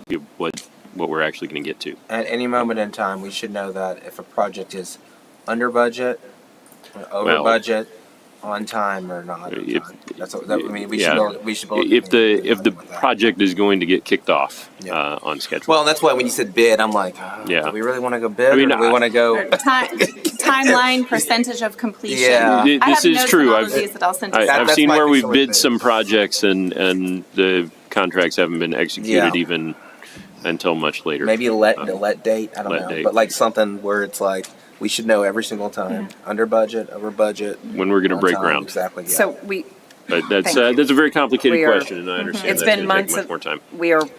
what we're actually going to get to. At any moment in time, we should know that if a project is under budget, over budget, on time, or not. We should both. If the project is going to get kicked off on schedule. Well, that's why when you said bid, I'm like, do we really want to go bid? Or do we want to go timeline, percentage of completion? Yeah, this is true. I've seen where we've bid some projects and the contracts haven't been executed even until much later. Maybe a let date. I don't know, but like something where it's like, we should know every single time, under budget, over budget, when we're going to break ground. Exactly. Yeah. So we. But that's a very complicated question, and I understand It's that's been going to months take much more time.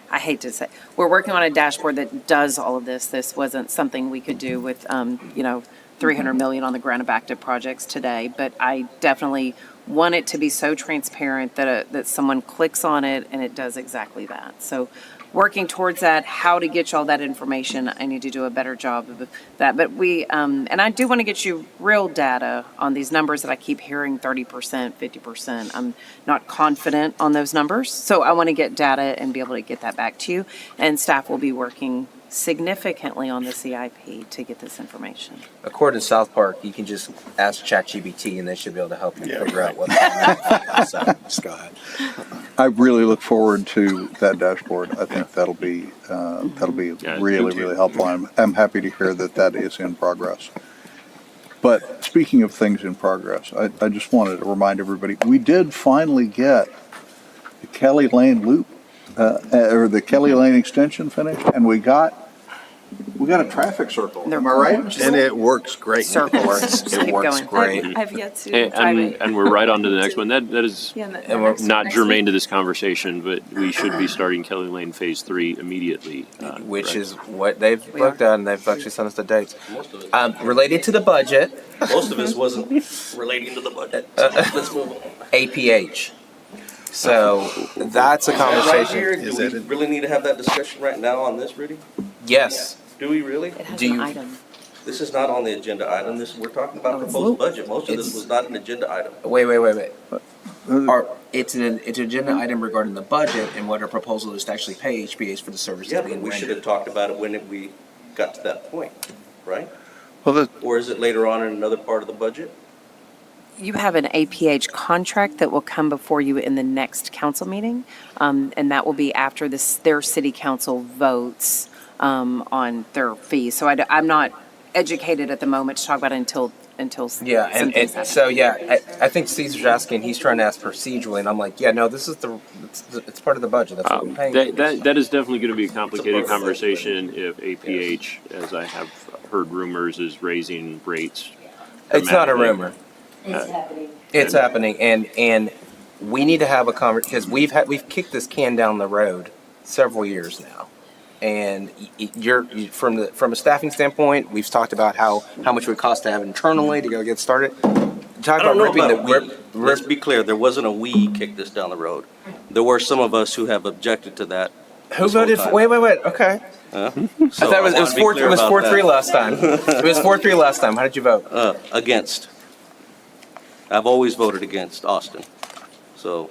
I hate to say, we're working on a dashboard that does all of this. This wasn't something we could do with, $300 million on the ground of active projects today, but I definitely want it to be so transparent that someone clicks on it and it does exactly that. So working towards that, how to get you all that information, I need to do a better job of that. But and I do want to get you real data on these numbers that I keep hearing 30%, 50%. I'm not confident on those numbers. So I want to get data and be able to get that back to you. And staff will be working significantly on the CIP to get this information. According to South Park, you can just ask ChatGPT and they should be able to help you figure out what's going on. So, Scott. I really look forward to that dashboard. I think that'll be really helpful. I'm happy to hear that is in progress. But speaking of things in progress, I just wanted to remind everybody, we did finally get the Kelly Lane loop, or the Kelly Lane extension finished, and we got a traffic circle. Am I right? And it works great. Circle works. It works great. I've yet to try it. And we're right on to the next one. That is Yeah, not germane to this conversation, but we should be starting Kelly Lane Phase 3 immediately. Which correct? is what they've looked at, and they've actually sent us the dates. Related to the budget, Most of this wasn't relating to the budget. Let's move on. APH. So that's a Right conversation. here, do we really need to have that discussion right now on this, Rudy? Yes. Do we really? It has Do an you- item. This is not on the agenda item. We're talking about proposed budget. Most of this was not an agenda item. Wait. It's an agenda item regarding the budget and what our proposal is to actually pay HPH for the services Yeah, being but we should rendered. have talked about it when we got to that point, right? Well, Or is it later on in another part of the budget? You have an APH contract that will come before you in the next council meeting, and that will be after their city council votes on their fees. So I'm not educated at the moment to talk about it until Yeah, some and things happen. so, I think Caesar's asking, he's trying to ask procedurally, and I'm like, yeah, no, this is it's part of the budget, that's what we're paying. That is definitely going to be a complicated conversation if APH, as I have heard rumors, is raising rates. It's not a dramatically. rumor. It's happening. It's happening, and we need to have a conversation, because we've kicked this can down the road several years now. And from a staffing standpoint, we've talked about how much it would cost to have internally to go get started. Talk I don't know about ripping we. Let's be clear, there wasn't a we kick this down the road. There were some of us who have objected to that. Who voted for, wait, okay. So I thought it was 4-3 last time. It was 4-3 last time. How did you vote? Against. I've always voted against Austin, so.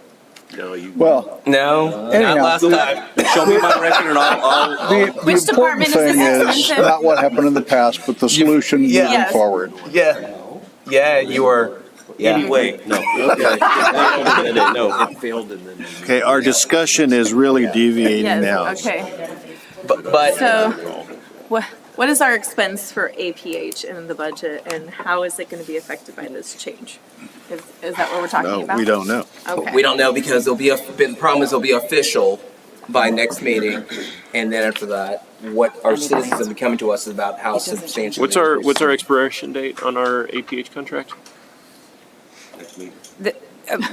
No, you. well, No, not anyhow, last time. Show me my record and I'll. the Which important department is thing this is expensive? not what happened in the past, but the solution moving Yes. forward. Yeah, you were. Yeah. Anyway, no. Okay. No. It failed and then. Okay, our discussion is really deviating now. Yes, okay. But So, what is our expense for APH in the budget, and how is it going to be affected by this change? Is that what we're talking No, about? we don't know. Okay. we don't know because the problem is it'll be official by next meeting, and then after that, what our citizens will be coming to us about how substantial. What's our expiration date on our APH contract?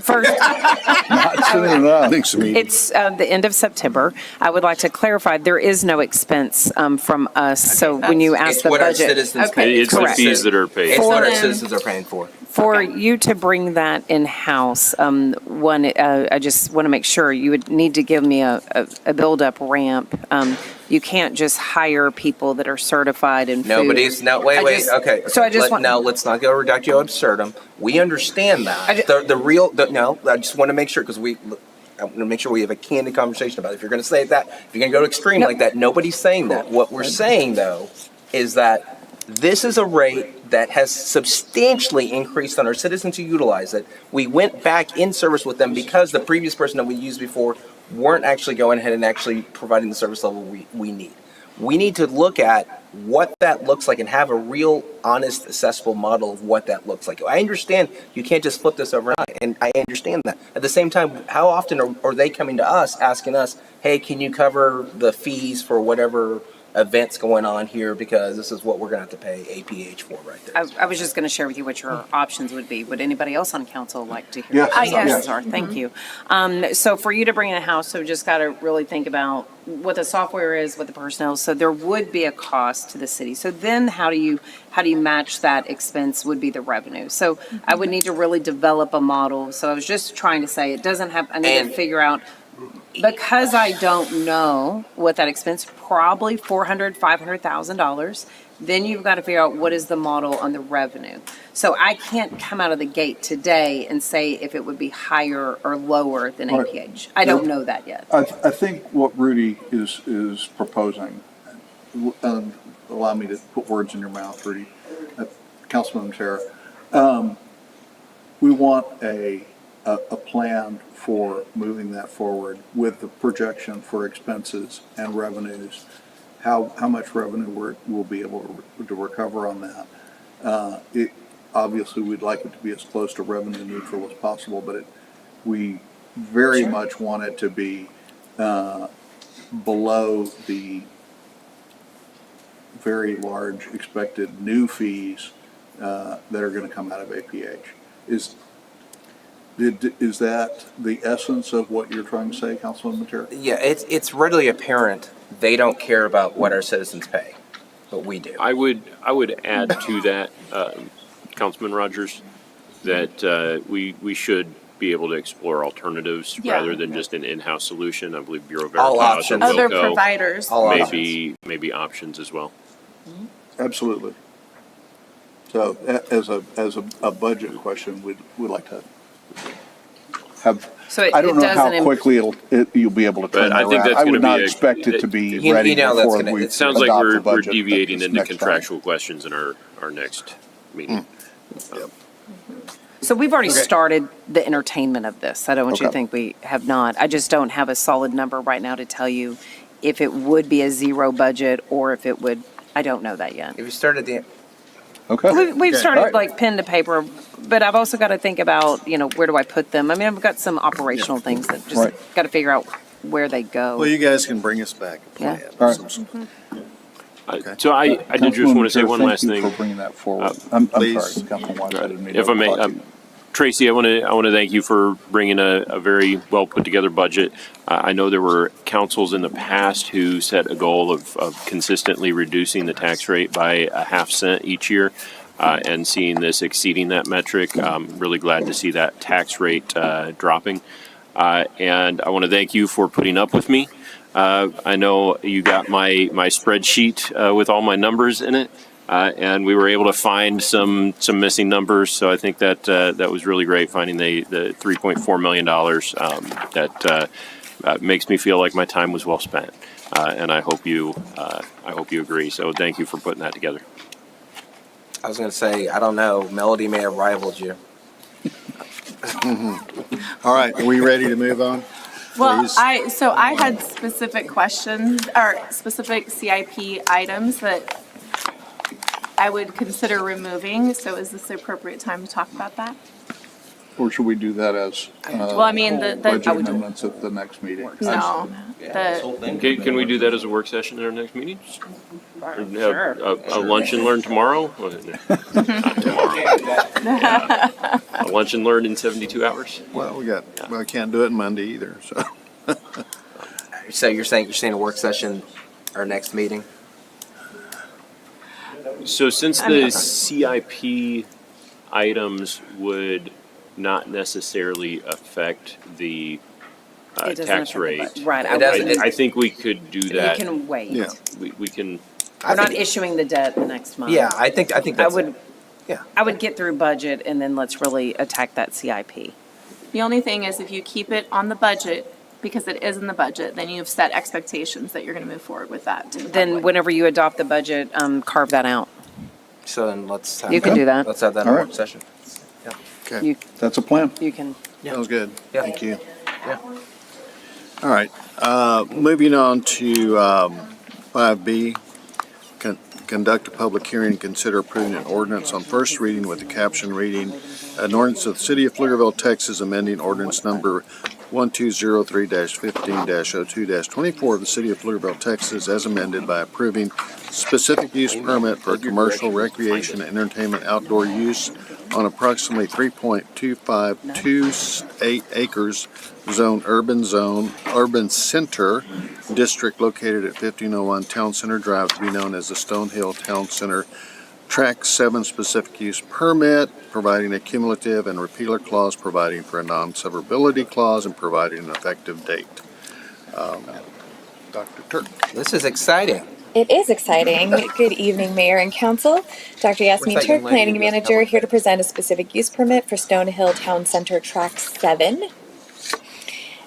First, Not soon enough. Thanks, Amy. it's the end of September. I would like to clarify, there is no expense from us. So when you ask It's the what our budget, citizens Okay. pay. It's the Correct. fees that are paid. It's what our For- citizens are paying for. for you to bring that in-house, I just want to make sure, you would need to give me a build-up ramp. You can't just hire people that are certified in food. Wait, okay. So I just want. Now, let's not go reductio absurdum. We understand that. I just want to make sure, because I want to make sure we have a candid conversation about it. If you're going to say that, if you're going to go to extreme like that, nobody's saying that. What we're saying, though, is that this is a rate that has substantially increased on our citizens who utilize it. We went back in service with them because the previous person that we used before weren't actually going ahead and actually providing the service level we need. We need to look at what that looks like and have a real, honest, accessible model of what that looks like. I understand you can't just flip this overnight, and I understand that. At the same time, how often are they coming to us asking us, hey, can you cover the fees for whatever events going on here because this is what we're gonna have to pay APH for right there. I was just going to share with you what your options would be. Would anybody else on council like to hear Yes. what those Yes. options are? Thank you. So for you to bring in a house, so just got to really think about what the software is, what the personnel is. So there would be a cost to the city. So then how do you match that expense would be the revenue. So I would need to really develop a model. So I was just trying to say it doesn't have, I need to And- figure out, because I don't know what that expense, probably $400,000-$500,000. Then you've got to figure out what is the model on the revenue. So I can't come out of the gate today and say if it would be higher or lower than Right. APH. I don't know that yet. I think what Rudy is proposing, allow me to put words in your mouth, Rudy, Councilman Tara. We want a plan for moving that forward with the projection for expenses and revenues, how much revenue we'll be able to recover on that. Obviously, we'd like it to be as close to revenue neutral as possible, but we very much want it to be below the very large expected new fees that are going to come out of APH. Is that the essence of what you're trying to say, Councilman Matera? Yeah, it's readily apparent they don't care about what our citizens pay, but we do. I would add to that, Councilman Rogers, that we should be able to explore alternatives Yeah. rather than just an in-house solution. I believe Bureau All Veritas and options. Other Wilco providers. All maybe options as well. Absolutely. So as a budget question, we'd like to have, So it- I don't it know how doesn't im- quickly you'll be able to turn But I that think around. that's I gonna would not be expect it to be You ready know that's before gonna- we It sounds like adopt the we're budget deviating this into next time. contractual questions in our next meeting. So we've already started the entertainment of this. I don't want you to Okay. think we have not. I just don't have a solid number right now to tell you if it would be a zero budget or if it would, I don't know that yet. If you started the, Okay. We've All started right. like pen to paper, but I've also got to think about, where do I put them? I mean, I've got some operational things that just Right. got to figure out where they go. Well, you guys can bring us back a plan. Yeah. All right. Okay. So I did just want to say one last Thank thing. you for bringing that forward. I'm please. sorry, Councilman Wise, I didn't mean to If I may, overtalk you. Tracy, I want to thank you for bringing a very well put together budget. I know there were councils in the past who set a goal of consistently reducing the tax rate by a half cent each year, and seeing this exceeding that metric. I'm really glad to see that tax rate dropping. And I want to thank you for putting up with me. I know you got my spreadsheet with all my numbers in it. And we were able to find some missing numbers, so I think that that was really great finding the $3.4 million. That makes me feel like my time was well spent, and I hope you agree. So thank you for putting that together. I was going to say, I don't know, Melody may have rivaled you. All right, are we ready to move on? Well, Please. I had specific questions or specific CIP items that I would consider removing. So is this the appropriate time to talk about that? Or should we do that as Well, I mean, the budget amendments at the next meeting? no, This whole the thing. Can we do that as a work session in our next meeting? Or have Sure. a lunch and learn tomorrow? Not tomorrow. A lunch and learn in 72 hours? Well, I can't do it Monday either, so. So you're saying a work session, our next meeting? So since the CIP items would not necessarily affect the It doesn't tax affect the rate. budget. Right, It doesn't- I think we could do We that. can wait. Yeah. We can, We're not issuing the debt the next month. Yeah, I think I that's. would, Yeah. I would get through budget and then let's really attack that CIP. the only thing is if you keep it on the budget because it is in the budget, then you've set expectations that you're going to move forward with that. To the Then public. whenever you adopt the budget, carve that out. So then let's have You can do that. Let's have that in All a right. work session. Okay, You, That's a plan. you can. sounds good. Yeah. Thank you. Yeah. All right, moving on to 5B. Conduct a public hearing and consider approving an ordinance on first reading with the caption reading, an ordinance of the City of Pflugerville, Texas, amending ordinance number 1203-15-02-24 of the City of Pflugerville, Texas, as amended by approving specific use permit for commercial, recreation, and entertainment outdoor use on approximately 3.2528 acres zone, urban center district located at 1501 Town Center Drive to be known as the Stonehill Town Center Track 7 specific use permit, providing a cumulative and repealer clause, providing for a non-severability clause, and providing an effective date. Dr. Turk. This is exciting. It is exciting. Good evening, Mayor and Council. Dr. Yasmin Where's that young Turk, lady Planning who does Manager, public here to present a specific use permit for Stonehill Town Center Track 7.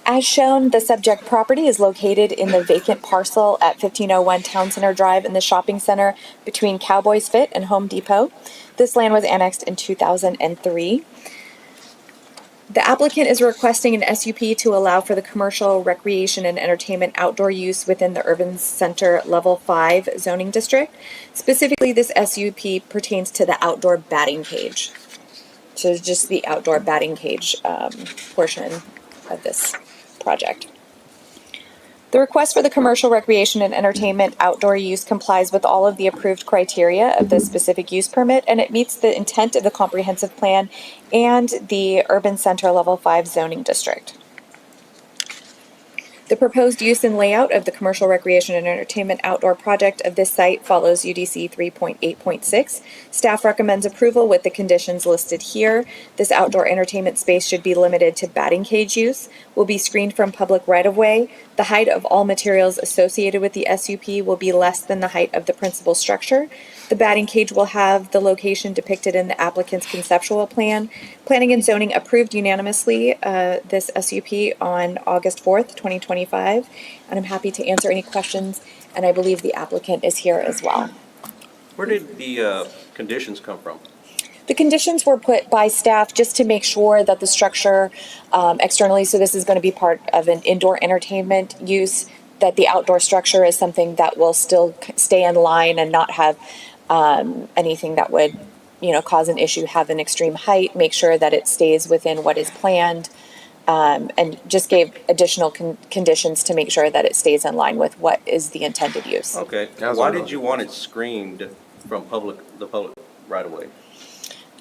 As shown, the subject property is located in the vacant parcel at 1501 Town Center Drive in the shopping center between Cowboys Fit and Home Depot. This land was annexed in 2003. The applicant is requesting an SUP to allow for the commercial, recreation, and entertainment outdoor use within the Urban Center Level 5 zoning district. Specifically, this SUP pertains to the outdoor batting cage. So just the outdoor batting cage portion of this project. The request for the commercial, recreation, and entertainment outdoor use complies with all of the approved criteria of the specific use permit, and it meets the intent of the comprehensive plan and the Urban Center Level 5 zoning district. The proposed use and layout of the commercial, recreation, and entertainment outdoor project of this site follows UDC 3.8.6. Staff recommends approval with the conditions listed here. This outdoor entertainment space should be limited to batting cage use, will be screened from public right-of-way. The height of all materials associated with the SUP will be less than the height of the principal structure. The batting cage will have the location depicted in the applicant's conceptual plan. Planning and Zoning approved unanimously this SUP on August 4th, 2025, and I'm happy to answer any questions, and I believe the applicant is here as well. Where did the conditions come from? The conditions were put by staff just to make sure that the structure externally, so this is going to be part of an indoor entertainment use, that the outdoor structure is something that will still stay in line and not have anything that would, cause an issue, have an extreme height, make sure that it stays within what is planned, and just gave additional conditions to make sure that it stays in line with what is the intended use. Okay. Why did you want it screened from the public right away?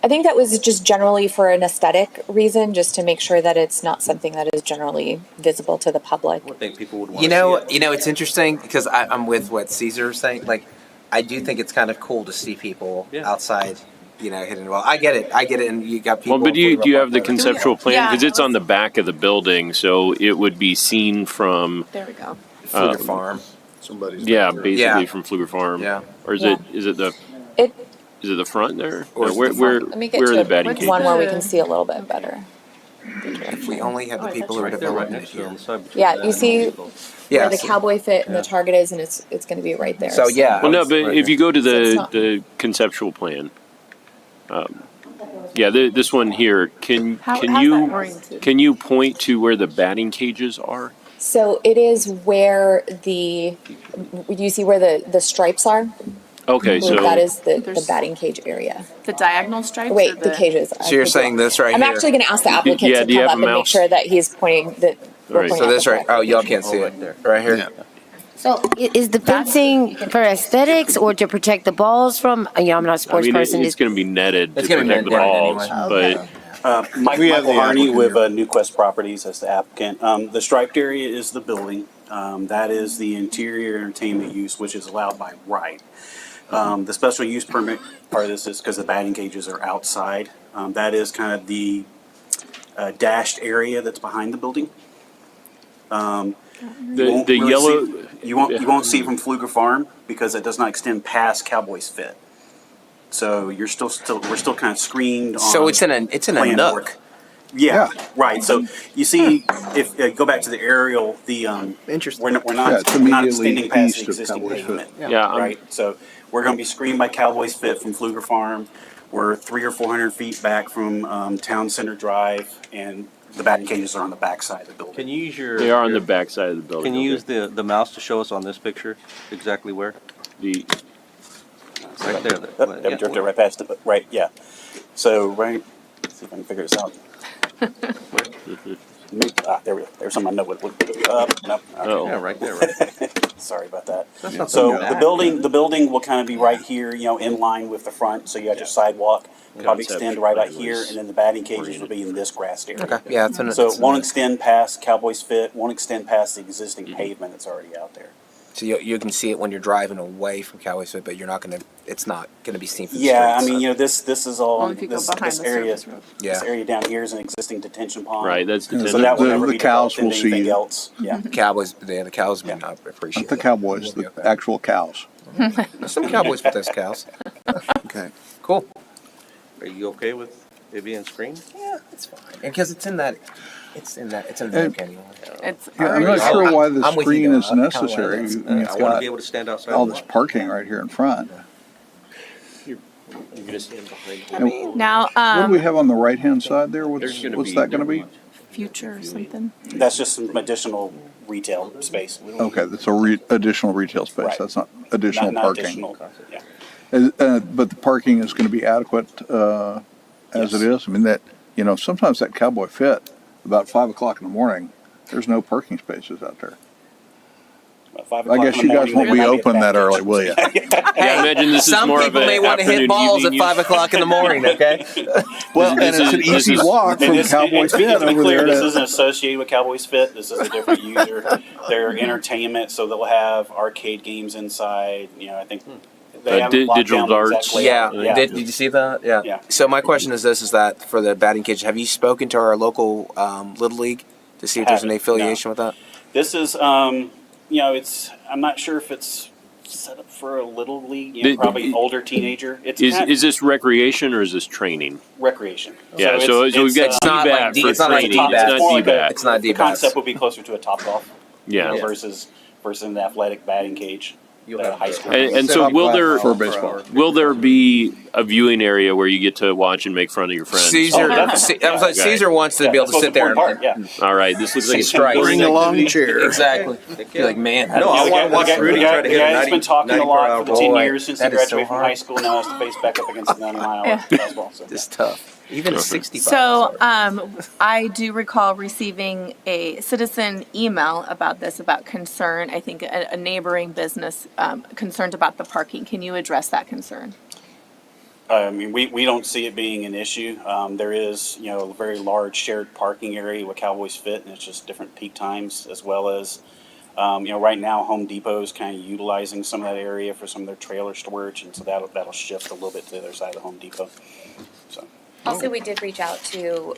I think that was just generally for an aesthetic reason, just to make sure that it's not something that is generally visible to the public. I think people would want to see it. It's interesting because I'm with what Caesar is saying. Like, I do think it's kind of cool to see people outside, hitting the wall. I get it, and you got people. Well, but do you have the conceptual plan? Because it's on the back of the building, so it would be seen from. There we go. Pfluger Farm. Somebody's. Yeah, basically from Pfluger Farm. Yeah. Or is it the? Is it the front there? Or where Let me get are to the batting cages? one where we can see a little bit better. If we only had the people who are developing it here. Yeah, you see where the so- Cowboy Fit and the Target is, and it's going to be right there. So yeah. Well, no, but if you go to it's not- the conceptual plan, this one here, can you point to where the batting cages are? So it is where you see where the stripes are? Okay, I believe so that is the batting cage area. The diagonal stripes? Wait, or the cages. So you're saying this right I'm here? actually going to ask the applicant Yeah, to do you come have up a and make mouse? sure that he's pointing that. we're Right. pointing So at this the right. correct Oh, y'all location. can't see it right here. So is the fencing for aesthetics or to protect the balls from, I'm not a sports person. it's going to be netted It's to gonna be protect the netted balls, anyway. but Michael Harney with Newquest Properties as the applicant. The striped area is the building. That is the interior entertainment use, which is allowed by right. The special use permit part of this is because the batting cages are outside. That is kind of the dashed area that's behind the building. the yellow. You won't see it from Pfluger Farm because it does not extend past Cowboys Fit. So we're still kind of screened. So on it's in a plan nook. work. Yeah, right. So you see, if go back to the aerial, Interesting. we're not it's extending immediately past the east of existing Cowboys Fit. pavement. Yeah, Right. So we're going to be screened by Cowboys Fit from Pfluger Farm. We're 300 or 400 feet back from Town Center Drive, and the batting cages are on the back side of the building. Can you use your? They are on the back side of the building. Can you okay. use the mouse to show us on this picture exactly where? Right there. Yep, drifted right past it, but right, yeah. So let's see if I can figure this out. There we go. There's something I know what look up. Nope. Oh. Yeah, right there, right. Sorry about that. That's not So so the building will kind of be right here, in line with the front. So you got your sidewalk, probably extend right out here, and then the batting cages will be in this grassed area. Okay, yeah, So it won't extend past Cowboys Fit, won't extend past the existing pavement that's already out there. So you can see it when you're driving away from Cowboys Fit, but you're not gonna. It's not gonna be seen from the Yeah, I streets. mean, this is all Well, if you go this behind the area. service road. This area down here is an existing detention pond. Right, that's So detention. that will never The be cows developed into will see anything you. else. Yeah. The cows may not appreciate Not the it. cowboys, the actual cows. There's some cowboys with those cows. Okay. Cool. Are you okay with it being screened? Yeah, it's fine. Because it's in the book anyway. It's Yeah, I'm already not sure why the I'm with you, screen though. is I kinda like necessary. that. I mean, I it's want to got be able to stand outside. all and this watch. parking right here in front. You're gonna stand behind. now What do we have on the right-hand side there? What's that gonna be? future or something. That's just some additional retail space. Okay, that's a additional retail space. Right. That's not additional Not parking. additional. Yeah. But the parking is going to be adequate as it is. I mean, sometimes that Cowboy Fit, about 5 o'clock in the morning, there's no parking spaces out there. About 5 I o'clock guess in the you guys morning, won't be there might open a that bad early, picture. will you? Yeah, I imagine this is Some more of people an may want to hit afternoon, balls at evening 5 o'clock in the morning. Okay. Well, and This it's is- an this easy is- walk And from this, Cowboy and to Fit be over clear, there. this to- isn't associated with Cowboys Fit. This is a different user. They're entertainment, so they'll have arcade games inside. I think they haven't locked digital down the darts. exact layout. Yeah. Did you see that? Yeah. Yeah. So my question is this: is that for the batting cage? Have you spoken to our local Little League to see if there's any Haven't, affiliation with that? This is, it's. I'm not sure if it's set up for a little league. Probably older teenager. It's Is this recreation or is this training? recreation. Yeah, so we've got It's not DBAT like D- for it's not like training. DBAT. It's not more like DBAT. It's not The DBAT. concept would be closer to a top golf. Yeah. Versus an athletic batting cage. You'll At have high to- school. And so Top will golf there for baseball. will there be a viewing area where you get to watch and make fun of your friends? Caesar, definitely. I was like, Okay. Caesar wants to be able to That's sit there. the important part. Yeah. All right, this looks like a Strike. Bring a long chair. Exactly. You're like, man, how No, do I you- want to watch Rudy try to The hit a guy that's 90 been talking a lot for the 10 Boy, years since he that is so graduated from hard. high school now has to face back up against the 90-mile fastball. So. It's tough. Even 65. So, I do recall receiving a citizen email about this, about concern. I think a neighboring business concerned about the parking. Can you address that concern? I mean, we don't see it being an issue. There is, a very large shared parking area with Cowboys Fit, and it's just different peak times, as well as, right now Home Depot is kind of utilizing some of that area for some of their trailer storage, and so that'll shift a little bit to the other side of Home Depot. So. Also, we did reach out to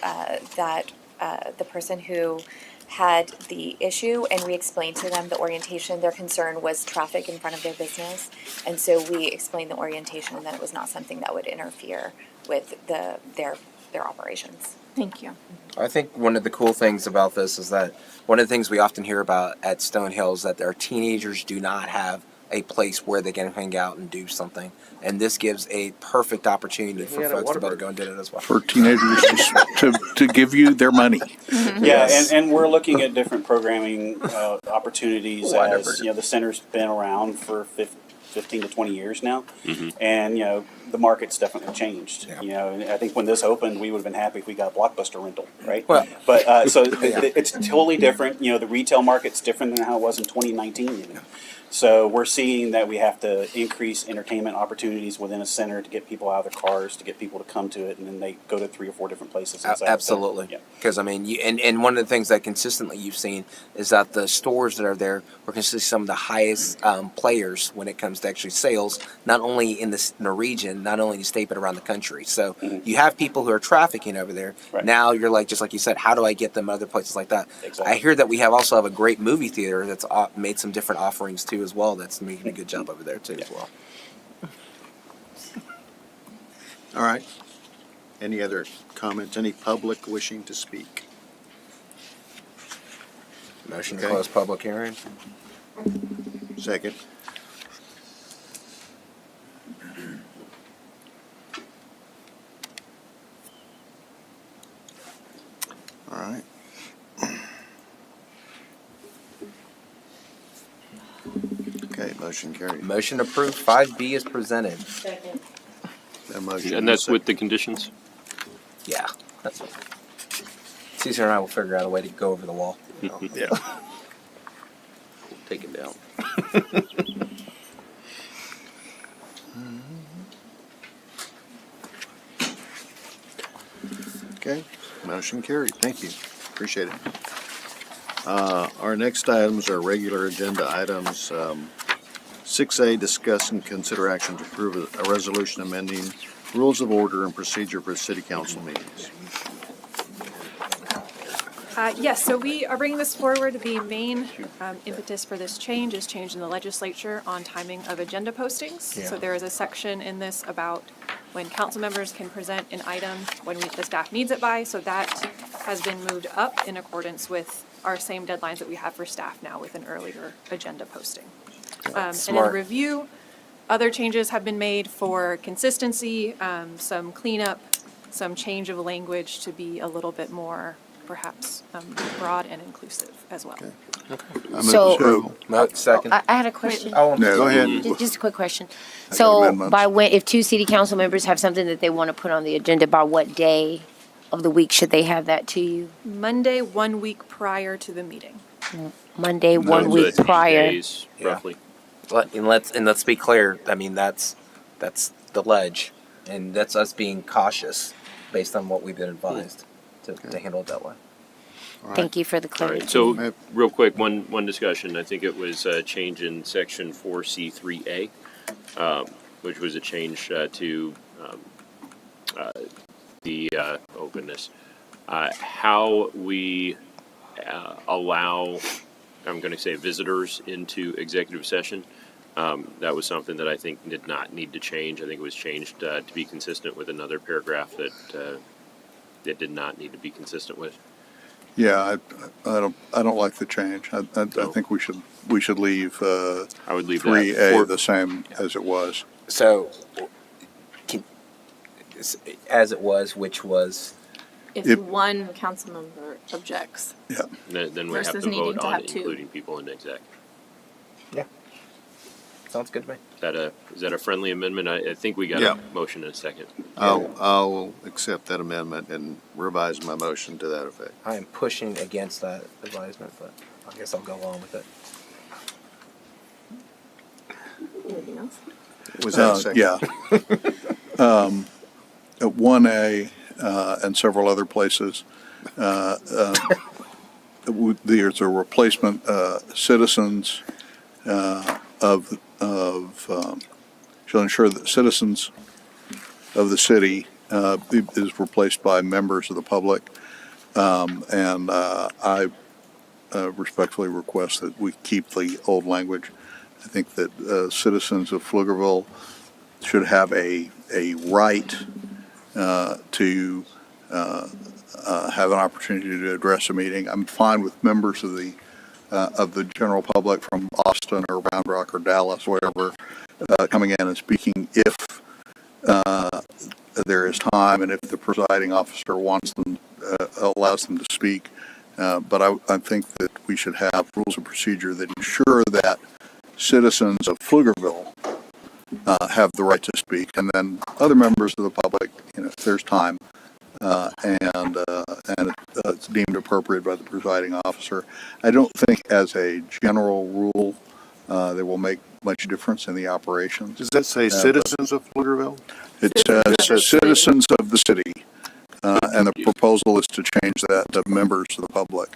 the person who had the issue, and we explained to them the orientation. Their concern was traffic in front of their business, and so we explained the orientation and that it was not something that would interfere with their operations. Thank you. I think one of the cool things about this is that one of the things we often hear about at Stonehill is that our teenagers do not have a place where they can hang out and do something. And this gives a perfect opportunity for folks to be able to go and do it as well. For teenagers to give you their money. Yeah, and we're looking at different programming opportunities as, the center's been around for 15 to 20 years now. And, the market's definitely changed. And I think when this opened, we would have been happy if we got a Blockbuster rental, right? Well, but so it's totally different. The retail market's different than how it was in 2019 even. So we're seeing that we have to increase entertainment opportunities within a center to get people out of their cars, to get people to come to it, and then they go to 3 or 4 different places inside. Absolutely. Yeah. Because, and one of the things that consistently you've seen is that the stores that are there are consistently some of the highest players when it comes to actually sales, not only in the region, not only in the state, but around the country. So you have people who are trafficking over there. Right. Now you're like, just like you said, how do I get them other places like that? Exactly. I hear that we also have a great movie theater that's made some different offerings too as well. That's making a good job over there too as well. All right. Any other comments? Any public wishing to speak? Motion Okay. to close public hearing. Second. All right. Okay, motion carried. Motion approved. 5B is presented. A motion And that's with the conditions? Yeah. That's what. Caesar and I will figure out a way to go over the wall. Yeah. Take it down. Okay, motion carried. Thank you. Appreciate it. Our next items are regular agenda items. 6A, discuss and consider action to approve a resolution amending rules of order and procedure for city council meetings. Yes, so we are bringing this forward. The main impetus for this change is change in the legislature on timing of agenda postings. Yeah. So there is a section in this about when council members can present an item when the staff needs it by. So that has been moved up in accordance with our same deadlines that we have for staff now with an earlier agenda posting. And in Smart. review, other changes have been made for consistency, some cleanup, some change of language to be a little bit more perhaps broad and inclusive as well. So, Second. I had a question. Oh, No, go ahead. Just a quick question. got So amendments. by when, if two city council members have something that they want to put on the agenda, by what day of the week should they have that to you? Monday, 1 week prior to the meeting. Monday, So 1 week 8 prior. days, Yeah. roughly. Let's be clear. I mean, that's the ledge, and that's us being cautious based on what we've been advised to handle it that way. Thank you for the All clarity. right, so real quick, one discussion. I think it was a change in section 4C3A, which was a change to oh goodness, how we allow, I'm going to say, visitors into executive session. That was something that I think did not need to change. I think it was changed to be consistent with another paragraph that that did not need to be consistent with. Yeah, I don't like the change. I think we should leave I would leave 3A the same as it was. So, as it was, which was If one council member objects. Yeah. Then we have Versus to needing vote to on have two. including people in exec. sounds good to me. Is that a friendly amendment? I think we got Yeah. a motion in a second. I'll accept that amendment and revise my motion to that effect. I am pushing against that advisement, but I guess I'll go along with it. Anything else? Was that a second? Yeah. At 1A and several other places, there's a replacement citizens shall ensure that citizens of the city is replaced by members of the public. And I respectfully request that we keep the old language. I think that citizens of Pflugerville should have a right to have an opportunity to address a meeting. I'm fine with members of the general public from Austin or Round Rock or Dallas, wherever, coming in and speaking if there is time and if the presiding officer wants them, allows them to speak. But I think that we should have rules of procedure that ensure that citizens of Pflugerville have the right to speak, and then other members of the public, if there's time, and it's deemed appropriate by the presiding officer. I don't think as a general rule they will make much difference in the operations. Does that say citizens of Pflugerville? It says citizens of the city, and the proposal is to change that to members of the public.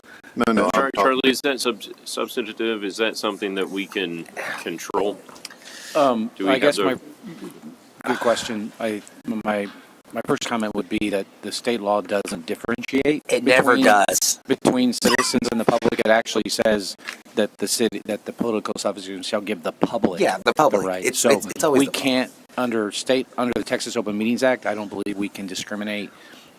No. Charlie, is that substantive? Is that something that we can control? Do we I have guess the- good question. My first comment would be that the state law doesn't differentiate. It never does. Between citizens and the public. It actually says that the political subdivision shall give the public. The public. right. It's So always we the public. can't under the Texas Open Meetings Act. I don't believe we can discriminate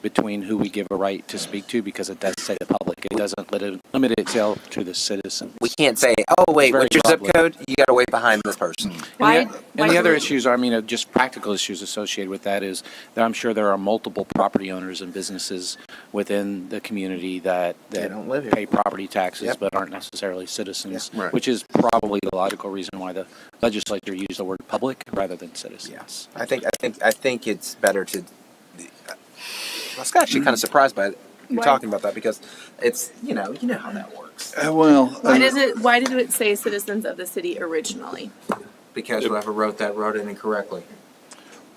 between who we give a right to speak to because it does say the public. It doesn't limit itself to the citizens. We can't say, oh, wait, Very what's your zip broadly. code? You got to wait behind this person. And the other issues, just practical issues associated with that is that I'm sure there are multiple property owners and businesses within the community that don't live here. pay property taxes Yep. but aren't necessarily citizens, Right. which is probably the logical reason why the legislature used the word public rather than citizens. Yes. I think it's better to. I was actually kind of surprised by it. you're Why- talking about that because it's, you know how that works. Why did it say citizens of the city originally? Because whoever wrote that wrote it incorrectly.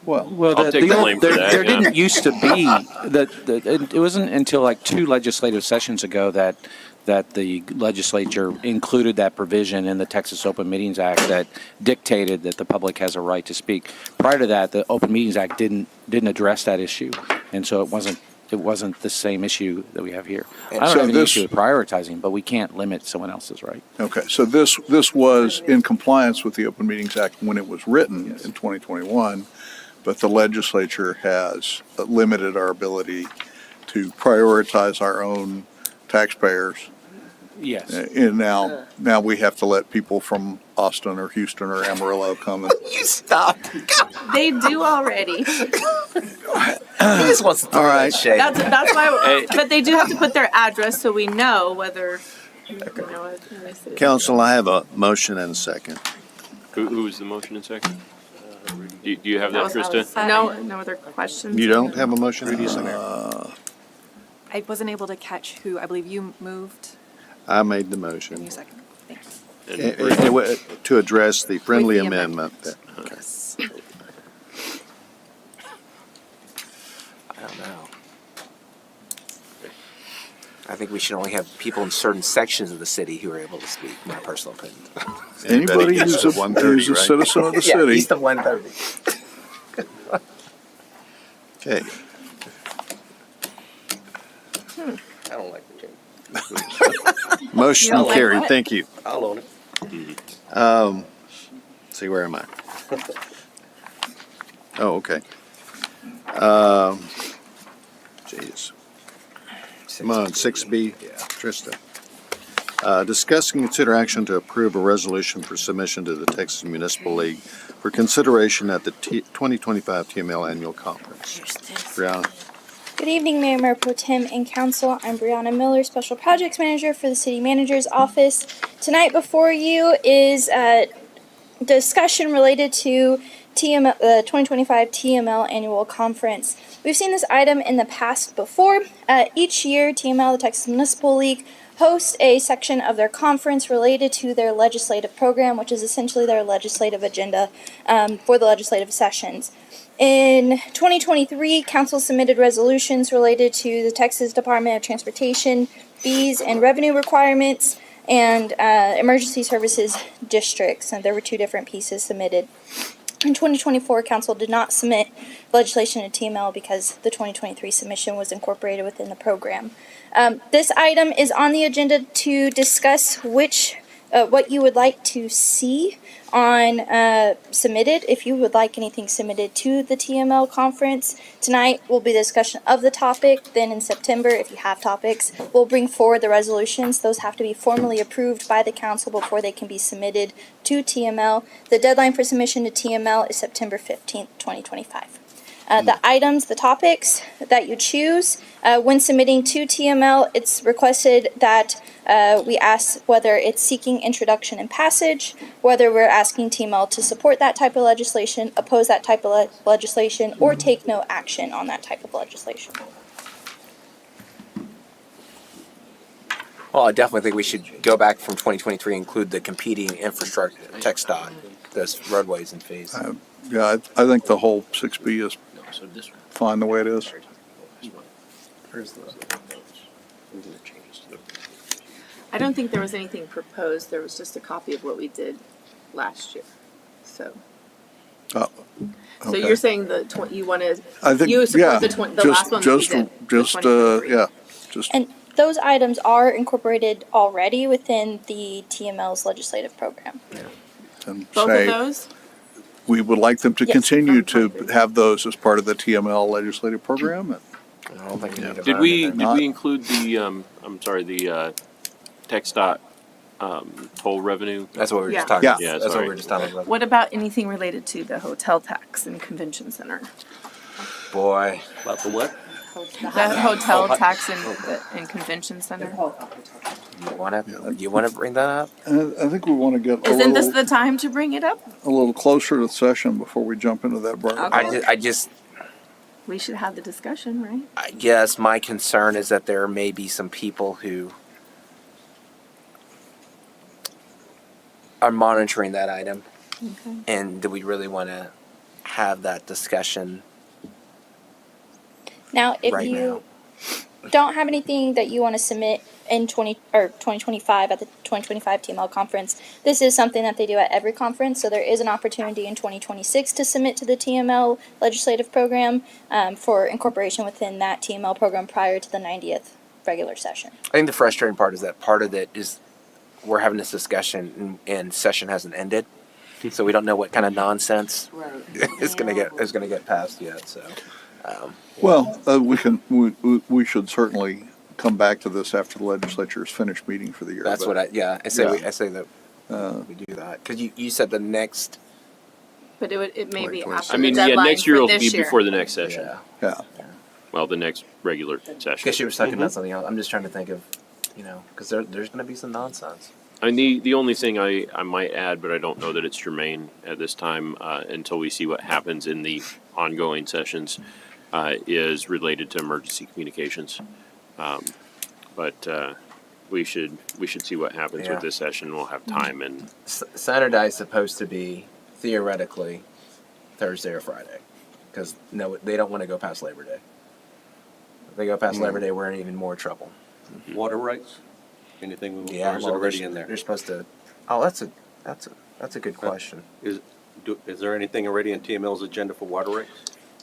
Well, I'll take the blame for that. There yeah. didn't used to be it wasn't until like 2 legislative sessions ago that the legislature included that provision in the Texas Open Meetings Act that dictated that the public has a right to speak. Prior to that, the Open Meetings Act didn't address that issue, and so it wasn't the same issue that we have here. I don't have any issue with prioritizing, but we can't limit someone else's right. Okay, so this was in compliance with the Open Meetings Act when it was written in 2021, but the legislature has limited our ability to prioritize our own taxpayers. Yes. And now we have to let people from Austin or Houston or Amarillo come and. You stop. They do already. He just wants to throw that shade. That's why. But they do have to put their address so we know whether. Council, I have a motion and a second. Who was the motion and second? Do you have that, Krista? No other questions. You don't have a motion and a second? I wasn't able to catch who. I believe you moved. I made the motion. You second. Thanks. To address the friendly With the amendment. Okay. Yes. I don't know. I think we should only have people in certain sections of the city who are able to speak, my personal opinion. Anybody who's a citizen of the Yeah, city. east of 130. Okay. I don't like the change. Motion You like carried. what? Thank you. I'll own it. See, where am I? Oh, okay. Jeez. Come on, 6B, Trista. Discuss and consider action to approve a resolution for submission to the Texas Municipal League for consideration at the 2025 TML Annual Conference. Brianna. Good evening, Mayor Pro Tem and Council. I'm Brianna Miller, Special Projects Manager for the City Manager's Office. Tonight before you is a discussion related to the 2025 TML Annual Conference. We've seen this item in the past before. Each year, TML, the Texas Municipal League, hosts a section of their conference related to their legislative program, which is essentially their legislative agenda for the legislative sessions. In 2023, Council submitted resolutions related to the Texas Department of Transportation, fees and revenue requirements, and emergency services districts. And there were 2 different pieces submitted. In 2024, Council did not submit legislation to TML because the 2023 submission was incorporated within the program. This item is on the agenda to discuss what you would like to see on submitted. If you would like anything submitted to the TML conference, tonight will be the discussion of the topic. Then in September, if you have topics, we'll bring forward the resolutions. Those have to be formally approved by the council before they can be submitted to TML. The deadline for submission to TML is September 15th, 2025. The items, the topics that you choose, when submitting to TML, it's requested that we ask whether it's seeking introduction and passage, whether we're asking TML to support that type of legislation, oppose that type of legislation, or take no action on that type of legislation. Well, I definitely think we should go back from 2023 and include the competing infrastructure, TxDOT, those roadways and fees. Yeah, I think the whole 6B is fine the way it is. I don't think there was anything proposed. There was just a copy of what we did last year. So. Oh, So okay. you're saying you want to. I think, you support yeah, the last one that we did. And those items are incorporated already within the TML's legislative program. And Both say of those? we would like them to Yes. continue to have those as part of the TML legislative program. I don't think we need to Did vote we on it. did we include the the TxDOT toll revenue? That's what we were just Yeah. talking Yeah, about. That's what sorry. we were just talking about. What about anything related to the hotel tax and convention center? Boy. About the what? The hotel tax and convention center. You want to bring that up? I think we want to get Isn't this the time to bring it up? a little closer to the session before we jump into that bar. I just we should have the discussion, right? I guess my concern is that there may be some people who are monitoring that item. Okay. And do we really want to have that discussion Now, if right you now? don't have anything that you want to submit in 2025 at the 2025 TML conference, this is something that they do at every conference. So there is an opportunity in 2026 to submit to the TML legislative program for incorporation within that TML program prior to the 90th regular session. I think the frustrating part is that part of it is we're having this discussion and session hasn't ended, so we don't know what kind of nonsense is going to get passed yet. So, we should certainly come back to this after the legislature is finished meeting for the year. that's what I say that we do that because you said the next. But it may be after I mean, the deadline next year for will this be year. before the next session. Yeah. Well, the next regular session. Because she was talking about something else. I'm just trying to think of, because there's going to be some nonsense. And the only thing I might add, but I don't know that it's germane at this time until we see what happens in the ongoing sessions, is related to emergency communications. But we should see what happens with this session. We'll have time. And Saturday is supposed to be theoretically Thursday or Friday, because they don't want to go past Labor Day. If they go past Labor Day, we're in even more trouble. Water rights? Anything Well, already in there? They're supposed to. Oh, that's a good question. Is there anything already in TML's agenda for water rights?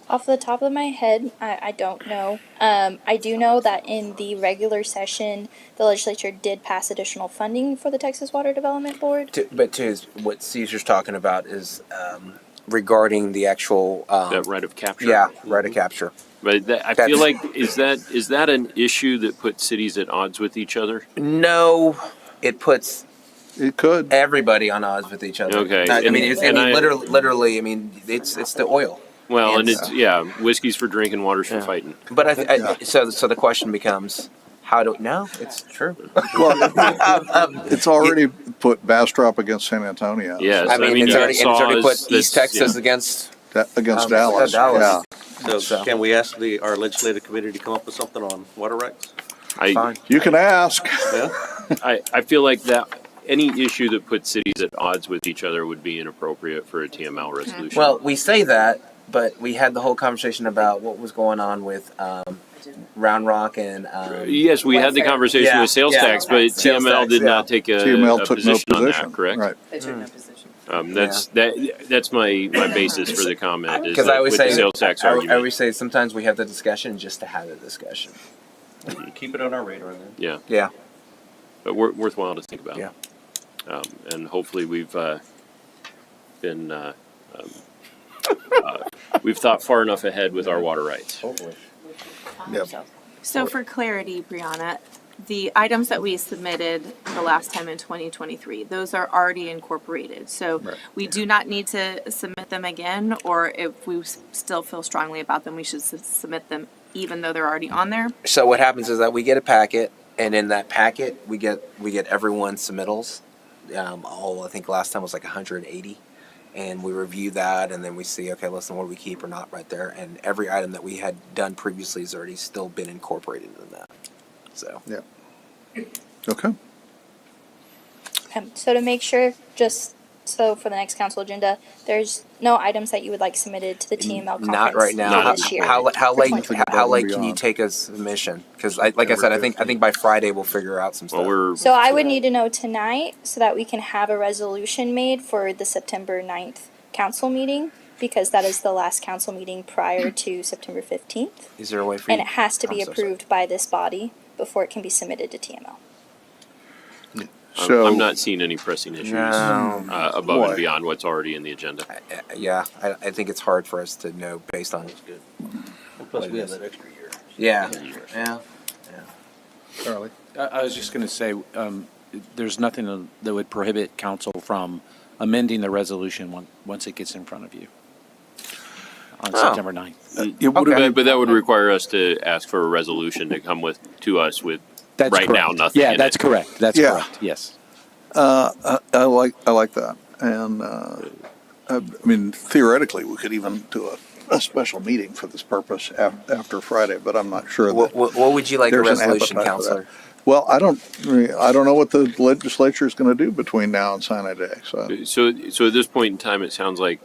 Off the top of my head, I don't know. I do know that in the regular session, the legislature did pass additional funding for the Texas Water Development Board. But what Caesar's talking about is regarding the actual that right of capture. Yeah, right of capture. But I feel like is that an issue that puts cities at odds with each other? No, it puts. It could everybody on odds with each other. Okay, literally. I mean, it's the oil. Well, and it's whiskey's for drinking, water's for fighting. But so the question becomes, how do no? It's true. It's already put Bastrop against San Antonio. Yes, I mean it's already put East Texas against Dallas. Dallas. So can we ask our legislative committee to come up with something on water rights? You can ask. Yeah. I feel like that any issue that puts cities at odds with each other would be inappropriate for a TML resolution. Well, we say that, but we had the whole conversation about what was going on with Round Rock and yes, we had the conversation with sales tax, but TML did not take a position on that, correct? Right. They took no position. That's my basis for the comment. Is Because I always with say the sales tax I argument. always say sometimes we have the discussion just to have the discussion. Keep it on our radar then. Yeah. Yeah. But worthwhile to think about. Yeah. And hopefully we've been we've thought far enough ahead with our water rights. Hopefully. Yep. So for clarity, Brianna, the items that we submitted the last time in 2023, those are already incorporated. So we do not need to submit them again, or if we still feel strongly about them, we should submit them even though they're already on there. So what happens is that we get a packet, and in that packet we get everyone's submittals. I think last time was like 180. And we review that, and then we see, okay, listen, what do we keep or not right there? And every item that we had done previously has already still been incorporated in that. So. Yeah. Okay. So to make sure, just so for the next council agenda, there's no items that you would like submitted to the TML conference. Not right now. This year. How late can you beyond. take a submission? Because like I said, I think by Friday we'll figure out some stuff. So I would need to know tonight so that we can have a resolution made for the September 9th council meeting, because that is the last council meeting prior to September 15th. Is there a way for And you? it has to be I'm so approved by this body before it can be submitted to TML. I'm not seeing any pressing issues above and Boy. beyond what's already in the agenda. Yeah, I think it's hard for us to know based on. And plus, we have that extra year. Yeah. Charlie? I was just going to say, there's nothing that would prohibit council from amending the resolution once it gets in front of you on September 9th. But that would require us to ask for a resolution to come to us with That's right correct. now nothing. Yeah, in that's it. correct. That's correct. Yes. I like that, and I mean theoretically we could even do a special meeting for this purpose after Friday, but I'm not sure. What would you like a there's an resolution, appetite for Counselor? that. Well, I don't know what the legislature is going to do between now and Sinai Day. So at this point in time, it sounds like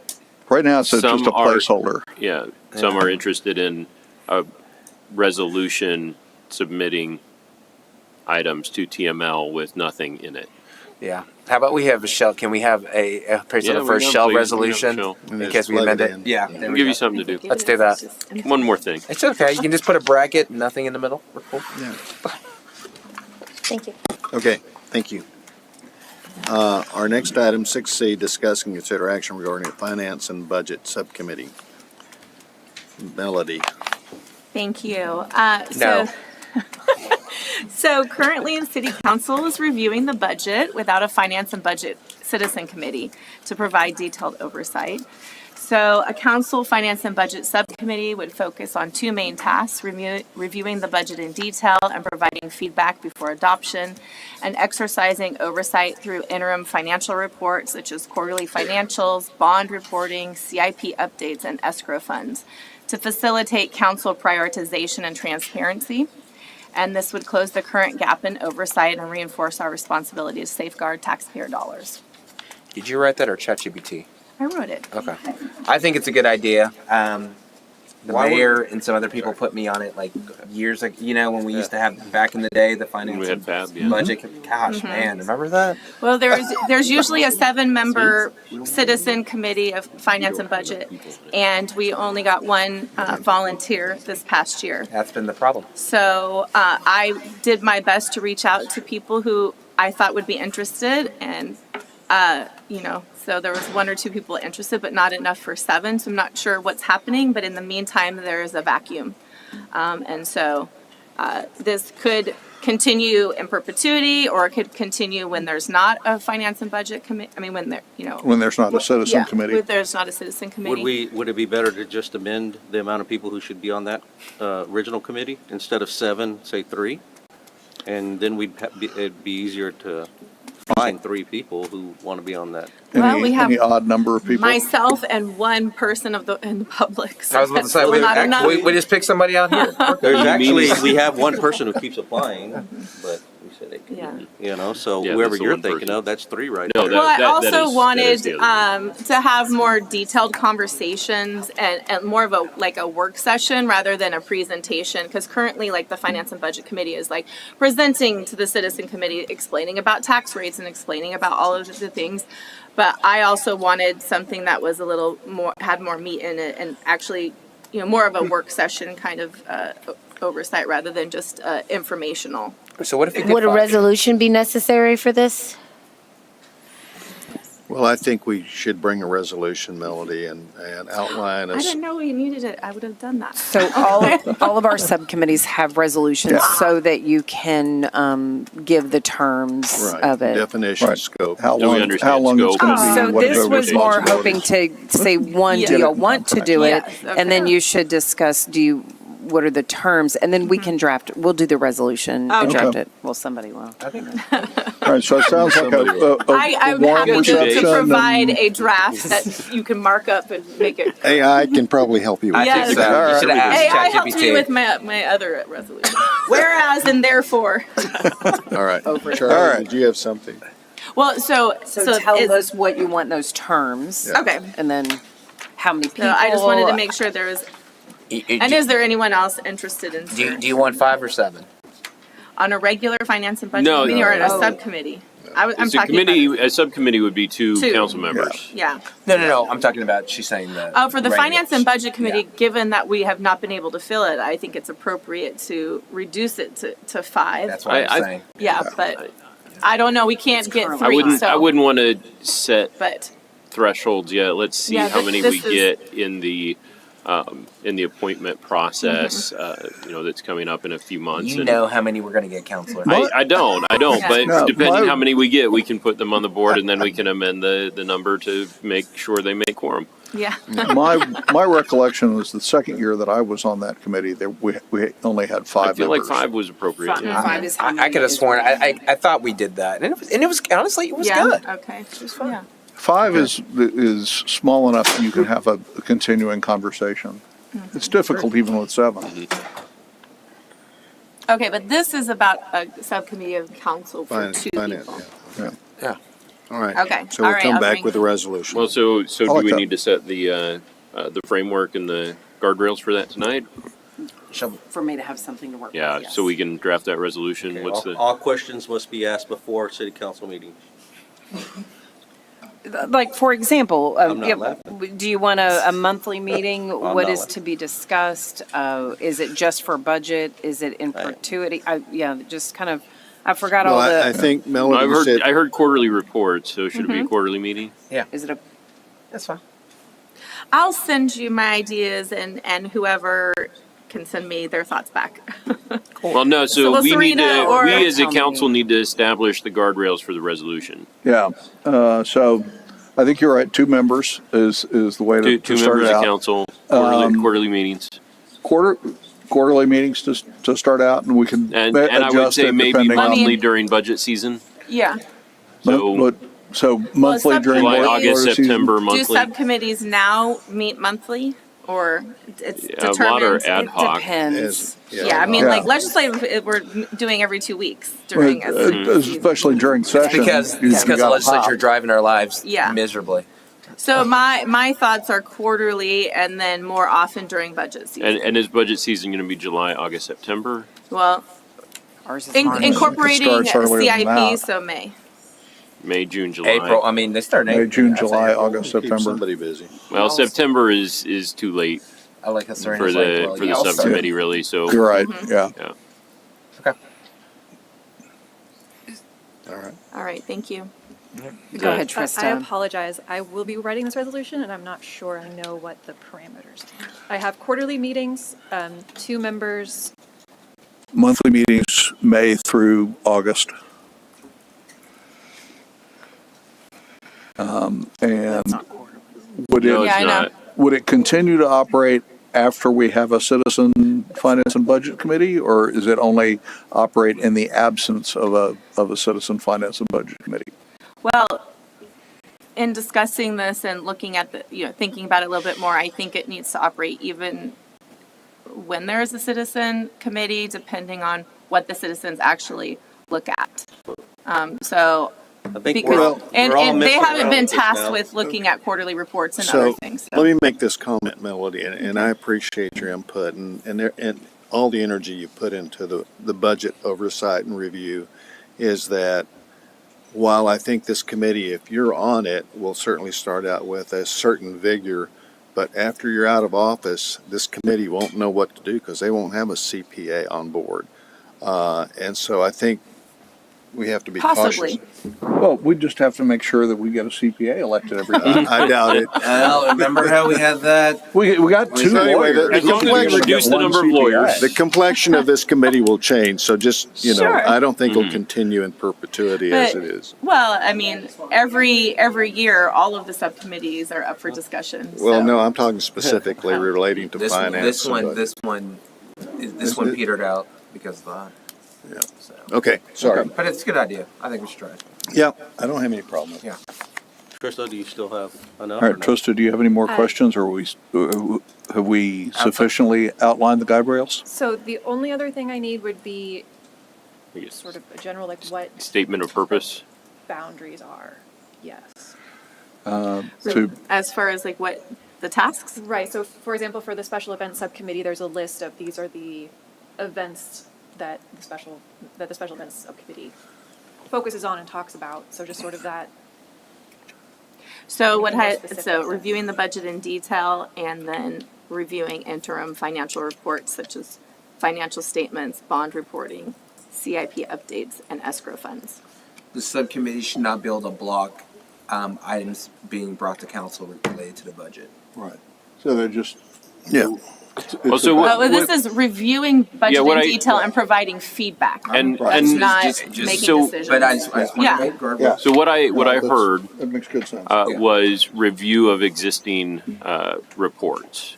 Right now, it's just some a placeholder. Yeah, some are interested in a resolution submitting items to TML with nothing in it. Yeah. How about we have a shell? Can we have a placeholder for a shell resolution in case we amend it? Yeah. I'll give you something to do. Let's do that. One more thing. It's okay. You can just put a bracket, nothing in the middle. We're cool. Yeah. Thank you. Okay, thank you. Our next item, 6C, discuss and consider action regarding the Finance and Budget Subcommittee. Melody. Thank you. No. So currently, the City Council is reviewing the budget without a Finance and Budget Citizen Committee to provide detailed oversight. So a Council Finance and Budget Subcommittee would focus on two main tasks: reviewing the budget in detail and providing feedback before adoption, and exercising oversight through interim financial reports such as quarterly financials, bond reporting, CIP updates, and escrow funds to facilitate Council prioritization and transparency. And this would close the current gap in oversight and reinforce our responsibility to safeguard taxpayer dollars. Did you write that or ChatGPT? I wrote it. Okay. I think it's a good idea. The mayor and some other people put me on it like years ago. You know, when we used to have back in the day the finance We had FAB, yeah. budget. Gosh, man, remember that? Well, there's usually a 7-member citizen committee of finance and budget, and we only got one volunteer this past year. That's been the problem. So I did my best to reach out to people who I thought would be interested, and so there was 1 or 2 people interested, but not enough for 7. So I'm not sure what's happening, but in the meantime, there is a vacuum. And so this could continue in perpetuity, or it could continue when there's not a finance and budget committee. I mean, when There's not a citizen committee. When there's not a citizen committee. Would it be better to just amend the amount of people who should be on that original committee instead of 7, say 3? And then it'd be easier to find 3 people who want to be on that. Well, we have any odd number of people. myself and 1 person in the public. So I was about to that's say, still not enough. we just picked somebody out here. We have 1 person who keeps applying, but we said they could, so Yeah, whoever that's the you're one thinking person. of, that's 3 right No, there. Well, I that also is- that is wanted the other to have more detailed conversations and more of a work session rather than a presentation, because currently the Finance and Budget Committee is presenting to the Citizen Committee, explaining about tax rates and explaining about all of the things. But I also wanted something that was a little more, had more meat in it, and actually, more of a work session kind of oversight rather than just informational. So what if we get Would a 5? resolution be necessary for this? Well, I think we should bring a resolution, Melody, and outline I us. didn't know we needed it. I would have done that. So all of our subcommittees have resolutions so that you can give the terms of it. Definition, scope. How Do we long, understand how long it's scope? going to be? So and what this are the was more hoping responsibilities. to say, one, do you want to do it? And then you should discuss, what are the terms? And then we can we'll do the resolution and Okay. draft it. Well, somebody will. All right, so it sounds like I'm warm happy reception to provide and- a draft that you can mark up and make it. AI can probably help you with I Yes. think so. All You should right. have Hey, I asked helped me with ChatGPT. my other resolution. Whereas and therefore. All right. Over. Charlie, All right. did you have something? Well, so tell is- us what you want in those terms. Yeah. Okay. And then how many people. So I just wanted to make sure there was. And Do is there anyone else interested in you want 5 or 7? on a regular finance and budget No, committee or in a no. subcommittee? I'm It's a talking committee. about. A subcommittee would be 2 2. council members. Yeah. No. I'm talking about, she's saying the. Oh, for the regulars. finance and budget committee, given that we have not been able to fill it, I think it's appropriate to reduce it to 5. That's what I- I'm saying. Yeah, but I don't know. We can't get 3. I wouldn't want to set But thresholds yet. Let's see Yeah, how many this we is- get in the appointment process. That's coming up in a few months. You and know how many we're going to get, Counselor. I don't. Yeah. But No, depending my- how many we get, we can put them on the board, and then we can amend the number to make sure they make quorum. yeah. My recollection was the second year that I was on that committee, that we only had 5 I feel members. like 5 was appropriate. Five. Yeah. 5 is how I many could have is sworn, what- I thought we did that. And it was honestly, it was Yeah. good. Okay. It was fun. Yeah. 5 is small enough that you can have a continuing conversation. It's difficult even with 7. Okay, but this is about a subcommittee of council for Finance, two people. yeah. All right. Okay, So we'll all right, come I'll back bring- with a resolution. Well, so I do like we that. need to set the framework and the guardrails for that tonight? For me to have something to work with. Yeah, yes. so we can draft that resolution. Okay, What's all, the? all questions must be asked before city council meeting. Like, for example, I'm not laughing. do you want a monthly meeting? I'm What not is laughing. to be discussed? Is it just for budget? Is it in perpetuity? Yeah, just kind of, I forgot Well, all the. I think Melody I've heard said, I heard quarterly reports. So should it be a Mhm. quarterly meeting? Is it a? That's fine. I'll send you my ideas and whoever can send me their thoughts back. Well, no. So So will we need Serena to. or- We as a Tell me. council need to establish the guardrails for the resolution. Yeah, so I think you're right, 2 members is the way to Two start members it of out. council, quarterly meetings, Quarterly meetings to start out, and we can and I would adjust say it maybe depending on. monthly during budget season. Yeah. So monthly during July, work August, order season. September, Do monthly. subcommittees now meet monthly or it's A lot are determined? ad hoc. Depends. Yeah, I mean, Yeah. like legislative, we're doing every 2 weeks during a Mm-hmm. Especially during session. Because you the gotta legislature pop. driving our lives Yeah. miserably. So my thoughts are quarterly and then more often during budget season. And is budget season going to be July, August, September? Well, Ours is March. incorporating It starts earlier than CIP, that. so May. May, June, July. April. I mean, they start in May, April. June, That's July, April. August, keep September. somebody busy. Well, September is too late I like how for Serena's the like, well, for yeah, the I'll start. subcommittee, really. So You're right, Mm-hmm. yeah. yeah. Okay. All right. All right, thank you. Go ahead, I Trista. apologize. I will be writing this resolution, and I'm not sure I know what the parameters are. I have quarterly meetings, 2 members. Monthly meetings, May through August. And would No, it, it's Yeah, I know. not. would it continue to operate after we have a citizen finance and budget committee, or is it only operate in the absence of a citizen finance and budget committee? Well, in discussing this and looking at thinking about it a little bit more, I think it needs to operate even when there is a citizen committee, depending on what the citizens actually look at. So, I think because, and they messing haven't around been with this tasked now. with looking at quarterly reports and other So things. let me make this comment, Melody, and I appreciate your input and all the energy you put into the budget oversight and review is that while I think this committee, if you're on it, will certainly start out with a certain vigor, but after you're out of office, this committee won't know what to do because they won't have a CPA on board. And so I think we have to be Possibly. cautious. Well, we just have to make sure that we get a CPA elected every time. I doubt it. Well, remember how we had that? We got 2 So anyway, lawyers. the As long as we complexion- reduce the One number of CPA. lawyers. The complexion of this committee will change, so just, Sure. I don't think it'll continue in perpetuity as But- it is. Well, I mean, every year, all of the subcommittees are up for discussion. Well, so- no, I'm talking specifically relating to This finance. and budget. this one petered out because of that. Yeah. So. Okay, sorry. But it's a good idea. I think we should try it. Yeah, I don't have any problem with it. Yeah. Krista, do you still have enough? All or right, no? Trista, do you have any more questions, or have we sufficiently outlined the guide rails? So the only other thing I need would be I guess sort of a general, like, what statement of purpose. boundaries are. Yes. To As far as like what the tasks? Right, so for example, for the special events subcommittee, there's a list of these are the events that the special events subcommittee focuses on and talks about, so just sort of that. So Anything more specific? so reviewing the budget in detail and then reviewing interim financial reports such as financial statements, bond reporting, CIP updates, and escrow funds. The subcommittee should not be able to block items being brought to council related to the budget. Right. So they're just. Yeah. Well, so what, Well, this is reviewing budget what in I- detail and providing feedback. and That's and not just- making so- decisions. But I just want Yeah. to make guardrails. Yeah. so what I That's- heard That makes good sense. was review of existing reports.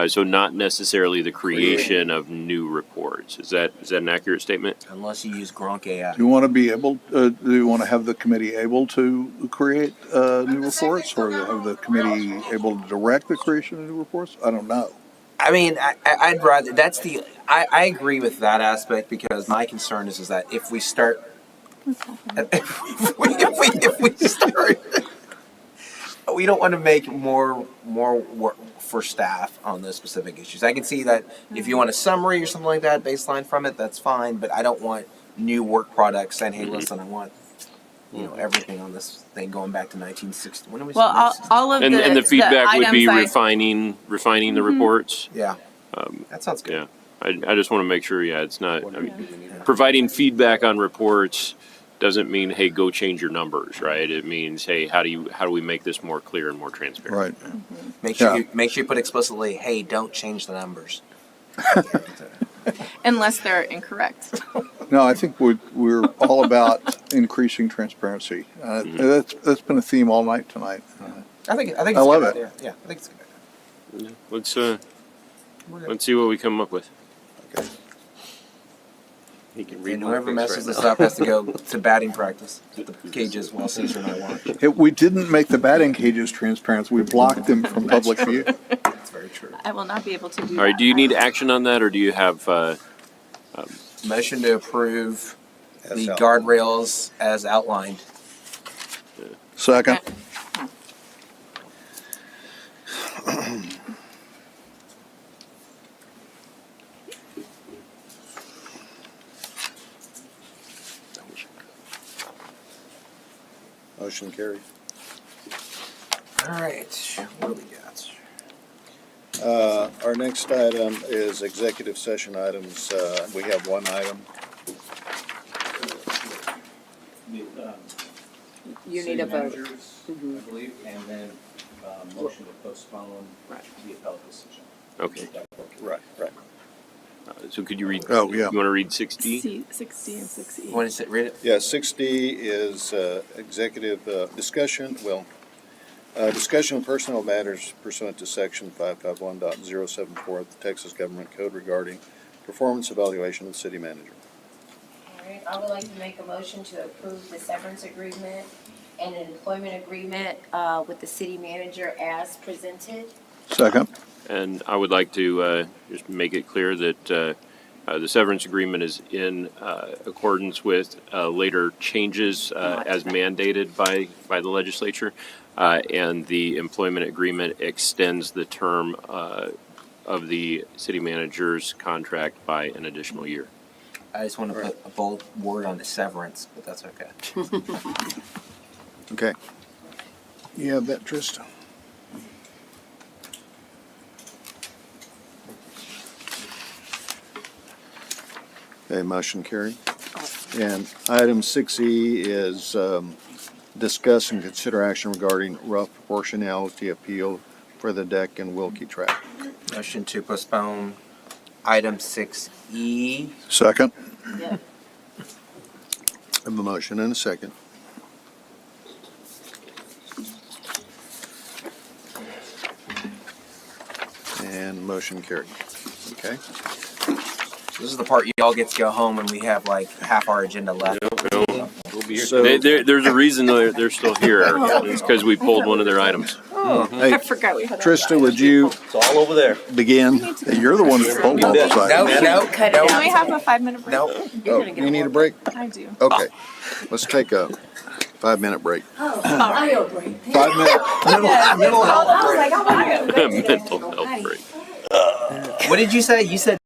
So not necessarily the creation of new reports. Is that an accurate statement? Unless you use Gronk AI. Do you want to be able, do you want to have the committee able to create new reports, or have the committee able to direct the creation of new reports? I don't know. I mean, I'd rather, I agree with that aspect, because my concern is that if we start, if we start, we don't want to make more work for staff on those specific issues. I can see that if you want a summary or something like that, baseline from it, that's fine, but I don't want new work products saying, hey, listen, I want, everything on this thing going back to 1960. When was Well, all of And the feedback would be items refining the reports. Yeah. That sounds good. Yeah. I just want to make sure, it's not, providing feedback on reports doesn't mean, hey, go change your numbers, right? It means, hey, how do we make this more clear and more transparent? Right. Make sure you put explicitly, hey, don't change the numbers. unless they're incorrect. No, I think we're all about increasing transparency. That's been a theme all night tonight. I think it's I love a it. good idea. Yeah, I think it's a good idea. Let's see what we come up with. Okay. He can read And my whoever face messes right this now. up has to go to batting practice at the cages while Caesar and I watch. We didn't make the batting cages transparent. We blocked them from public view. That's very true. I will not be able to do All right, do you need action on that, or do you have, Motion to approve As the outlined. guardrails as outlined. Second. Motion carried. All right, what do we got? Our next item is executive session items. We have one item. You need a vote. I believe, and then motion to postpone the appellate decision. okay. Right. So could you read, Oh, yeah. you want to read 6D? 6D and 6E. Want to read it? Yeah, 6D is executive discussion, discussion of personnel matters pursuant to section 551.074 of the Texas Government Code regarding performance evaluation of the city manager. All right, I would like to make a motion to approve the severance agreement and an employment agreement with the city manager as presented. Second. And I would like to just make it clear that the severance agreement is in accordance with later changes as mandated by the legislature, and the employment agreement extends the term of the city manager's contract by an additional year. I just want to put a bold word on the severance, but that's okay. Okay. You have that, Tristan? Okay, motion carried. And item 6E is discuss and consider action regarding rough proportionality appeal for the deck and Wilkie track. Motion to postpone item 6E. Second. Yeah. I have a motion and a second. And motion carried. Okay. This is the part y'all get to go home and we have like half our agenda left. We'll be here. So- There's a reason they're still here. It's because we pulled one of their items. Hey, I forgot we had Trista, would you It's all over there. begin? Hey, you're the one that pulled all those No, items. no, Cut it no. Can we have a 5-minute break? No. Oh, you need a break? I do. Okay. Let's take a 5-minute break. Oh, bio break. 5 minute. Mental health I was like, oh, bio break. Mental health break. What did you say? You said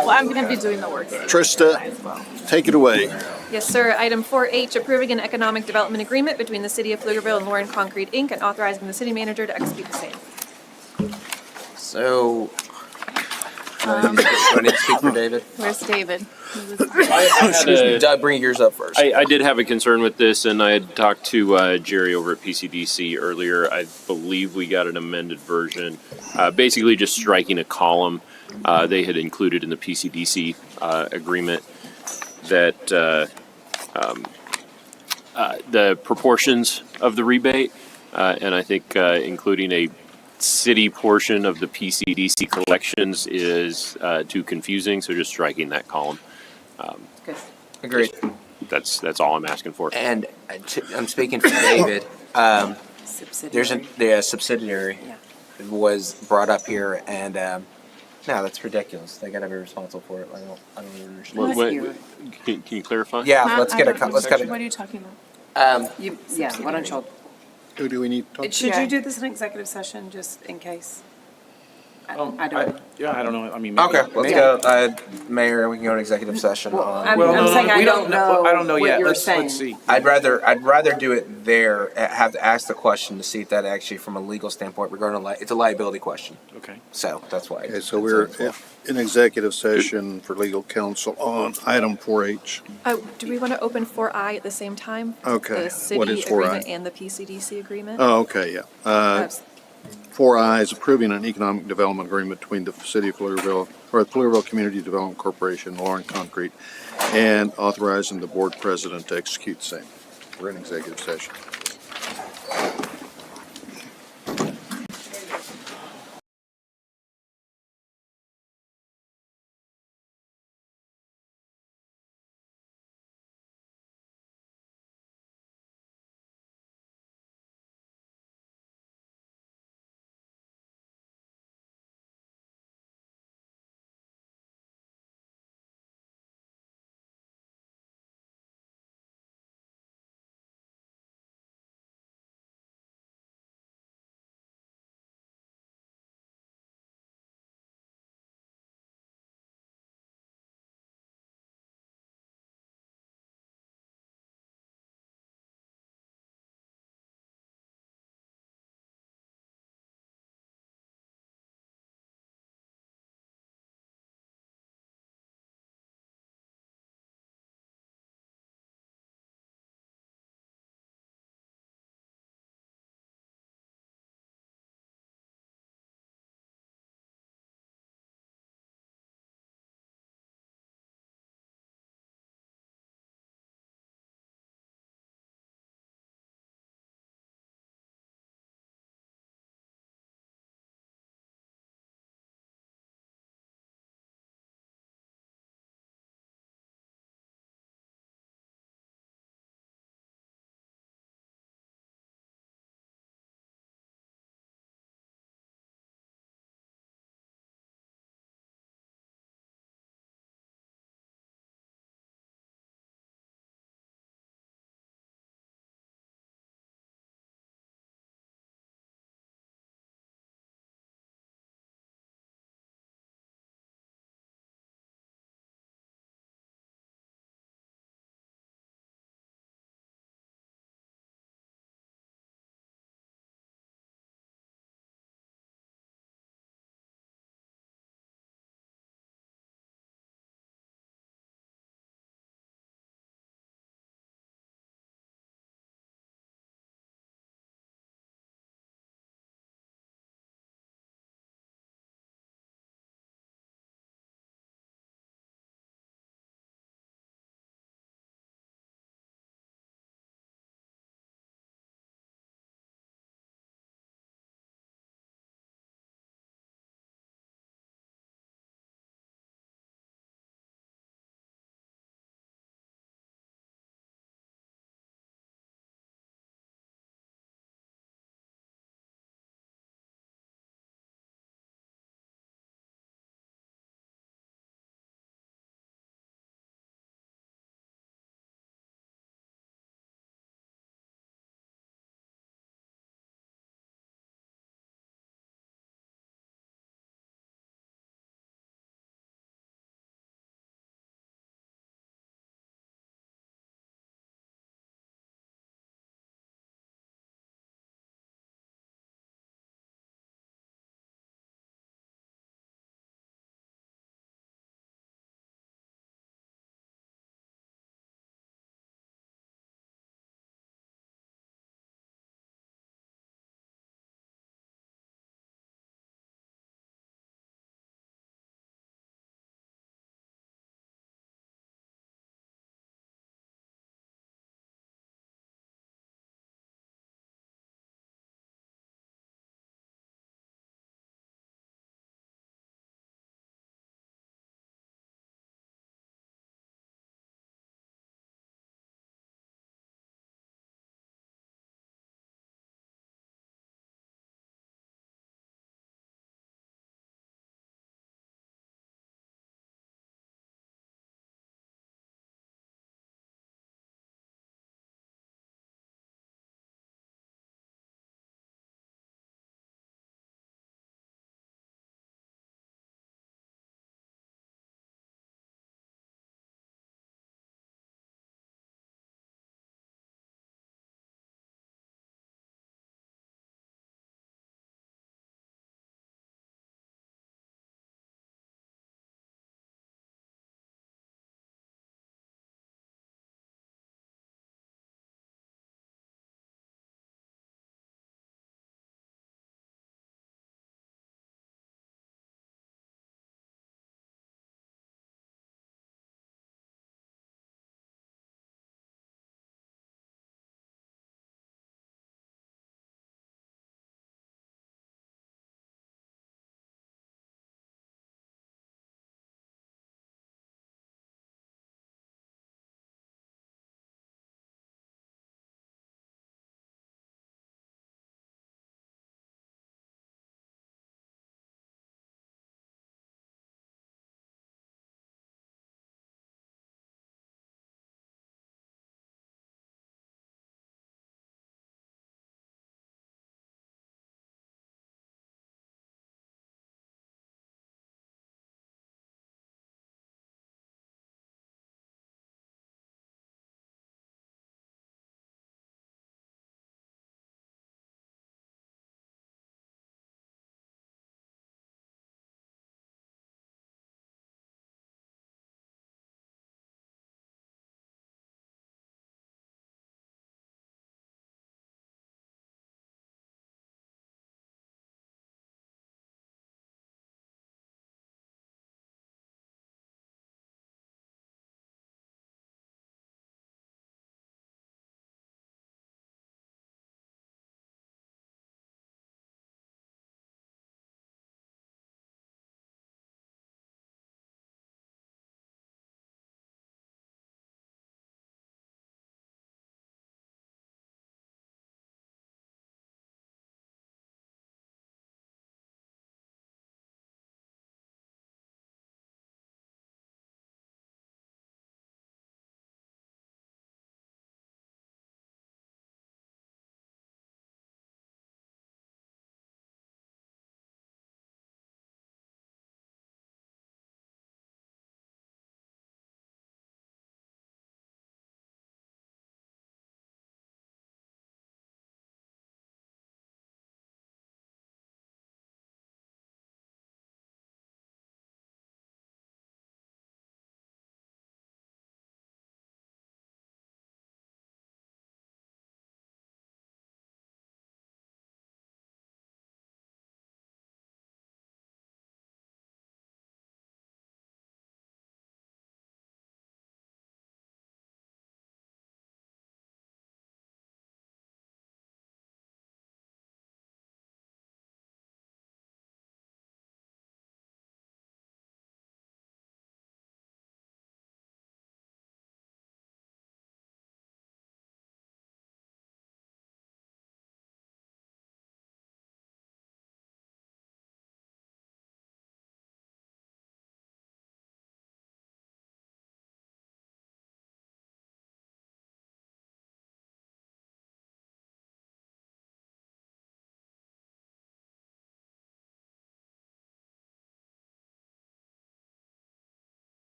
Well, I'm going to be doing the work. Trista, take it away. Yes, sir. Item 4H, approving an economic development agreement between the City of Pflugerville and Lauren Concrete, Inc., and authorizing the city manager to execute the same. So, do I need to speak for David? Where's David? Doug, bring yours up first. I did have a concern with this, and I had talked to Jerry over at PCDC earlier. I believe we got an amended version, basically just striking a column they had included in the PCDC agreement that the proportions of the rebate, and I think including a city portion of the PCDC collections is too confusing, so just striking that column. Good. Agreed. That's all I'm asking for. And I'm speaking for David. There's a subsidiary was brought up here, and no, that's ridiculous. They got to be responsible for it. I don't understand. Can you clarify? Yeah, let's get a. What are you talking about? Why don't y'all? Who do we need to talk to? Should you do this in executive session, just in case? I don't. I don't know. I mean, maybe, Okay, let's go, Mayor. We can go to executive session. I'm saying I don't know. I don't know what yet. you're Let's saying. see. I'd rather do it there. Have to ask the question to see if that actually, from a legal standpoint, regarding it's a liability question. Okay. So that's why. Okay, so we're in executive session for legal counsel on item 4H. Do we want to open 4I at the same time? Okay, The city what is 4I? agreement and the PCDC agreement? Oh, okay, yeah. 4I is approving an economic development agreement between the City of Pflugerville, or the Pflugerville Community Development Corporation, Lauren Concrete, and authorizing the board president to execute the same. We're in executive session.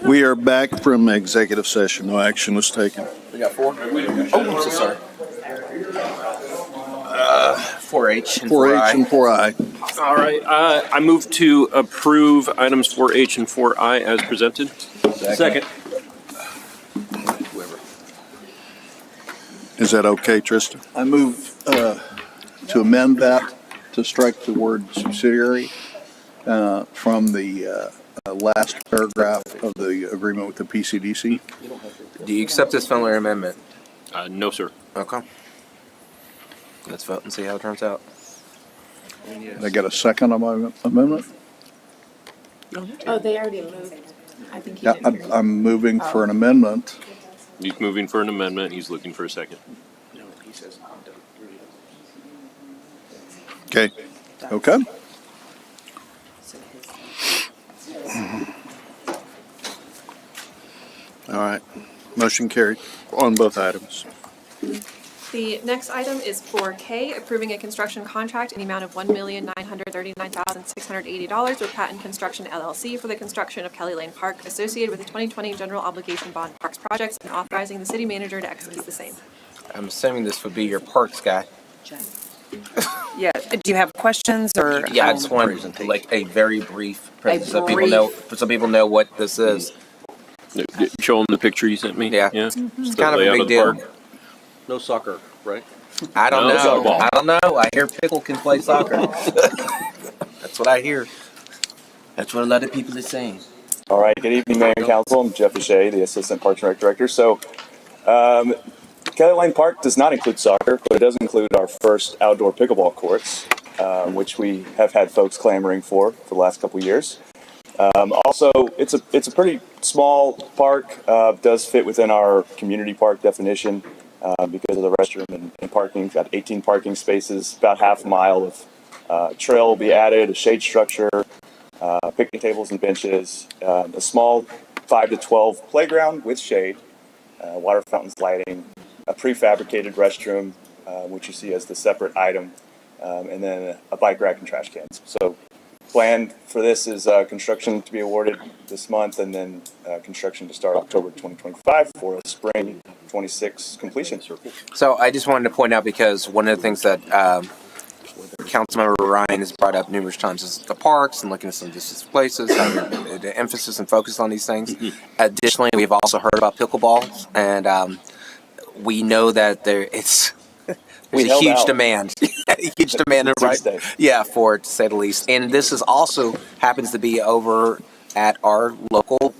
We are back from executive session. No action was taken. We got 4? Oh, I'm so sorry. 4H and 4H and 4I. All right. I move to approve items 4H and 4I as presented. Second. Is that okay, Tristan? I move to amend that to strike the word subsidiary from the last paragraph of the agreement with the PCDC. Do you accept this friendly amendment? No, sir. Okay. Let's vote and see how it turns out. I got a second on my amendment? Oh, they already moved. I think he Yeah, didn't hear you. I'm moving for an amendment. He's moving for an amendment. He's looking for a second. No, he says I'm done. Okay. Okay. All right. Motion carried on both items. The next item is 4K, approving a construction contract in the amount of $1,939,680 with Patton Construction LLC for the construction of Kelly Lane Park associated with the 2020 General Obligation Bond Parks projects and authorizing the city manager to execute the same. I'm assuming this would be your parks guy. Yeah, do you have questions or? Yeah, I just want like a very brief presentation so people know what this is. Show them the picture you sent me. Yeah. Yeah. It's kind of a big deal. No soccer, right? I don't No, know. softball. I don't know. I hear Pickle can play soccer. That's what I hear. That's what a lot of people are saying. All right. Good evening, Mayor and Council. I'm Jeff Shea, the Assistant Parks and Rec Director. So, Kelly Lane Park does not include soccer, but it does include our first outdoor pickleball courts, which we have had folks clamoring for the last couple of years. Also, it's a pretty small park. Does fit within our community park definition because of the restroom and parking. We've got 18 parking spaces, about half a mile of trail will be added, a shade structure, picnic tables and benches, a small 5 to 12 playground with shade, water fountains, lighting, a prefabricated restroom, which you see as the separate item, and then a bike rack and trash cans. So plan for this is construction to be awarded this month and then construction to start October 2025 for a spring 26 completion. So I just wanted to point out because one of the things that Councilmember Ryan has brought up numerous times is the parks and looking at some distance places, the emphasis and focus on these things. Additionally, we've also heard about pickleball, and we know that it's a huge demand. Huge demand, right? Yeah, for it, to say the least. And this is also happens to be over at our local,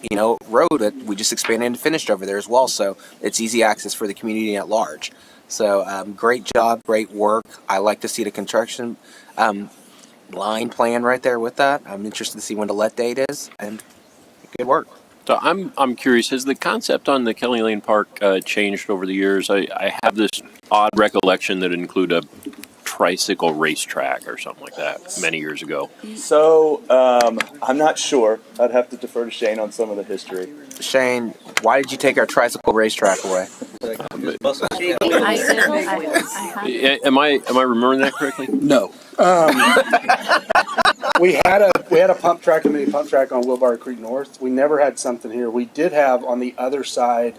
road that we just expanded and finished over there as well. So it's easy access for the community at large. So great job, great work. I like to see the construction line plan right there with that. I'm interested to see when the let date is, and good work. So I'm curious, has the concept on the Kelly Lane Park changed over the years? I have this odd recollection that it include a tricycle racetrack or something like that many years ago. So I'm not sure. I'd have to defer to Shane on some of the history. Shane, why did you take our tricycle racetrack away? Am I remembering that correctly? No. We had a pump track, a mini pump track on Wilbar Creek North. We never had something here. We did have on the other side.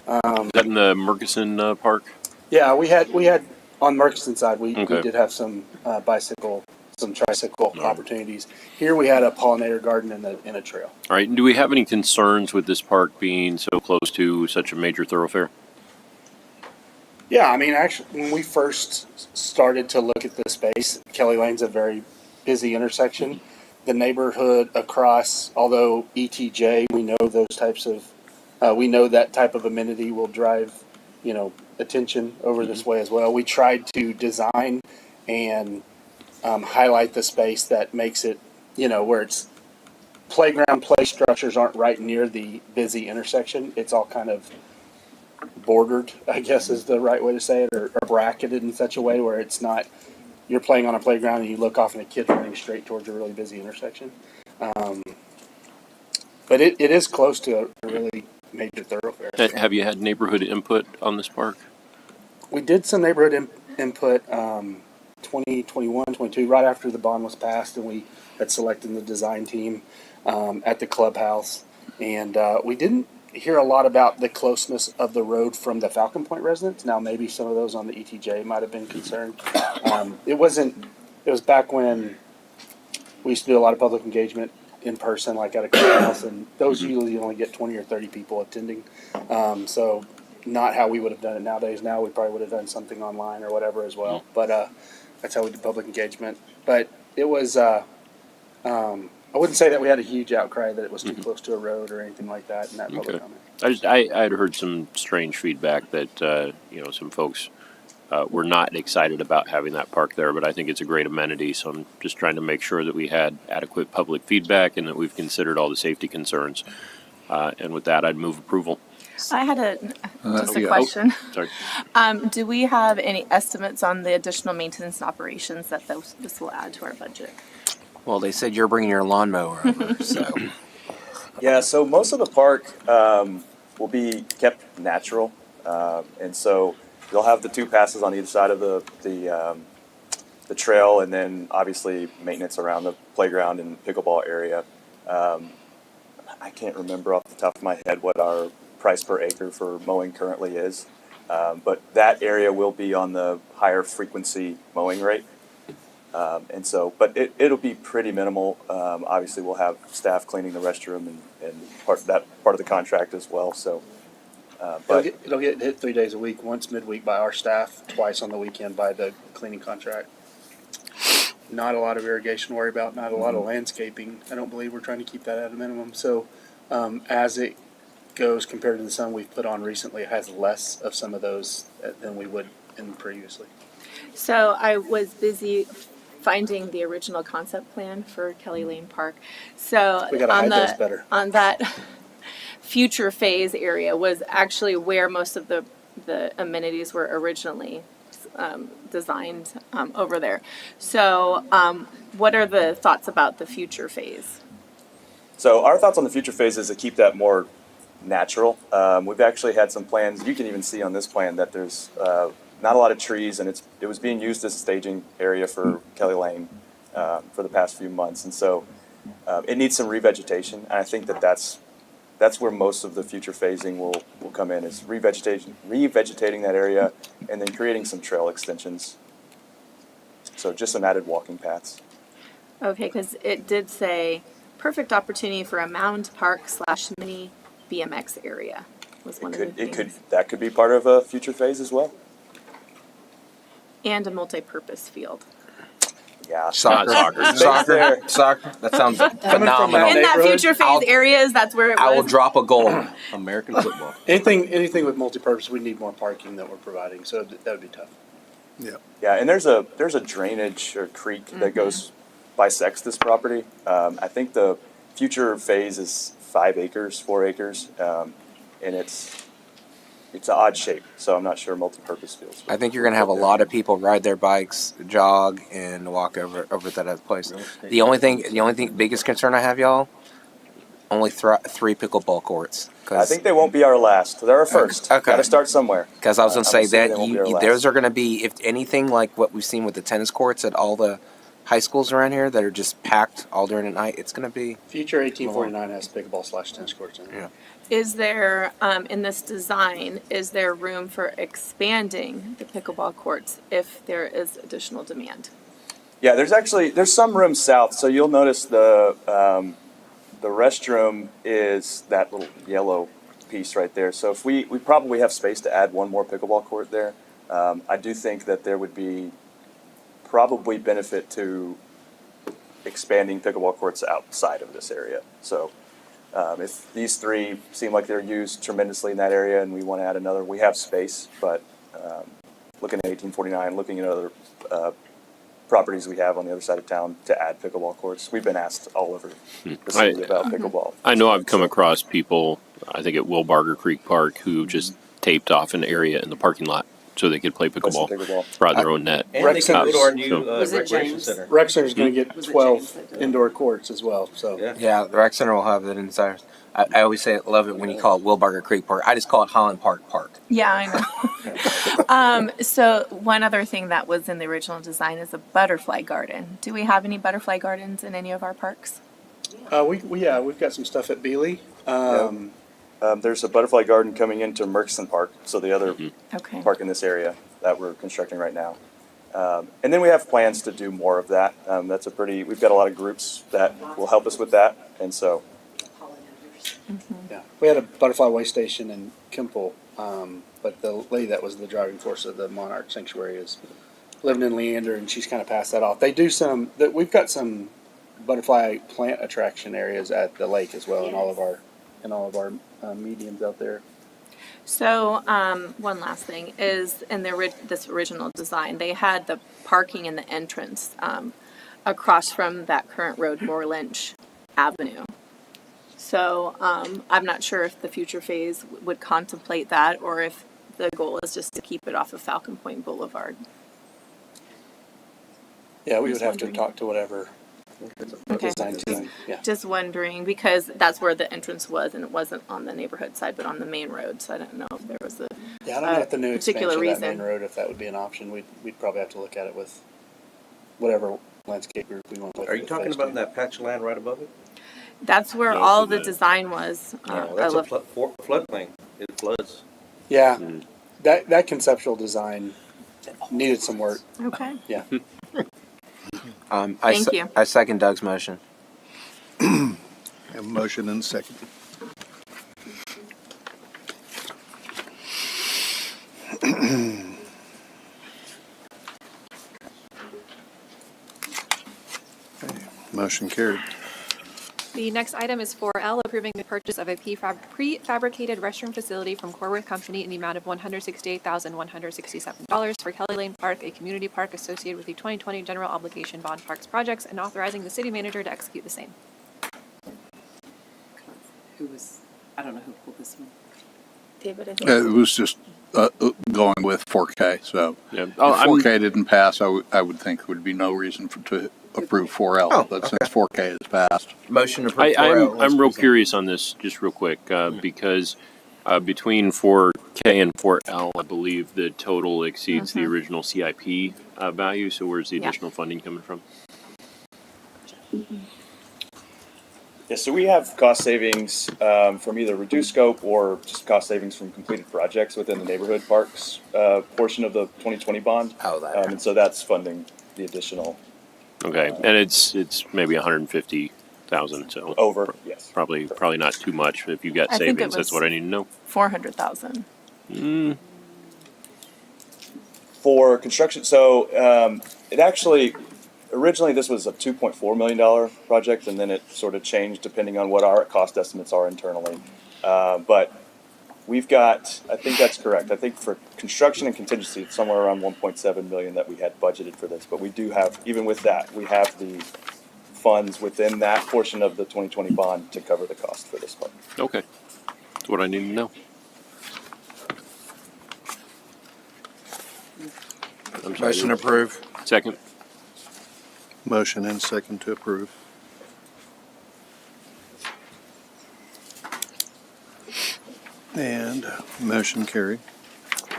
Is that in the Murkison Park? Yeah, we had on Murkison side. We did have some tricycle opportunities. Here we had a pollinator garden in a trail. All right. And do we have any concerns with this park being so close to such a major thoroughfare? Yeah, I mean, actually, when we first started to look at the space, Kelly Lane's a very busy intersection. The neighborhood across, although ETJ, we know those types of, we know that type of amenity will drive, attention over this way as well. We tried to design and highlight the space that makes it, where it's playground play structures aren't right near the busy intersection. It's all kind of bordered, I guess is the right way to say it, or bracketed in such a way where it's not, you're playing on a playground and you look off and a kid's running straight towards a really busy intersection. But it is close to a really major thoroughfare. Have you had neighborhood input on this park? We did some neighborhood input 2021, 22, right after the bond was passed, and we had selected the design team at the clubhouse. And we didn't hear a lot about the closeness of the road from the Falcon Point residents. Now, maybe some of those on the ETJ might have been concerned. It was back when we used to do a lot of public engagement in person, like at a courthouse, and those usually only get 20 or 30 people attending. So not how we would have done it nowadays. Now we probably would have done something online or whatever as well. But that's how we do public engagement. But it was, I wouldn't say that we had a huge outcry that it was too close to a road or anything like that in that public comment. I had heard some strange feedback that some folks were not excited about having that park there, but I think it's a great amenity. So I'm just trying to make sure that we had adequate public feedback and that we've considered all the safety concerns. And with that, I'd move approval. I had a question. Sorry. Do we have any estimates on the additional maintenance and operations that this will add to our budget? Well, they said you're bringing your lawnmower over, so. Yeah, so most of the park will be kept natural, and so you'll have the two passes on either side of the trail, and then obviously maintenance around the playground and pickleball area. I can't remember off the top of my head what our price per acre for mowing currently is, but that area will be on the higher frequency mowing rate. And so, but it'll be pretty minimal. Obviously, we'll have staff cleaning the restroom and part of the contract as well. So, but it'll get hit 3 days a week, once midweek by our staff, twice on the weekend by the cleaning contract. Not a lot of irrigation to worry about, not a lot of landscaping. I don't believe we're trying to keep that at a minimum. So, as it goes compared to the sun we've put on recently, it has less of some of those than we would in previously. So I was busy finding the original concept plan for Kelly Lane Park. So We gotta hide those better. On that future phase area was actually where most of the amenities were originally designed over there. So what are the thoughts about the future phase? so our thoughts on the future phase is to keep that more natural. We've actually had some plans. You can even see on this plan that there's not a lot of trees, and it was being used as a staging area for Kelly Lane for the past few months, and so it needs some revegetation. And I think that's where most of the future phasing will come in, is revegetating that area, and then creating some trail extensions. So just some added walking paths. Okay, because it did say perfect opportunity for a mound park / mini BMX area was one of the things. That could be part of a future phase as well. And a multi-purpose field. Yeah, Soccer. That sounds phenomenal. In that future phase areas, that's where it was. I will drop a goal. American football. Anything with multi-purpose, we need more parking that we're providing, so that would be tough. Yeah, and there's a drainage or creek that bisects this property. I think the future phase is 4 acres, and it's an odd shape, so I'm not sure multi-purpose fields. I think you're going to have a lot of people ride their bikes, jog, and walk over to that other place. The only biggest concern I have, y'all, only 3 pickleball courts. I think they won't be our last. They're our first. Okay. Got to start somewhere. Because I was going to say that those those are going to be, if anything, like what we've seen with the tennis courts at all the high schools around here that are just packed all during the night. It's going to be Future 1849 has pickleball / tennis courts in it. Yeah. Is there, in this design, is there room for expanding the pickleball courts if there is additional demand? Yeah, there's some room south. So you'll notice the restroom is that little yellow piece right there. So if we probably have space to add one more pickleball court there. I do think that there would be probably benefit to expanding pickleball courts outside of this area. So if these 3 seem like they're used tremendously in that area and we want to add another, we have space, but looking at 1849, looking at other properties we have on the other side of town to add pickleball courts. We've been asked all over the city about pickleball. I know I've come across people, I think at Wilbarger Creek Park, who just taped off an area in the parking lot so they could play pickleball, brought their own net. And they can go to our new recreation center. Rec Center's going to get 12 indoor courts as well. So Yeah, the rec center will have that inside. I always love it when you call it Wilbarger Creek Park. I just call it Holland Park. Yeah, I know. So one other thing that was in the original design is a butterfly garden. Do we have any butterfly gardens in any of our parks? We've got some stuff at Bealey. There's a butterfly garden coming into Murchison Park, so the other Okay. park in this area that we're constructing right now. And then we have plans to do more of that. We've got a lot of groups that will help us with that, and so. Yeah, we had a butterfly way station in Kimple, but the lady that was the driving force of the Monarch Sanctuary is living in Leander, and she's kind of passed that off. They do we've got some butterfly plant attraction areas at the lake as well, in all of our mediums out there. So, one last thing is in this original design, they had the parking in the entrance across from that current road, Moore-Lynch Avenue. So, I'm not sure if the future phase would contemplate that, or if the goal is just to keep it off of Falcon Point Boulevard. Yeah, we would have to talk to whatever Okay. design team. Yeah. Just wondering, because that's where the entrance was, and it wasn't on the neighborhood side, but on the main road. So I don't know if there was a Yeah, I don't know if the new particular expansion of that reason. main road, if that would be an option. We'd probably have to look at it with whatever landscape group we want to. Are you talking about in that patch of land right above it? That's where all the design was. No, that's a floodplain. It floods. Yeah, that conceptual design needed some work. Okay. Yeah. Thank you. I second Doug's motion. Have a motion and a second. Motion carried. The next item is 4L, approving the purchase of a prefabricated restroom facility from Corworth Company in the amount of $168,167 for Kelly Lane Park, a community park associated with the 2020 General Obligation Bond Parks projects, and authorizing the city manager to execute the same. I don't know who pulled this one. David, I think. It was just going with 4K, so Yeah. if 4K didn't pass, I would think there would be no reason to approve 4L, but since 4K has passed. Motion to approve 4L. I'm real curious on this, just real quick, because between 4K and 4L, I believe the total exceeds the original CIP value. So where's the additional funding coming from? Yeah, so we have cost savings from either reduced scope or just cost savings from completed projects within the neighborhood parks portion of the 2020 bond. And so that's funding the additional. Okay, and it's maybe 150,000. So over, yes. Probably not too much. If you got I think it savings, that's was what I need to know. 400,000. For construction, so it actually, originally this was a $2.4 million project, and then it sort of changed depending on what our cost estimates are internally. But we've got, I think that's correct. I think for construction and contingency, it's somewhere around 1.7 million that we had budgeted for this. But we do have, even with that, we have the funds within that portion of the 2020 bond to cover the cost for this part. Okay, that's what I need to know. Motion to approve. Second. Motion and second to approve. And motion carried.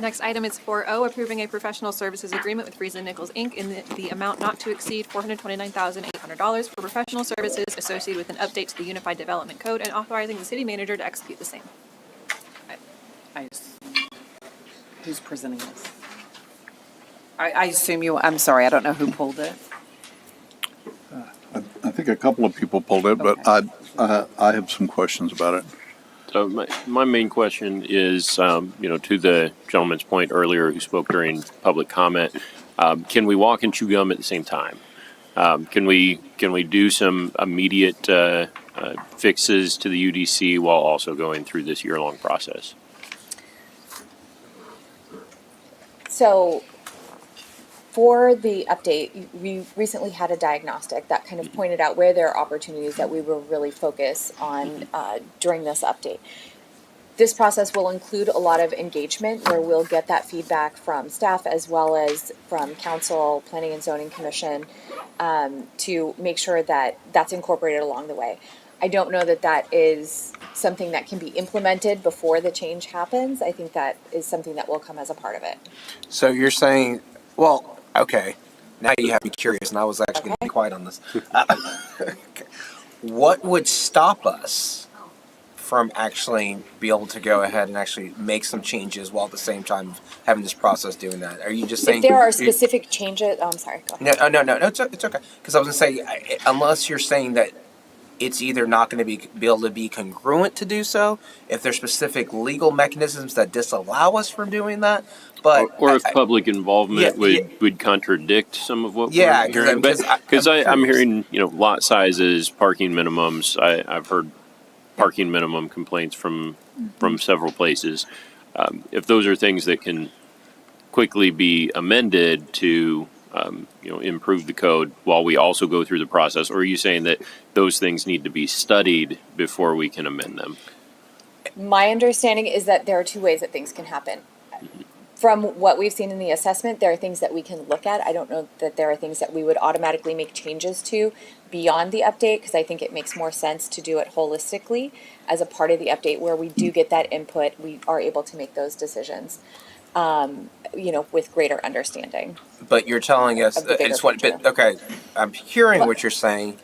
Next item is 4O, approving a professional services agreement with Friesen Nichols, Inc. in the amount not to exceed $429,800 for professional services associated with an update to the Unified Development Code and authorizing the city manager to execute the same. Who's presenting this? I assume you, I'm sorry, I don't know who pulled it. I think a couple of people pulled it, but I have some questions about it. So my main question is, to the gentleman's point earlier who spoke during public comment, can we walk and chew gum at the same time? Can we do some immediate fixes to the UDC while also going through this year-long process? So for the update, we recently had a diagnostic that kind of pointed out where there are opportunities that we will really focus on during this update. This process will include a lot of engagement where we'll get that feedback from staff as well as from council, planning and zoning commission, to make sure that that's incorporated along the way. I don't know that that is something that can be implemented before the change happens. I think that is something that will come as a part of it. So you're saying, well, okay, now you have me curious, and I was actually going to be quiet on this. what would stop us from actually be able to go ahead and actually make some changes while at the same time having this process doing that? Are you just saying If there are specific changes, oh, I'm sorry, go ahead. No, it's okay. Because I was going to say, unless you're saying that it's either not going to be able to be congruent to do so, if there's specific legal mechanisms that disallow us from doing that, but or if public involvement would contradict some of what we're hearing. Because I'm hearing, lot sizes, parking minimums. I've heard parking minimum complaints from several places. If those are things that can quickly be amended to improve the code while we also go through the process, or are you saying that those things need to be studied before we can amend them? My understanding is that there are two ways that things can happen. From what we've seen in the assessment, there are things that we can look at. I don't know that there are things that we would automatically make changes to beyond the update, because I think it makes more sense to do it holistically as a part of the update where we do get that input. We are able to make those decisions, with greater understanding. But you're telling us, okay, I'm hearing what you're saying,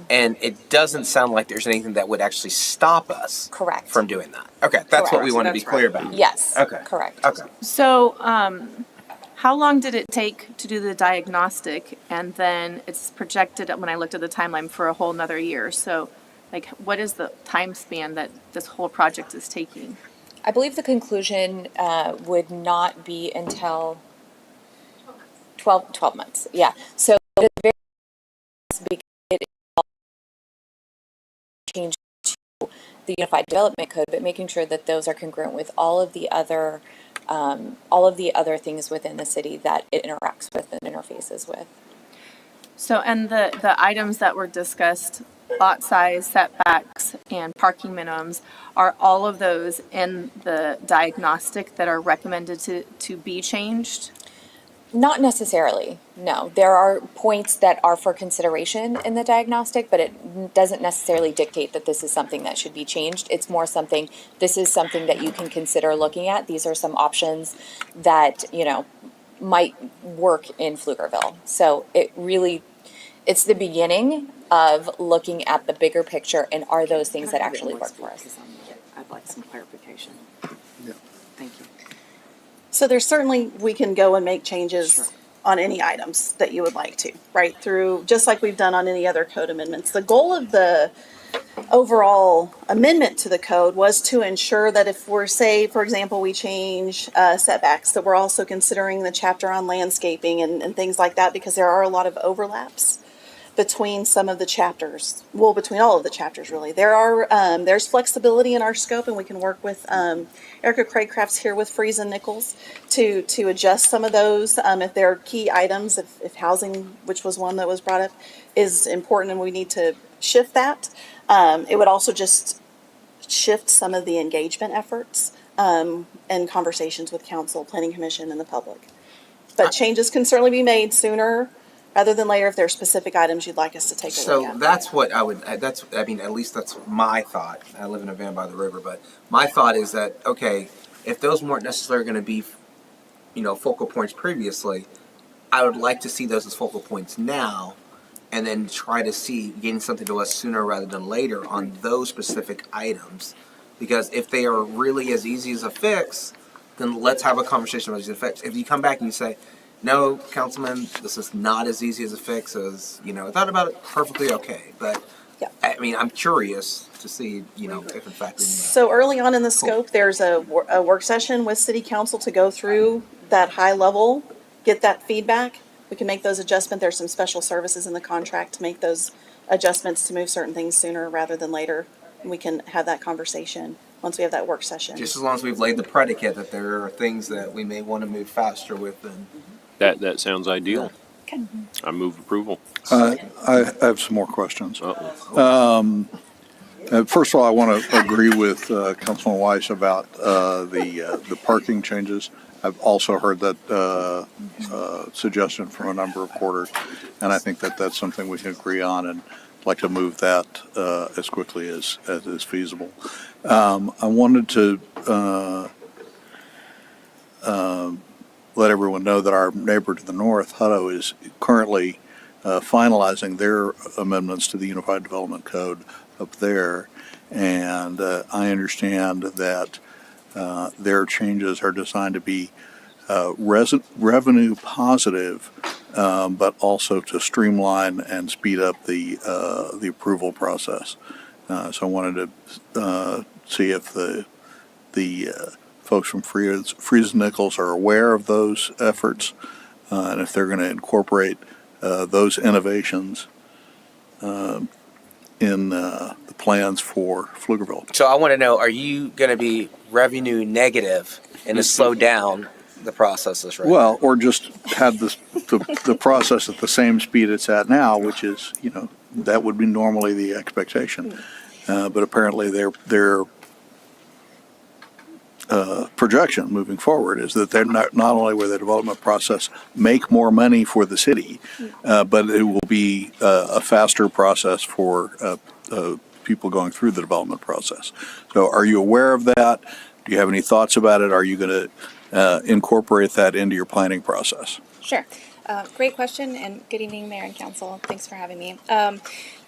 and it doesn't sound like there's anything that would actually stop us from doing that. Okay, that's what we want to be clear about. Yes. Okay. Correct. Okay. So, how long did it take to do the diagnostic? And then it's projected, when I looked at the timeline, for a whole nother year. So, what is the time span that this whole project is taking? I believe the conclusion would not be until 12 months. Yeah. So it changed to the Unified Development Code, but making sure that those are congruent with all of the other things within the city that it interacts with and interfaces with. So, and the items that were discussed, lot size, setbacks, and parking minimums, are all of those in the diagnostic that are recommended to be changed? Not necessarily, no. There are points that are for consideration in the diagnostic, but it doesn't necessarily dictate that this is something that should be changed. It's more this is something that you can consider looking at. These are some options that, might work in Pflugerville. So it's the beginning of looking at the bigger picture, and are those things that actually work for us? I'd like some clarification. Yeah. Thank you. So there's certainly, we can go and make changes on any items that you would like to, right through, just like we've done on any other code amendments. The goal of the overall amendment to the code was to ensure that if we're, say, for example, we change setbacks, that we're also considering the chapter on landscaping and things like that, because there are a lot of overlaps between some of the chapters, between all of the chapters, really. There's flexibility in our scope, and we can work with Erica Craycraft's here with Freeze and Nichols to adjust some of those if there are key items, if housing, which was one that was brought up, is important and we need to shift that. It would also just shift some of the engagement efforts and conversations with council, planning commission, and the public. But changes can certainly be made sooner rather than later if there are specific items you'd like us to take a look at. So that's what at least that's my thought. I live in a van by the river, but my thought is that, okay, if those weren't necessarily going to be, focal points previously, I would like to see those as focal points now, and then try to see getting something to us sooner rather than later on those specific items. Because if they are really as easy as a fix, then let's have a conversation about these effects. If you come back and you say, no, Councilman, this is not as easy as a fix as, I thought about it, perfectly okay. But, I'm curious to see, if in fact. So early on in the scope, there's a work session with City Council to go through that high level, get that feedback. We can make those adjustments. There's some special services in the contract to make those adjustments to move certain things sooner rather than later. And we can have that conversation once we have that work session. Just as long as we've laid the predicate that there are things that we may want to move faster with. That sounds ideal. Okay. I move approval. I have some more questions. First of all, I want to agree with Councilman Weiss about the parking changes. I've also heard that suggestion from a number of quarters, and I think that that's something we can agree on, and like to move that as quickly as is feasible. I wanted to let everyone know that our neighbor to the north, Hutto, is currently finalizing their amendments to the Unified Development Code up there. And I understand that their changes are designed to be revenue positive, but also to streamline and speed up the approval process. So I wanted to see if the folks from Freeze Nichols are aware of those efforts, and if they're going to incorporate those innovations in the plans for Pflugerville. So I want to know, are you going to be revenue negative and to slow down the processes, right? Well, or just have the process at the same speed it's at now, which is, that would be normally the expectation. But apparently their projection moving forward is that they're not only will the development process make more money for the city, but it will be a faster process for people going through the development process. So are you aware of that? Do you have any thoughts about it? Are you going to incorporate that into your planning process? Sure. Great question, and good evening, Mayor and Council. Thanks for having me.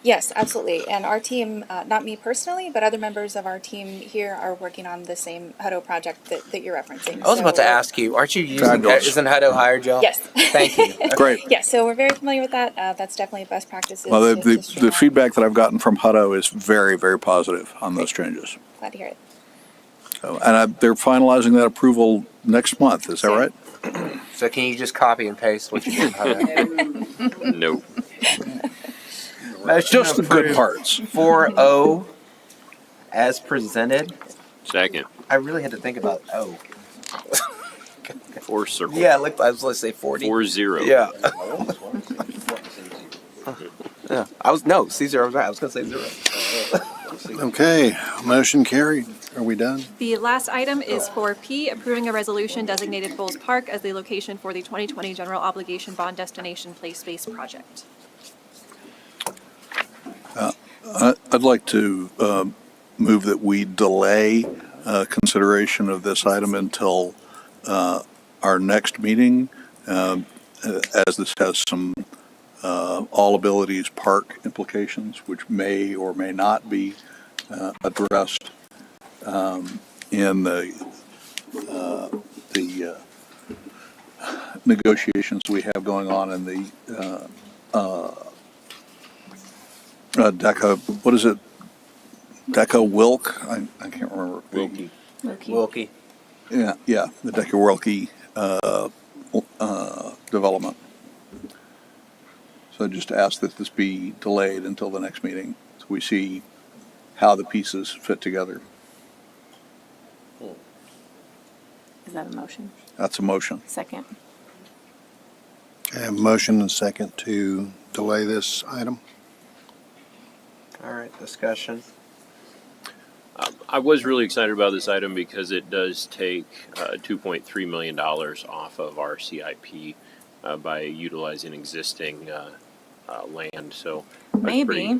Yes, absolutely. And our team, not me personally, but other members of our team here are working on the same Hutto project that you're referencing. I was about to ask you, aren't you using, isn't Hutto hired y'all? Yes. Thank you. Great. Yeah, so we're very familiar with that. That's definitely best practices. Well, to the streamline. feedback that I've gotten from Hutto is very, very positive on those changes. Glad to hear it. So, and they're finalizing that approval next month. Is that right? So can you just copy and paste what you did? Hutto? No. Motion Just the good parts. 4-0 as presented. Second. I really had to think about O. 4 circle. Yeah, I was going to say 40. 4-0. Yeah. Yeah. C0 was right. I was going to say 0. Okay, motion carried. Are we done? The last item is 4P, approving a resolution designated Bulls Park as the location for the 2020 General Obligation Bond Destination Play Space Project. I'd like to move that we delay consideration of this item until our next meeting, as this has some all abilities park implications, which may or may not be addressed in the negotiations we have going on in the DECA, what is it? DECA Wilk? I can't remember. Wilkie. Yeah, the DECA Wilkie development. So just ask that this be delayed until the next meeting, so we see how the pieces fit together. Is that a motion? That's a motion. Second. I have a motion and second to delay this item. All right, discussion. I was really excited about this item because it does take $2.3 million off of our CIP by utilizing existing land. So Maybe.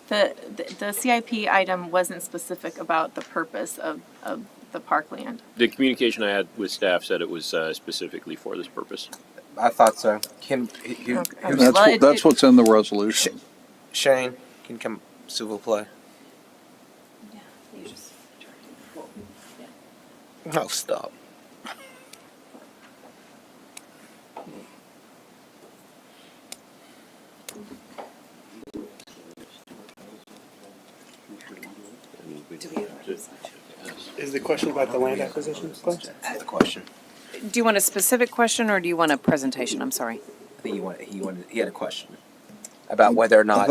The CIP item wasn't specific about the purpose of the parkland. The communication I had with staff said it was specifically for this purpose. I thought so. That's what's in the resolution. Shane, can you come, s'il vous plaît? Oh, stop. Is the question about the land acquisition plan? That's the question. Do you want a specific question or do you want a presentation? I'm sorry. I think he had a question about whether or not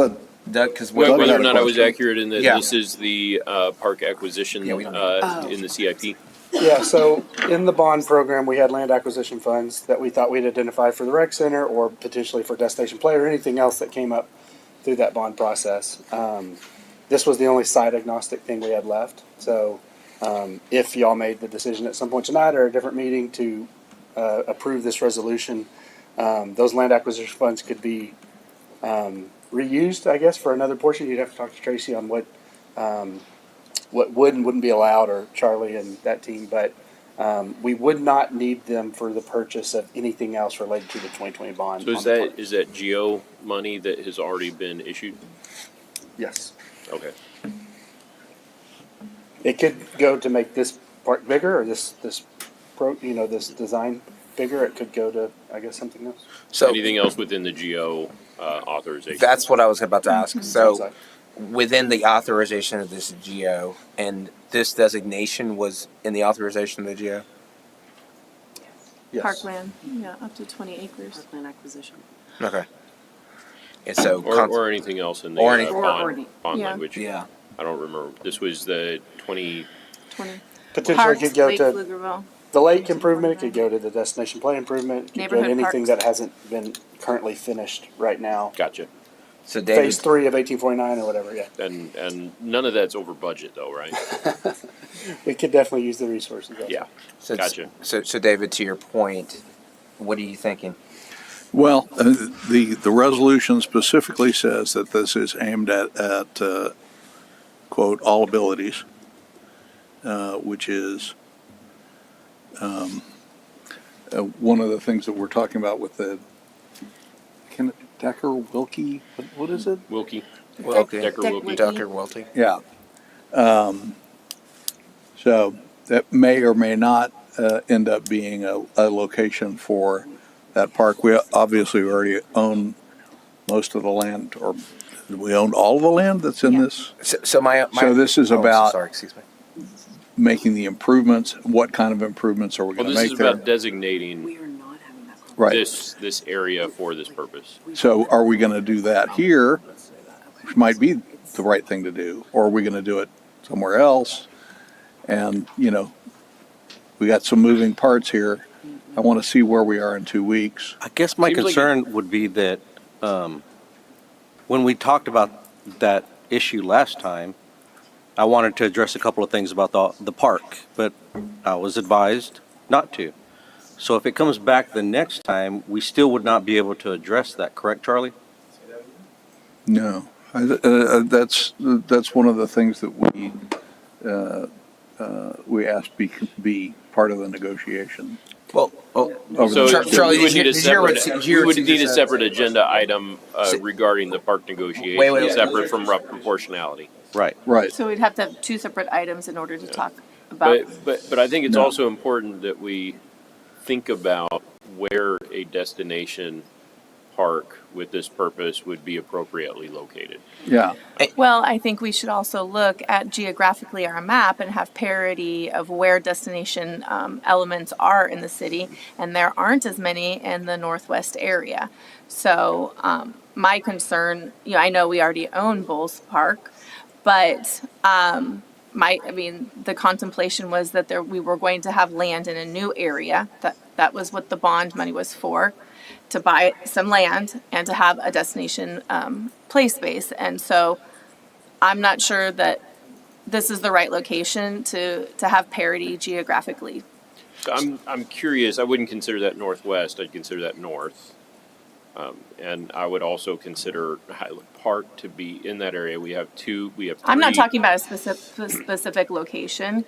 because whether or not I was accurate in that Yeah. this is the park acquisition in the CIP. Yeah, so in the bond program, we had land acquisition funds that we thought we'd identify for the rec center or potentially for Destination Play or anything else that came up through that bond process. This was the only site agnostic thing we had left. So if y'all made the decision at some point tonight or a different meeting to approve this resolution, those land acquisition funds could be reused, I guess, for another portion. You'd have to talk to Tracy on what would and wouldn't be allowed, or Charlie and that team. But We would not need them for the purchase of anything else related to the 2020 bond. So is that GO money that has already been issued? Yes. Okay. It could go to make this park bigger, or this design bigger. It could go to, I guess, something else. So anything else within the GO authorization? That's what I was about to ask. Sounds So like. within the authorization of this GO, and this designation was in the authorization of the GO? Yes. Parkland, yeah, up to 20 acres. Parkland acquisition. Okay. And so or anything else in the or bond Yeah. language. Yeah. I don't remember. This was the 20. 20. Potentially Parks, could go Lake to Pflugerville. the lake improvement. It could go to the destination plan improvement. It could go Neighborhood to anything parks. that hasn't been currently finished right now. Gotcha. So David, Phase 3 of 1849 or whatever. Yeah. And none of that's over budget though, right? We could definitely use the resources. Yeah. so Gotcha. So David, to your point, what are you thinking? Well, the resolution specifically says that this is aimed at quote, all abilities, which is one of the things that we're talking about with the Decker Wilkie. What is it? Wilkie. Decker Wilkie. Decker Welty. Yeah. So that may or may not end up being a location for that park. We obviously already own most of the land, or we own all of the land that's in this. So this is about sorry, excuse me. making the improvements. What kind of improvements are we Well, going this to is make there? about designating Right. this area for this purpose. So are we going to do that here, which might be the right thing to do, or are we going to do it somewhere else? And, we got some moving parts here. I want to see where we are in 2 weeks. I guess my Seems like concern would be that when we talked about that issue last time, I wanted to address a couple of things about the park, but I was advised not to. So if it comes back the next time, we still would not be able to address that, correct, Charlie? No, that's one of the things that we asked be part of the negotiation. Well, So Charlie, we would need a separate, we we would need a separate agenda item regarding the park negotiation, Wait. separate from rough proportionality. Right. Right. So we'd have to have two separate items in order to talk about. But I think it's No. also important that we think about where a destination park with this purpose would be appropriately located. Yeah. Well, I think we should also look at geographically our map and have parity of where destination elements are in the city, and there aren't as many in the northwest area. So my concern, I know we already own Bulls Park, but the contemplation was that we were going to have land in a new area. That was what the bond money was for, to buy some land and to have a destination play space. And so I'm not sure that this is the right location to have parity geographically. So I'm curious. I wouldn't consider that northwest. I'd consider that north. And I would also consider Highland Park to be in that area. We have three. I'm not talking about a specific location.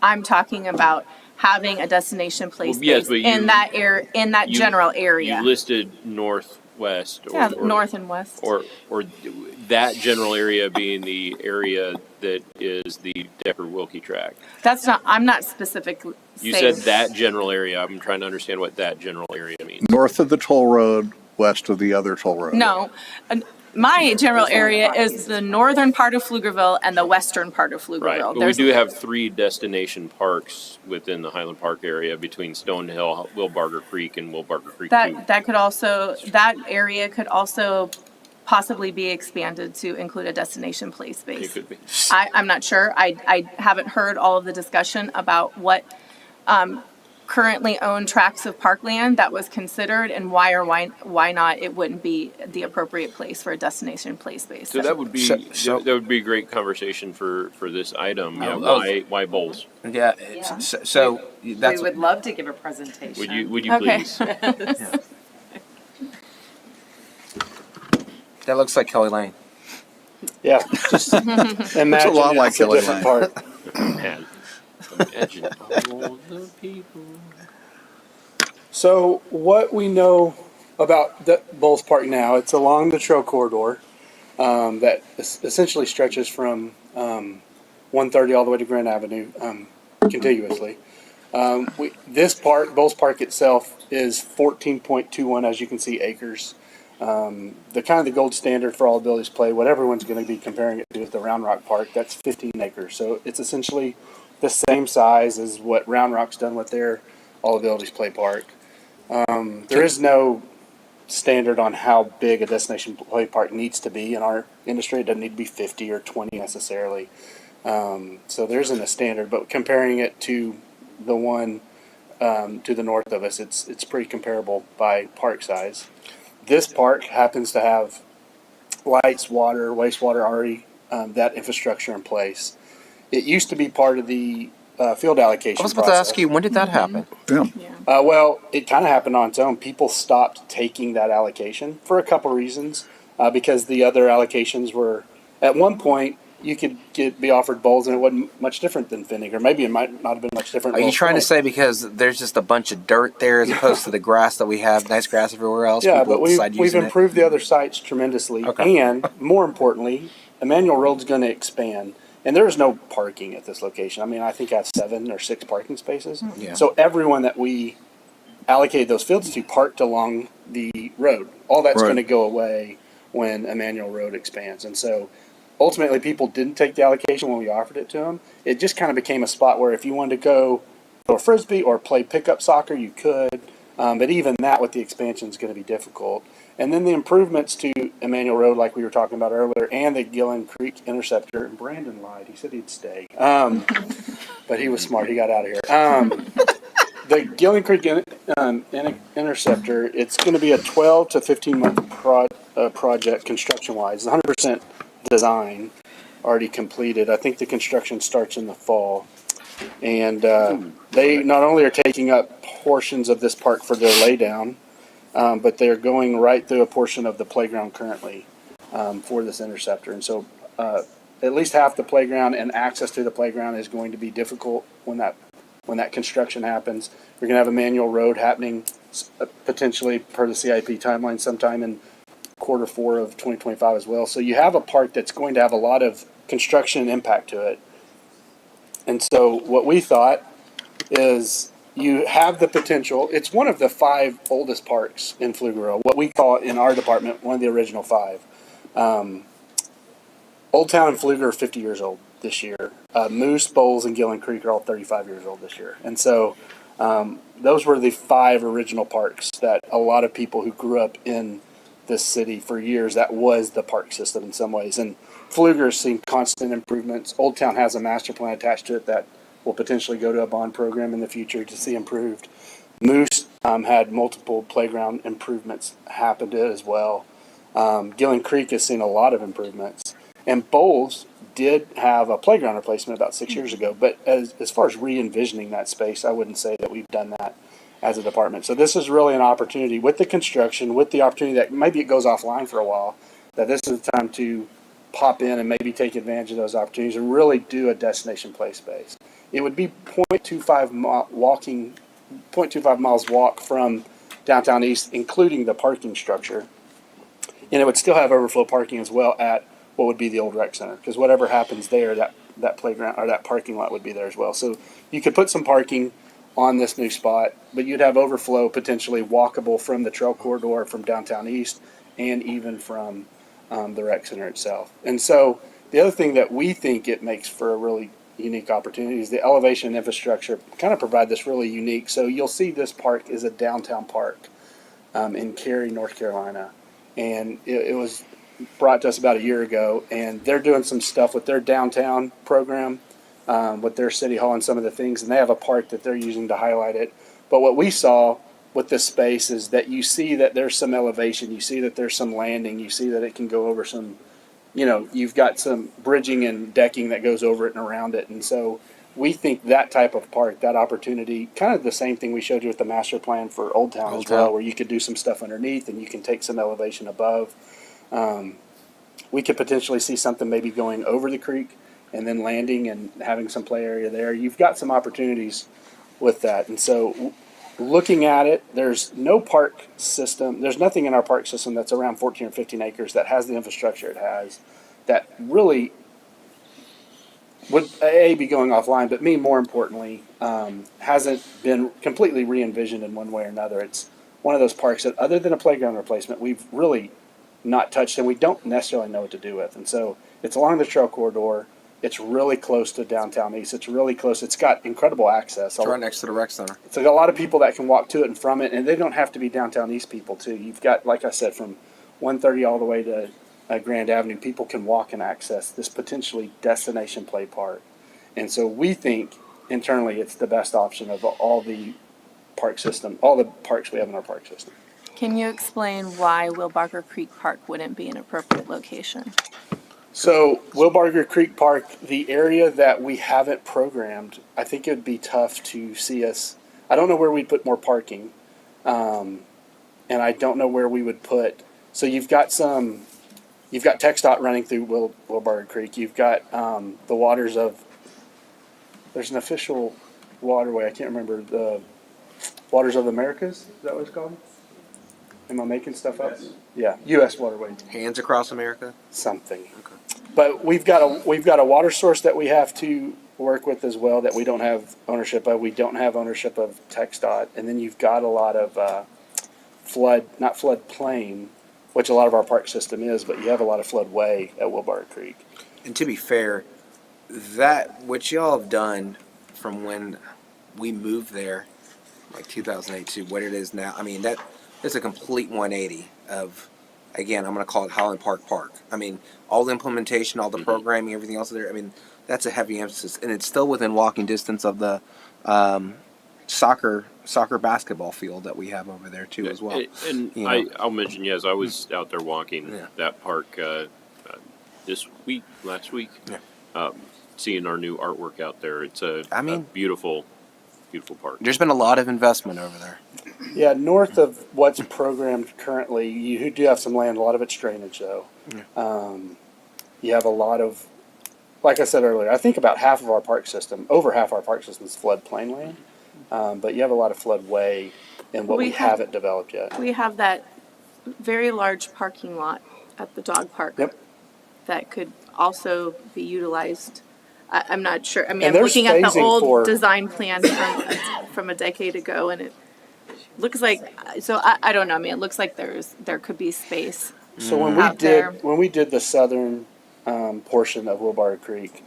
I'm talking about having a destination play space in that general area. You listed northwest. Yeah, north and west. Or that general area being the area that is the Decker-Wilkie tract. I'm not specifically You saying. said that general area. I'm trying to understand what that general area means. North of the toll road, west of the other toll road. No. My general area is the northern part of Pflugerville and the western part of Pflugerville. Right, but we do have 3 destination parks within the Highland Park area between Stonehill, Wilbarger Creek, and Wilbarger Creek 2. That area could also possibly be expanded to include a destination play space. It could be. I'm not sure. I haven't heard all of the discussion about what currently owned tracts of parkland that was considered and why not it wouldn't be the appropriate place for a destination play space. So that would be that would be a great conversation for this item. Why bowls? Yeah. So that's. We would love to give a presentation. Would you please? That looks like Kelly Lane. Yeah, just imagine It's a lot like it's a Kelly different Lane. part. Man. Imagine all the people. So what we know about the Bowles Park now, it's along the trail corridor that essentially stretches from 130 all the way to Grand Avenue contiguously. This park, Bowles Park itself, is 14.21, as you can see, acres. The kind of the gold standard for all abilities play, what everyone's going to be comparing it to is the Round Rock Park. That's 15 acres. So it's essentially the same size as what Round Rock's done with their all abilities play park. There is no standard on how big a destination play park needs to be in our industry. It doesn't need to be 50 or 20 necessarily. So there isn't a standard, but comparing it to the one to the north of us, it's pretty comparable by park size. This park happens to have lights, water, wastewater already, that infrastructure in place. It used to be part of the field allocation I was about to ask you, when did that happen? Well, it kind of happened on its own. People stopped taking that allocation for a couple reasons, because the other allocations were, at one point, you could be offered bowls and it wasn't much different than Finning, or maybe it might not have been much different. Are you trying to say because there's just a bunch of dirt there as opposed to the grass that we have, nice grass everywhere else? Yeah, people but we've using improved the other sites tremendously. Okay. And more importantly, Emmanuel Road's going to expand. And there's no parking at this location. I mean, I think I have 7 or 6 parking spaces. Yeah. So everyone that we allocated those fields to parked along the road. All that's Right. going to go away when Emmanuel Road expands. And so ultimately people didn't take the allocation when we offered it to them. It just kind of became a spot where if you wanted to go throw a frisbee or play pickup soccer, you could. But even that with the expansion is going to be difficult. And then the improvements to Emmanuel Road, like we were talking about earlier, and the Gillen Creek Interceptor. And Brandon lied. He said he'd stay. But he was smart. He got out of here. The Gillen Creek Interceptor, it's going to be a 12 to 15 month project construction-wise. 100% design already completed. I think the construction starts in the fall. And they not only are taking up portions of this park for their laydown, but they're going right through a portion of the playground currently for this interceptor. And so at least half the playground and access to the playground is going to be difficult when that construction happens. We're going to have a manual road happening potentially per the CIP timeline sometime in Q4 of 2025 as well. So you have a park that's going to have a lot of construction impact to it. And so what we thought is you have the potential. It's one of the 5 oldest parks in Pflugerville, what we call in our department, one of the original 5. Old Town and Pfluger are 50 years old this year. Moose, Bowles, and Gillen Creek are all 35 years old this year. And so those were the 5 original parks that a lot of people who grew up in this city for years, that was the park system in some ways. And Pfluger's seen constant improvements. Old Town has a master plan attached to it that will potentially go to a bond program in the future to see improved. Moose had multiple playground improvements happen to it as well. Gillen Creek has seen a lot of improvements. And Bowles did have a playground replacement about 6 years ago. But as far as re-envisioning that space, I wouldn't say that we've done that as a department. So this is really an opportunity with the construction, with the opportunity that maybe it goes offline for a while, that this is the time to pop in and maybe take advantage of those opportunities and really do a destination play space. It would be 0.25 miles walk from downtown east, including the parking structure. And it would still have overflow parking as well at what would be the old rec center, because whatever happens there, that playground or that parking lot would be there as well. So you could put some parking on this new spot, but you'd have overflow potentially walkable from the trail corridor from downtown east and even from the rec center itself. And so the other thing that we think it makes for a really unique opportunity is the elevation and infrastructure kind of provide this really unique. So you'll see this park is a downtown park in Cary, North Carolina. And it was brought to us about a year ago, and they're doing some stuff with their downtown program, with their city hall and some of the things, and they have a park that they're using to highlight it. But what we saw with this space is that you see that there's some elevation, you see that there's some landing, you see that it can go over some, you've got some bridging and decking that goes over it and around it. And so we think that type of park, that opportunity, kind of the same thing we showed you with the master plan for Old Town as well, where you could do some stuff underneath and you can take some elevation above. We could potentially see something maybe going over the creek and then landing and having some play area there. You've got some opportunities with that. And so looking at it, there's no park system. There's nothing in our park system that's around 14 or 15 acres that has the infrastructure it has that really would be going offline, but more importantly, hasn't been completely re-envisioned in one way or another. It's one of those parks that, other than a playground replacement, we've really not touched, and we don't necessarily know what to do with. And so it's along the trail corridor. It's really close to downtown East. It's really close. It's got incredible access. It's right next to the rec center. So a lot of people that can walk to it and from it, and they don't have to be downtown East people too. You've got, like I said, from 130 all the way to Grand Avenue, people can walk and access this potentially destination play park. And so we think internally it's the best option of all the park system, all the parks we have in our park system. Can you explain why Wilbarger Creek Park wouldn't be an appropriate location? So Wilbarger Creek Park, the area that we haven't programmed, I think it would be tough to see us. I don't know where we'd put more parking, and I don't know where we would put. So you've got TxDOT running through Wilbarger Creek. You've got the waters of. There's an official waterway. I can't remember the Waters of the Americas. Is that what it's called? Am I making stuff up? Yes. Yeah, U.S. waterway. Hands Across America? Something. Okay. But we've got a water source that we have to work with as well that we don't have ownership of. We don't have ownership of TxDOT. And then you've got a lot of not floodplain, which a lot of our park system is, but you have a lot of floodway at Wilbarger Creek. And to be fair, that what y'all have done from when we moved there, like 2008 to what it is now, I mean, that's a complete 180 of, again, I'm going to call it Highland Park Park. I mean, all the implementation, all the programming, everything else there, I mean, that's a heavy emphasis. And it's still within walking distance of the soccer basketball field that we have over there too as well. And I'll mention, yes, I was out there walking that park last week, seeing our new artwork out there. It's a beautiful park. There's been a lot of investment over there. Yeah, north of what's programmed currently, you do have some land. A lot of it's drainage, though. Yeah. You have a lot of, like I said earlier, I think about half of our park system, over half our park system is floodplain land. But you have a lot of floodway in what we haven't developed yet. We have that very large parking lot at the dog park. Yep. That could also be utilized. I'm not sure. I mean, I'm there's looking at the phasing old design plan from a decade ago, and it looks like. So I don't know. I mean, it looks like there could be space. So when we did the southern portion of Wilbarger Creek,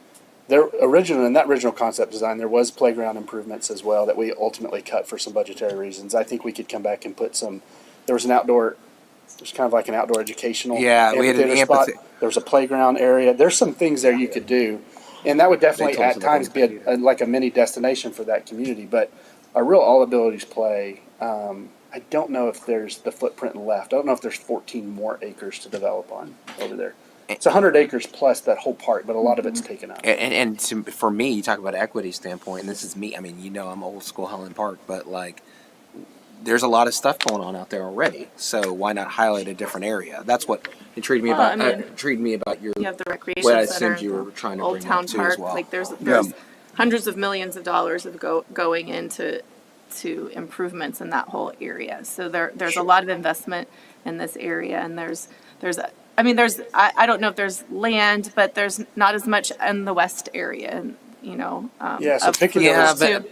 in that original concept design, there was playground improvements as well that we ultimately cut for some budgetary reasons. I think we could come back and put some. There was kind of like an outdoor educational. Yeah, we had an spot. There was a playground area. There's some things there you could do. And that would definitely at times be like a mini destination for that community. But our real all abilities play, I don't know if there's the footprint left. I don't know if there's 14 more acres to develop on over there. It's 100 acres plus that whole park, but a lot of it's taken up. For me, you talk about equity standpoint, and this is me. I mean, I'm old school Highland Park, but like, there's a lot of stuff going on out there already. So why not highlight a different area? That's what intrigued me about your. You have the recreation what I center, assumed you were trying to Old bring Town up too Park. as well. Like there's hundreds of millions of dollars of going into improvements in that whole area. So there's a lot of investment in this area, and I don't know if there's land, but there's not as much in the west area, and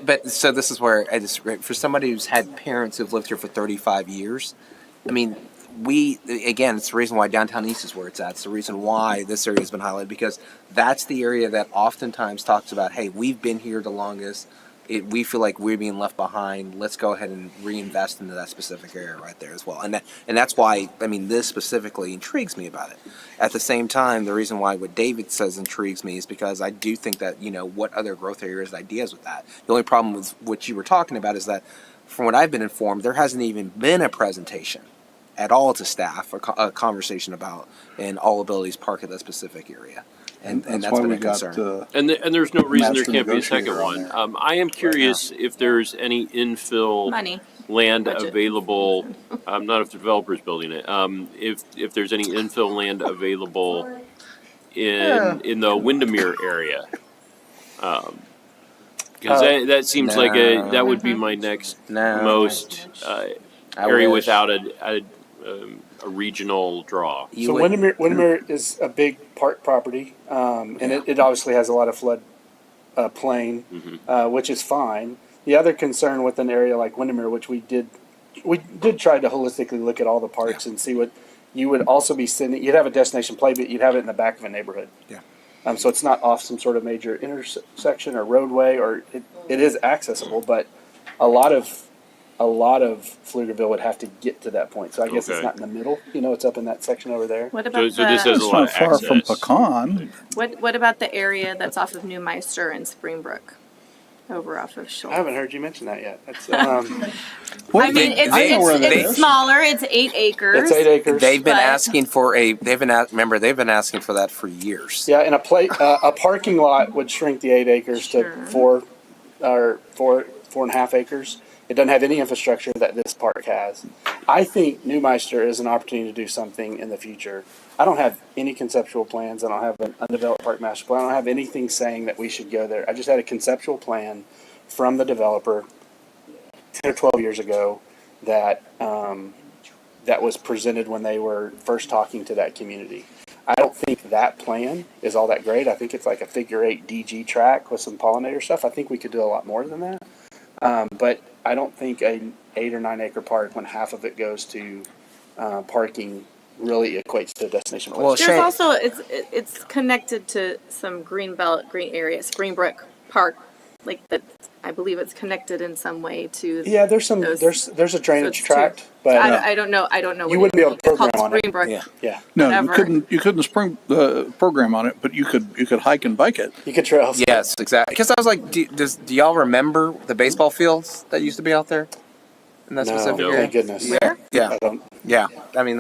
but so this is where for somebody who's had parents who've lived here for 35 years, I mean, it's the reason why downtown East is where it's at. It's the reason why this area has been highlighted, because that's the area that oftentimes talks about, hey, we've been here the longest. We feel like we're being left behind. Let's go ahead and reinvest into that specific area right there as well. And that's why, I mean, this specifically intrigues me about it. At the same time, the reason why what David says intrigues me is because I do think that, what other growth areas, ideas with that. The only problem with what you were talking about is that, from what I've been informed, there hasn't even been a presentation at all to staff, a conversation about an all abilities park at that specific area. And that's been a concern. And there's no reason there can't be a second one. I am curious if there's any infill land available. Not if the developer's building it. If there's any infill land available in the Windermere area. Because that seems like that would be my next most area without a regional draw. So Windermere is a big park property, and it obviously has a lot of flood plain, which is fine. The other concern with an area like Windermere, which we did try to holistically look at all the parks and see what you would also be sending. You'd have a destination play, but you'd have it in the back of a neighborhood. Yeah. So it's not off some sort of major intersection or roadway, or it is accessible, but a lot of Pflugerville would have to get to that point. So I guess it's not in the middle. It's up in that section over there. What about so this has a lot of access. It's not far from Pecan. What about the area that's off of New Meister and Springbrook? Over off of Schultz. I haven't heard you mention that yet. It's, I mean, it's smaller. It's 8 acres. It's 8 acres. They've been asking for they've been asking for that for years. Yeah, and a parking lot would shrink the 8 acres to 4.5 acres. It doesn't have any infrastructure that this park has. I think New Meister is an opportunity to do something in the future. I don't have any conceptual plans. I don't have an undeveloped park master plan. I don't have anything saying that we should go there. I just had a conceptual plan from the developer 10 or 12 years ago that that was presented when they were first talking to that community. I don't think that plan is all that great. I think it's like a figure 8 DG track with some pollinator stuff. I think we could do a lot more than that. But I don't think an 8 or 9 acre park, when half of it goes to parking, really equates to a destination. Well, there's also it's connected to some green area, Springbrook Park, like that. I believe it's connected in some way to. Yeah, there's a drainage tract, but I don't know. You wouldn't be able to program on it. Springbrook. Yeah. No, Whatever. you couldn't program on it, but you could hike and bike it. You could trail. Yes, exactly. Because I was like, do y'all remember the baseball fields that used to be out there? In that specific area? Thank goodness. Yeah. Yeah. I mean,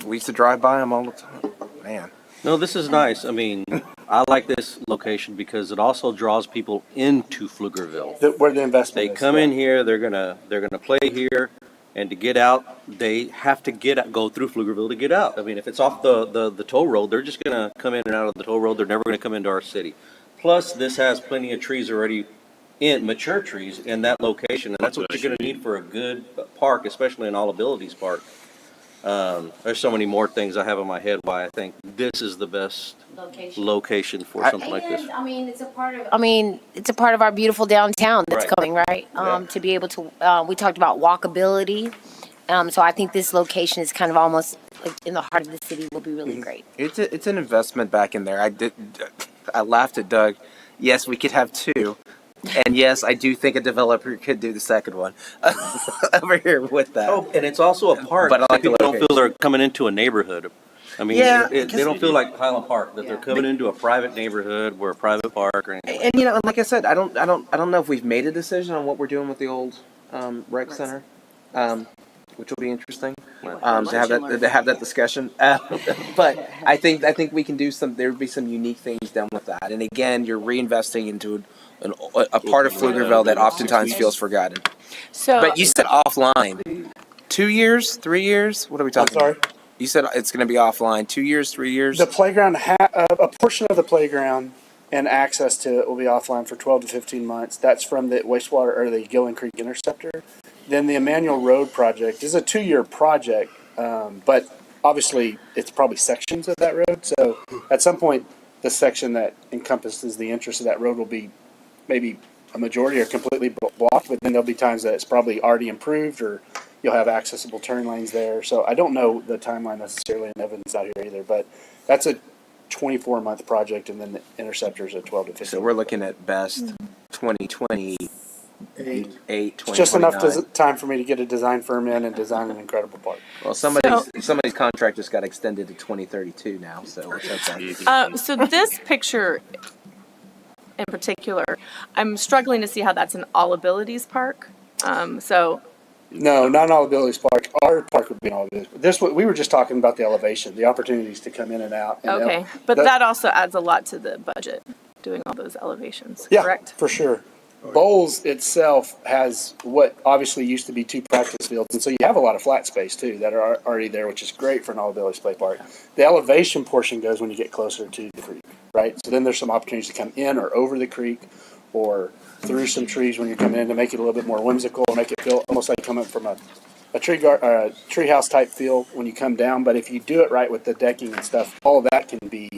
we used to drive by them all the time. Man. No, this is nice. I mean, I like this location because it also draws people into Pflugerville. Where the investment They come in here, they're gonna play here, and to get out, they have to go through Pflugerville to get out. I mean, if it's off the toll road, they're just gonna come in and out of the toll road. They're never gonna come into our city. Plus, this has plenty of trees already mature trees in that location, and that's what you're gonna need for a good park, especially an all abilities park. There's so many more things I have in my head why I think this is the best location for something like this. I mean, it's a part of our beautiful downtown that's coming, right? To be able to, we talked about walkability. So I think this location is kind of almost like in the heart of the city will be really great. It's an investment back in there. I laughed at Doug. Yes, we could have 2. And yes, I do think a developer could do the second one over here with that. Oh, and it's also a park. But I like people don't feel they're coming into a neighborhood. I mean, they don't feel like Highland Park that they're coming into a private neighborhood or a private park or anything. And like I said, I don't know if we've made a decision on what we're doing with the old rec center, which will be interesting to have that discussion. But I think we can do some. There would be some unique things done with that. And again, you're reinvesting into a part of Pflugerville that oftentimes feels forgotten. But you said offline. 2 years, 3 years? What are we talking about? Sorry? You said it's going to be offline. 2 years, 3 years? The playground, a portion of the playground and access to it will be offline for 12 to 15 months. That's from the wastewater or the Gillen Creek Interceptor. Then the Emmanuel Road project is a 2-year project, but obviously it's probably sections of that road. So at some point, the section that encompasses the interest of that road will be maybe a majority or completely blocked, but then there'll be times that it's probably already improved or you'll have accessible turn lanes there. So I don't know the timeline necessarily, and Evan's out here either, but that's a 24-month project, and then the Interceptor is a 12 to 15. So we're looking at best 2028, 2029. It's just enough time for me to get a design firm in and design an incredible park. Well, somebody's contract just got extended to 2032 now, so it's okay. So this picture in particular, I'm struggling to see how that's an all abilities park. No, not an all abilities park. Our park would be an all abilities. We were just talking about the elevation, the opportunities to come in and out. But that also adds a lot to the budget, doing all those elevations, correct? Yeah, for sure. Bowls itself has what obviously used to be 2 practice fields, and so you have a lot of flat space too that are already there, which is great for an all-ability play park. The elevation portion goes when you get closer to the creek, right? So then there's some opportunities to come in or over the creek, or through some trees when you're coming in to make it a little bit more whimsical, make it feel almost like coming from a treehouse type feel when you come down. But if you do it right with the decking and stuff, all of that can be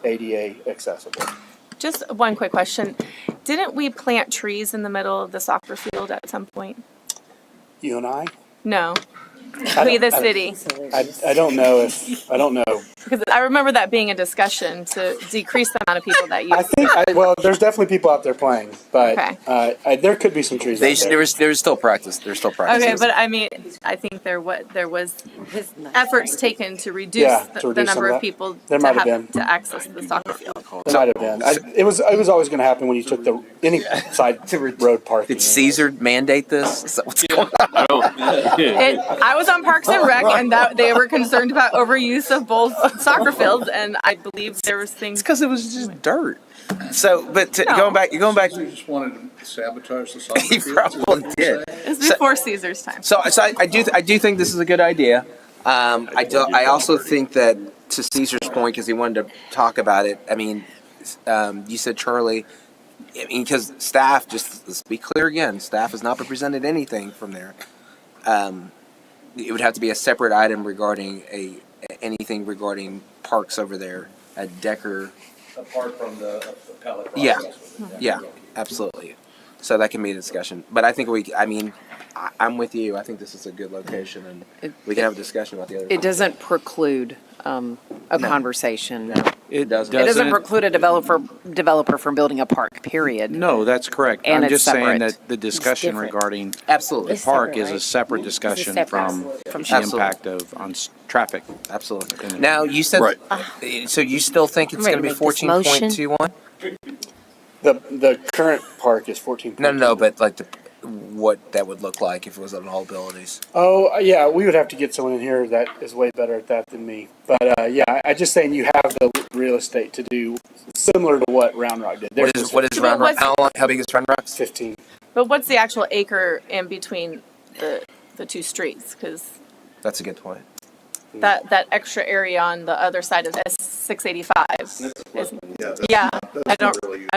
ADA accessible. Just one quick question. Didn't we plant trees in the middle of the soccer field at some point? You and I? No. We, the city. I don't know. Because I remember that being a discussion to decrease the amount of people that use Well, there's definitely people out there playing, but there could be some trees out there. There's still practice. There's still practice. Okay, but I mean, I think there was efforts taken to reduce the number of people to access the soccer field. There might have been. It was always going to happen when you took any side road parking. Did Caesar mandate this? Is that what's going on? I was on Parks and Rec, and that they were concerned about overuse of both soccer fields, and I believe there was things because it was just dirt. So, but going back, You just wanted to sabotage the soccer he field? probably did. It was before Caesar's time. So I do think this is a good idea. I also think that, to Caesar's point, because he wanted to talk about it. I mean, you said, Charlie. I mean, because staff, just let's be clear again, staff has not presented anything from there. It would have to be a separate item regarding anything regarding parks over there at Decker. Apart from the appellate process. Yeah, absolutely. So that can be a discussion. But I think I'm with you. I think this is a good location, and we can have a discussion about the other. It doesn't preclude a conversation. No, it doesn't. It doesn't preclude a developer from building a park, period. No, that's correct. And I'm it's just saying separate. that the discussion regarding absolutely the park is a separate discussion from the impact on traffic. Absolutely. Now, you said, so you still think it's going to be 14.21? The current park is 14. No, but like what that would look like if it was on all abilities. Oh, yeah, we would have to get someone in here that is way better at that than me. But I'm just saying you have the real estate to do similar to what Round Rock did. What is Round Rock? How big is Round Rock? 15. But what's the actual acre in between the two streets? Because that's a good point. That extra area on the other side of S685. I don't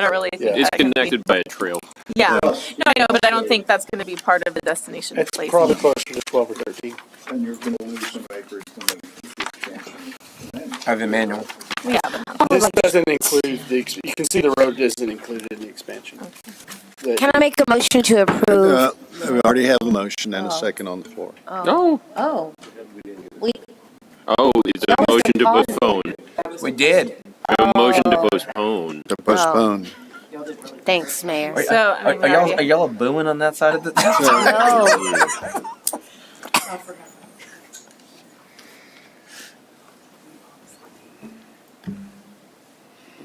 really think It's that can connected by a trail. Yeah. No, I know, but I don't think that's going to be part of the destination It's place. probably closer to 12 or 13. And you're going to lose some acres from the I have Emmanuel. Yeah, This doesn't include you can see the road isn't included in the expansion. Can I make a motion to approve? We already have a motion and a second on the floor. No. Oh. Is there a motion to postpone? We did. We have a motion to postpone. To postpone. Thanks, Mayor. Are y'all booing on that side of the? No.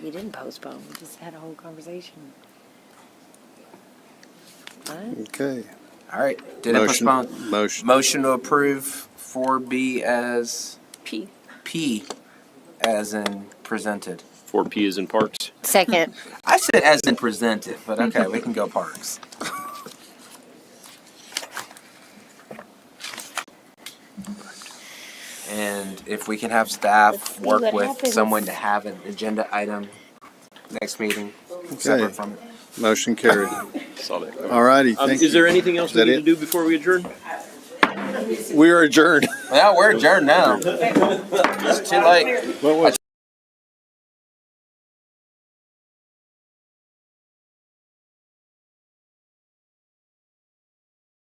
We didn't postpone. We just had a whole conversation. Okay. All right. Didn't postpone. Motion to approve 4B as P as in presented. 4P is in parks. Second. I said as in presented, but okay, we can go parks. And if we can have staff work with someone to have an agenda item next meeting, separate from it. Motion carried. Saw that. All righty. Is there anything else we need to do before we adjourn? We are adjourned. Well, we're adjourned now. It's too late.